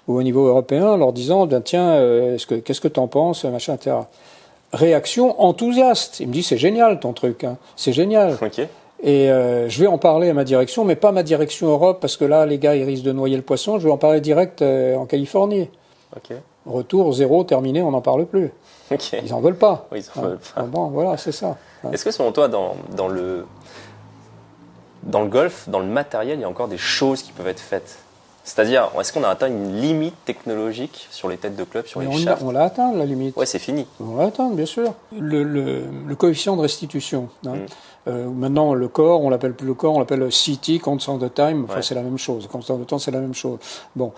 ou au niveau européen, en leur disant, ben, tiens, qu'est-ce que t'en penses, machin, etc. Réaction enthousiaste. Il me dit, c'est génial ton truc, hein. C'est génial. Ok. Et je vais en parler à ma direction, mais pas ma direction Europe, parce que là, les gars, ils risquent de noyer le poisson. Je vais en parler direct en Californie. Ok. Retour, zéro, terminé, on n'en parle plus. Ok. Ils en veulent pas. Oui, ils en veulent pas. Bon, voilà, c'est ça. Est-ce que selon toi, dans le golf, dans le matériel, il y a encore des choses qui peuvent être faites? C'est-à-dire, est-ce qu'on a atteint une limite technologique sur les têtes de club, sur Mais les shafts? on l'a atteint, la limite. Ouais, c'est fini. On l'a atteint, bien sûr. Le coefficient de restitution. Hein. Maintenant, le corps, on l'appelle plus le corps, on l'appelle CT, constant de time. Enfin, c'est la même chose. Constant de temps, c'est la même chose. Bon,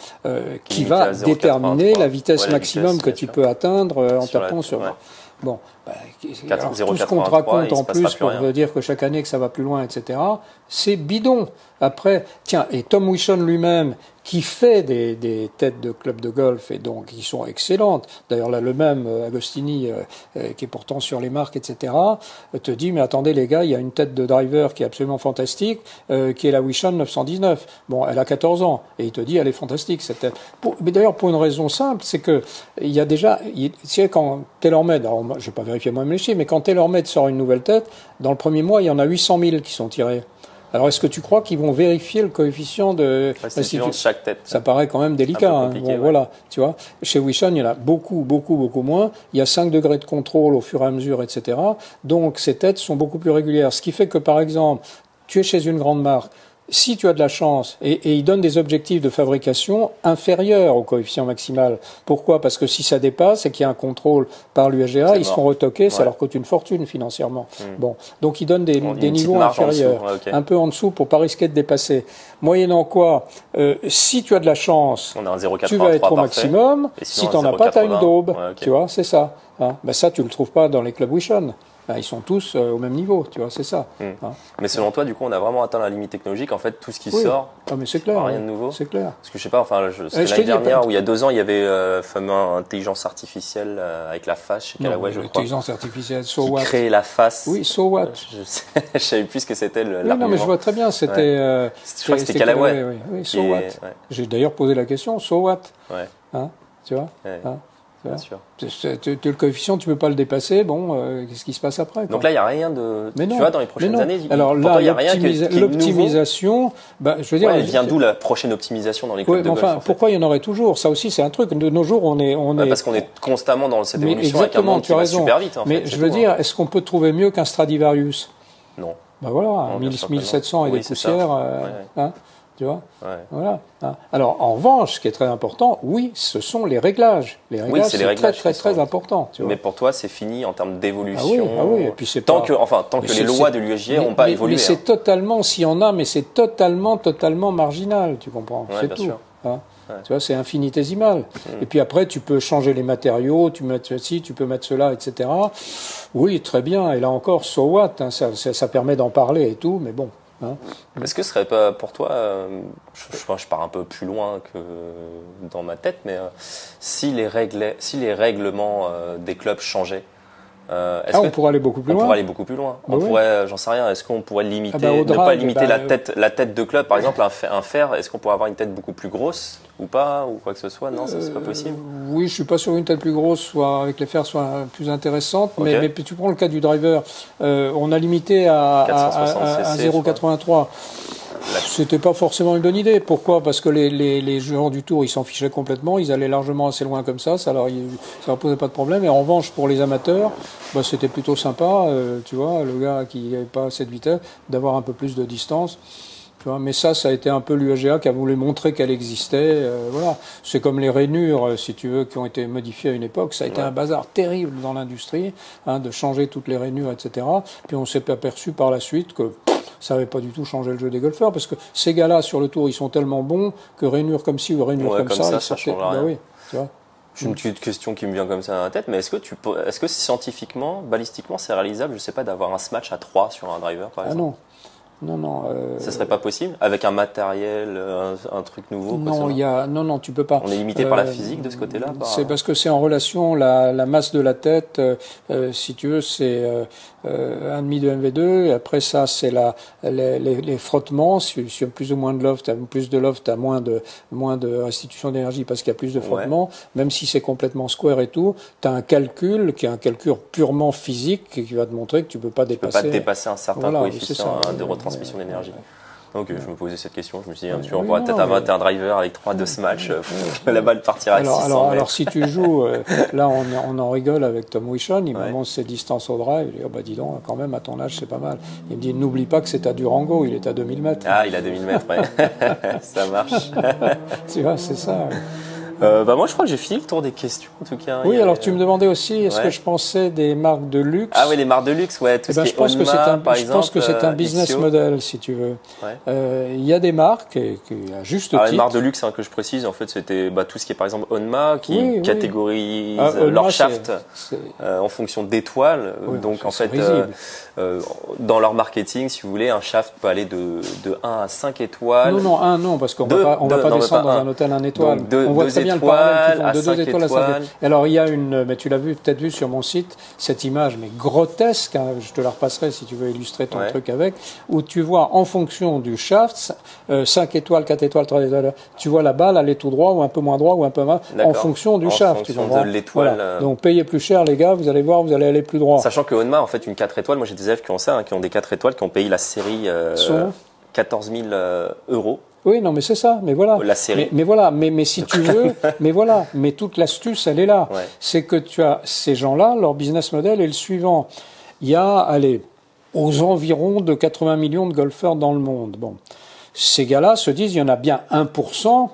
qui va déterminer la vitesse maximum que tu peux atteindre en tapant sur. Ouais. Bon, alors, tout ce qu'on te raconte en plus pour dire que chaque année que ça va plus loin, etc., c'est bidon. Après, tiens, et Tom Wilson lui-même, qui fait des têtes de club de golf, et donc qui sont excellentes, d'ailleurs là le même, Agostini, qui est pourtant sur les marques, etc., te dit, mais attendez les gars, il y a une tête de driver qui est absolument fantastique, qui est la Wilson 919. Bon, elle a 14 ans, et il te dit, elle est fantastique, cette tête. Mais d'ailleurs, pour une raison simple, c'est que il y a déjà, tu sais, quand TaylorMade, alors je vais pas vérifier moi-même les chiffres, mais quand TaylorMade sort une nouvelle tête, dans le premier mois, il y en a 800 000 qui sont tirés. Alors, est-ce que tu crois qu'ils vont vérifier le coefficient de restitution de chaque tête? Ça paraît quand même délicat. Bon, ouais. Voilà, tu vois. Chez Wilson, il y en a beaucoup moins. Il y a 5 degrés de contrôle au fur et à mesure, etc. Donc, ces têtes sont beaucoup plus régulières. Ce qui fait que, par exemple, tu es chez une grande marque. Si tu as de la chance, et ils donnent des objectifs de fabrication inférieurs au coefficient maximal. Pourquoi? Parce que si ça dépasse et qu'il y a un contrôle par l'USGA, ils se font retoquer, ça leur coûte une fortune financièrement. Bon, donc ils donnent des niveaux inférieurs, un peu en dessous pour pas risquer de dépasser. Moyennant quoi, si tu as de la chance, tu vas être au maximum. Si tu n'en as pas, tu as une daube. Tu vois, c'est ça. Hein? Ben ça, tu le trouves pas dans les clubs Wilson. Ils sont tous au même niveau, tu vois, c'est ça. Hein. Mais selon toi, du coup, on a vraiment atteint la limite technologique. En fait, tout ce qui sort, mais c'est clair, rien de nouveau. C'est clair. Parce que je sais pas, enfin, c'était l'année dernière ou il y a 2 ans, il y avait fameux intelligence artificielle avec la face chez Callaway, je crois. L'intelligence artificielle, qui créait la face. Oui, so what. Je savais plus ce que c'était l'argument. Non, mais je vois très bien. C'était. Je crois que c'était Callaway. Oui, so what. J'ai d'ailleurs posé la question, so what. Ouais. Hein, tu vois. Hein. Bien sûr. Le coefficient, tu peux pas le dépasser. Bon, qu'est-ce qui se passe après, quoi. Donc là, il n'y a rien de. Tu vois, dans les prochaines années. Alors là, l'optimisation, je veux dire, elle vient d'où la prochaine optimisation dans les clubs de golf? Enfin, pourquoi il y en aurait toujours? Ça aussi, c'est un truc. De nos jours, on est. Parce qu'on est constamment dans cette évolution avec un monde qui va super vite. Mais je veux dire, est-ce qu'on peut trouver mieux qu'un Stradivarius? Non. Ben voilà, 1700 et des poussières. Hein, tu vois, voilà. Alors, en revanche, ce qui est très important, oui, ce sont les réglages. Les réglages, c'est très important. Tu vois. Mais pour toi, c'est fini en termes d'évolution. Ah oui. Et puis c'est tant que les lois de l'USGA n'ont pas évolué. Mais c'est totalement, s'il y en a, mais c'est totalement marginal. Tu comprends? C'est tout. Hein. Tu vois, c'est infinitésimal. Et puis après, tu peux changer les matériaux, tu peux mettre ceci, tu peux mettre cela, etc. Oui, très bien. Et là encore, so what, hein, ça permet d'en parler et tout, mais bon. Hein. Est-ce que ce serait pas pour toi, je pars un peu plus loin que dans ma tête, mais si les règlements des clubs changeaient, on pourrait aller beaucoup plus loin. On pourrait aller beaucoup plus loin. On pourrait, j'en sais rien. Est-ce qu'on pourrait limiter, ne pas limiter la tête de club, par exemple, un fer. Est-ce qu'on pourrait avoir une tête beaucoup plus grosse ou pas, ou quoi que ce soit? Non, ça c'est pas possible. Oui, je suis pas sûr qu'une tête plus grosse, soit avec les fers, soit plus intéressante. Okay. Mais tu prends le cas du driver, on a limité à 0,83. C'était pas forcément une bonne idée. Pourquoi? Parce que les joueurs du tour, ils s'en fichaient complètement. Ils allaient largement assez loin comme ça. Ça leur posait pas de problème. Et en revanche, pour les amateurs, c'était plutôt sympa, tu vois, le gars qui n'avait pas assez de vitesse, d'avoir un peu plus de distance. Tu vois, mais ça a été un peu l'USGA qui a voulu montrer qu'elle existait. Voilà. C'est comme les rainures, si tu veux, qui ont été modifiées à une époque. Ça a été un bazar terrible dans l'industrie, de changer toutes les rainures, etc. Puis on s'est aperçu par la suite que ça n'avait pas du tout changé le jeu des golfeurs, parce que ces gars-là, sur le tour, ils sont tellement bons que rainure comme ci ou rainure comme ça, ça change rien. Oui, tu vois. J'ai une petite question qui me vient comme ça dans la tête, mais est-ce que scientifiquement, balistiquement, c'est réalisable, je sais pas, d'avoir un smash à 3 sur un driver, par exemple? Non. Non. Ça serait pas possible avec un matériel, un truc nouveau? Non, non, tu peux pas. On est limité par la physique de ce côté-là. C'est parce que c'est en relation la masse de la tête. Si tu veux, c'est 1,5 de MV2. Et après ça, c'est les frottements. Si tu as plus ou moins de loft, t'as moins de restitution d'énergie parce qu'il y a plus de frottements. Ouais. Même si c'est complètement square et tout, t'as un calcul qui est un calcul purement physique qui va te montrer que tu peux pas dépasser un certain coefficient de retransmission d'énergie. Donc je me posais cette question, je me suis dit, on pourrait peut-être avoir un driver avec 3 de ce match, la balle partira à 600 alors si tu joues, là on en rigole avec Tom Wishon, il m'annonce ses distances au drive, il dit, dis donc, quand même à ton âge c'est pas mal. Il me dit, n'oublie pas que c'est à Durango, il est à 2000 mètres. Ah, il est à 2000 mètres, ouais. Ça marche. Tu vois, c'est ça. Moi je crois que j'ai fini le tour des questions en tout cas. Oui, alors tu me demandais aussi est-ce que je pensais des marques de luxe. Ah oui, les marques de luxe, ouais, tout ce qui est Onma, par exemple. Je pense que c'est un business model si tu veux. Il y a des marques qui à juste titre. Les marques de luxe que je précise en fait c'était tout ce qui est par exemple Onma qui catégorise leur shaft en fonction d'étoiles. Donc en fait dans leur marketing, si vous voulez, un shaft peut aller de 1 à 5 étoiles. Non, parce qu'on va pas descendre dans un hôtel 1 étoile. On voit très bien le parallèle qui vont de 2 étoiles à 5 étoiles. Alors il y a mais tu l'as peut-être vu sur mon site, cette image mais grotesque, je te la repasserai si tu veux illustrer ton truc avec, où tu vois en fonction du shaft, 5 étoiles, 4 étoiles, 3 étoiles, tu vois la balle aller tout droit ou un peu moins droit ou un peu moins, en fonction du shaft. En fonction de l'étoile. Voilà. Donc payez plus cher les gars, vous allez voir, vous allez aller plus droit. Sachant que Onma, en fait, une 4 étoiles, moi j'ai des élèves qui ont ça, qui ont des 4 étoiles, qui ont payé la série 14 000 €. Oui, non, mais c'est ça, mais voilà. La série. Mais voilà, mais si tu veux, mais toute l'astuce, elle est là. Ouais. C'est que tu as ces gens-là, leur business model est le suivant. Il y a, aux environs de 80 millions de golfeurs dans le monde. Bon. Ces gars-là se disent, il y en a bien 1%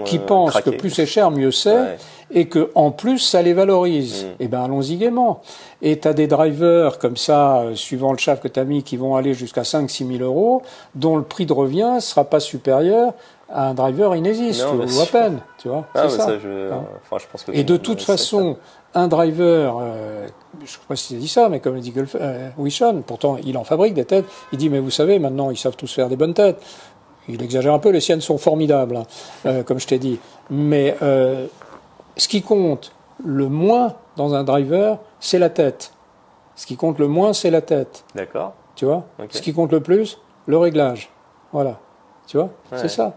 qui pensent craquer. Que plus c'est cher, mieux c'est, et que en plus ça les valorise. Eh ben allons-y gaiement. Et tu as des drivers comme ça, suivant le shaft que tu as mis, qui vont aller jusqu'à 5-6 000 €, dont le prix de revient ne sera pas supérieur à un driver Inesis, ou à peine. Tu vois, c'est ça. Je pense que et de toute façon, un driver, je ne sais pas si c'est dit ça, mais comme le dit Wishon, pourtant il en fabrique des têtes, il dit mais vous savez, maintenant ils savent tous faire des bonnes têtes. Il exagère un peu, les siennes sont formidables, comme je t'ai dit. Mais ce qui compte le moins dans un driver, c'est la tête. Ce qui compte le moins, c'est la tête. D'accord. Tu vois ? Ce qui compte le plus, le réglage. Voilà. Tu vois ? C'est ça.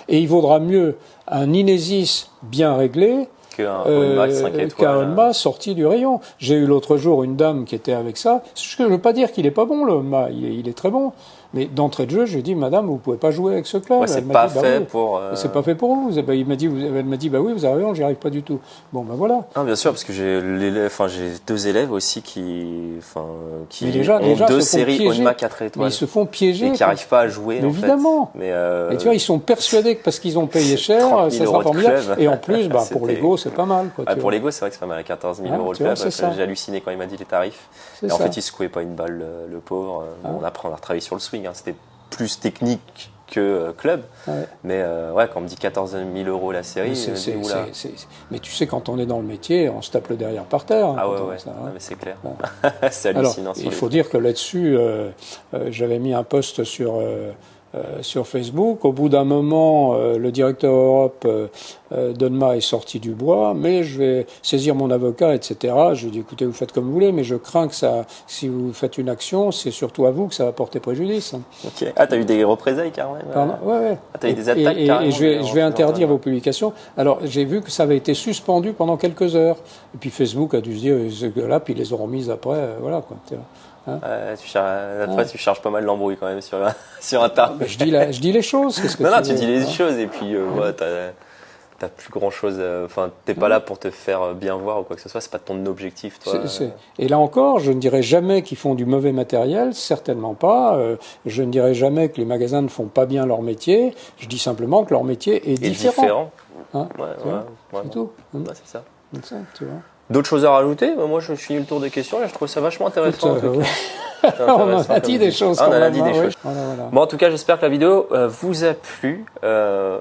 Et il vaudra mieux un Inesis bien réglé qu'un Onma 5 étoiles. Onma sorti du rayon. J'ai eu l'autre jour une dame qui était avec ça. Je ne veux pas dire qu'il n'est pas bon, le Onma. Il est très bon. Mais d'entrée de jeu, je lui ai dit, madame, vous ne pouvez pas jouer avec ce club. C'est pas fait pour. C'est pas fait pour vous. Elle m'a dit, oui, vous avez raison, j'y arrive pas du tout. Bon, ben voilà. Ah, bien sûr, parce que j'ai 2 élèves aussi qui déjà, ont 2 séries Onma 4 étoiles. Mais ils se font piéger. Et qui n'arrivent pas à jouer, mais évidemment. Mais et tu vois, ils sont persuadés que parce qu'ils ont payé cher, ça sera formidable. Et en plus, pour l'ego, c'est pas mal. Pour l'ego, c'est vrai que c'est pas mal à 14 000 € le club. J'ai halluciné quand il m'a dit les tarifs. Et en fait, il secouait pas une balle, le pauvre. Après, on a retravaillé sur le swing. C'était plus technique que club, mais quand on me dit 14 000 € la série, mais tu sais, quand on est dans le métier, on se tape le derrière par terre. Mais c'est clair. C'est hallucinant. Alors, il faut dire que là-dessus, j'avais mis un post sur Facebook. Au bout d'un moment, le directeur Europe d'Onma est sorti du bois, mais je vais saisir mon avocat, etc. Je lui ai dit, écoutez, vous faites comme vous voulez, mais je crains que si vous faites une action, c'est surtout à vous que ça va porter préjudice. Ok. Ah, t'as eu des représailles carrément. Pardon. Ouais. Ah, t'as eu des attaques carrément. Et je vais interdire vos publications. Alors, j'ai vu que ça avait été suspendu pendant quelques heures. Et puis Facebook a dû se dire, ce gars-là, puis ils les auront mises après, voilà quoi. Tu charges pas mal l'embrouille quand même sur Internet. Je dis les choses. Tu dis les choses et puis t'as plus grand chose. Enfin, t'es pas là pour te faire bien voir ou quoi que ce soit. C'est pas ton objectif, toi. Et là encore, je ne dirais jamais qu'ils font du mauvais matériel, certainement pas. Je ne dirais jamais que les magasins ne font pas bien leur métier. Je dis simplement que leur métier est différent. C'est tout. C'est ça, tu vois. D'autres choses à rajouter? Moi, je finis le tour des questions et je trouve ça vachement intéressant. Oui. On en a dit des choses. On en a dit des choses. Voilà. Bon, en tout cas, j'espère que la vidéo vous a plu.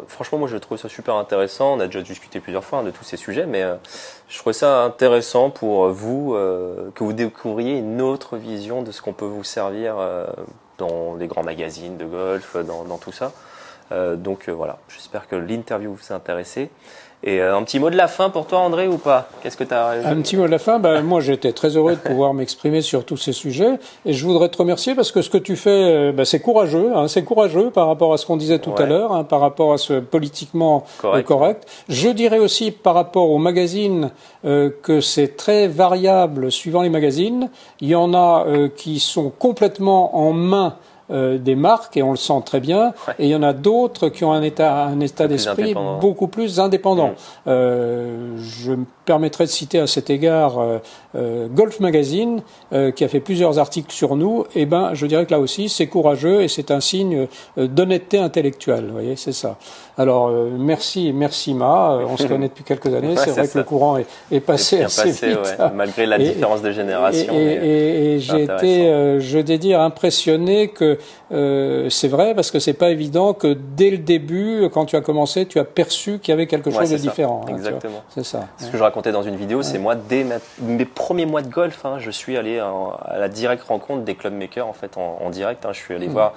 Franchement, moi, je trouve ça super intéressant. On a déjà discuté plusieurs fois de tous ces sujets, mais je trouvais ça intéressant pour vous, que vous découvriez une autre vision de ce qu'on peut vous servir dans les grands magazines de golf, dans tout ça. Donc voilà, j'espère que l'interview vous a intéressé. Et un petit mot de la fin pour toi, André, ou pas? Qu'est-ce que tu as rajouté? Un petit mot de la fin. Moi, j'étais très heureux de pouvoir m'exprimer sur tous ces sujets. Et je voudrais te remercier parce que ce que tu fais, c'est courageux. C'est courageux par rapport à ce qu'on disait tout à l'heure, par rapport à ce politiquement correct. Je dirais aussi par rapport aux magazines que c'est très variable suivant les magazines. Il y en a qui sont complètement en main des marques, et on le sent très bien, et il y en a d'autres qui ont un état d'esprit beaucoup plus indépendant. Je me permettrai de citer à cet égard Golf Magazine, qui a fait plusieurs articles sur nous. Et je dirais que là aussi, c'est courageux et c'est un signe d'honnêteté intellectuelle. Vous voyez, c'est ça. Alors, merci Ma. On se connaît depuis quelques années. C'est vrai que le courant est passé assez vite. Malgré la différence de génération. Et j'ai été, je vais dire, impressionné que c'est vrai, parce que c'est pas évident que dès le début, quand tu as commencé, tu as perçu qu'il y avait quelque chose de différent. Exactement. C'est ça. Ce que je racontais dans une vidéo, c'est moi, dès mes premiers mois de golf, je suis allé à la directe rencontre des club makers en fait en direct. Je suis allé voir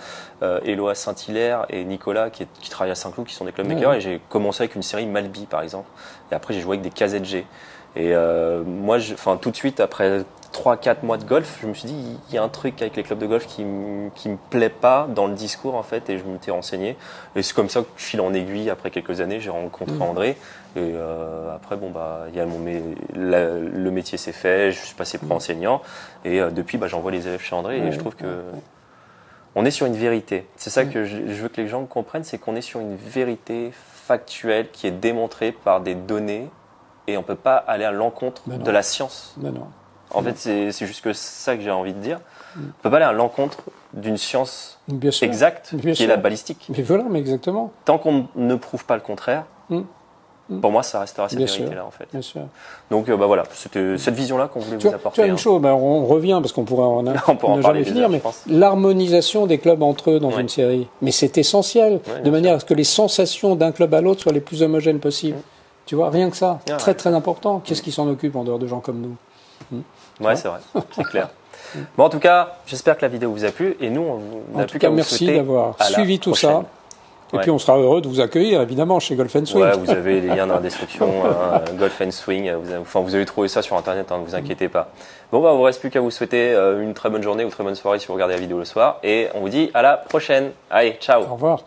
Éloi Saint-Hilaire et Nicolas qui travaillent à Saint-Cloud, qui sont des club makers, et j'ai commencé avec une série Malby par exemple. Et après j'ai joué avec des KZG. Et moi, tout de suite après 3-4 mois de golf, je me suis dit il y a un truc avec les clubs de golf qui me plaît pas dans le discours en fait, et je m'étais renseigné. Et c'est comme ça que, fil en aiguille, après quelques années, j'ai rencontré André. Et après il y a le métier s'est fait, je suis passé pro enseignant, et depuis j'envoie les élèves chez André, et je trouve que on est sur une vérité. C'est ça que je veux que les gens comprennent, c'est qu'on est sur une vérité factuelle qui est démontrée par des données, et on peut pas aller à l'encontre de la science. En fait, c'est juste que ça que j'ai envie de dire. On ne peut pas aller à l'encontre d'une science exacte, qui est la balistique. Mais exactement. Tant qu'on ne prouve pas le contraire, pour moi, ça restera cette vérité-là, en fait. Bien sûr. Donc, voilà, c'était cette vision-là qu'on voulait vous apporter. Tu as une chose, on revient, parce qu'on pourrait en jamais finir, mais l'harmonisation des clubs entre eux dans une série. Mais c'est essentiel, de manière à ce que les sensations d'un club à l'autre soient les plus homogènes possibles. Tu vois, rien que ça. Très, très important. Qu'est-ce qui s'en occupe en dehors de gens comme nous? Ouais, c'est vrai, c'est clair. Bon, en tout cas, j'espère que la vidéo vous a plu, et nous, on n'a plus qu'à vous souhaiter. Merci d'avoir suivi tout ça. Et puis on sera heureux de vous accueillir évidemment chez Golf Swing. Ouais, vous avez les liens dans la description, Golf Swing. Vous avez trouvé ça sur internet, ne vous inquiétez pas. Bon, il ne vous reste plus qu'à vous souhaiter une très bonne journée ou très bonne soirée si vous regardez la vidéo le soir. Et on vous dit à la prochaine. Allez, ciao. Au revoir.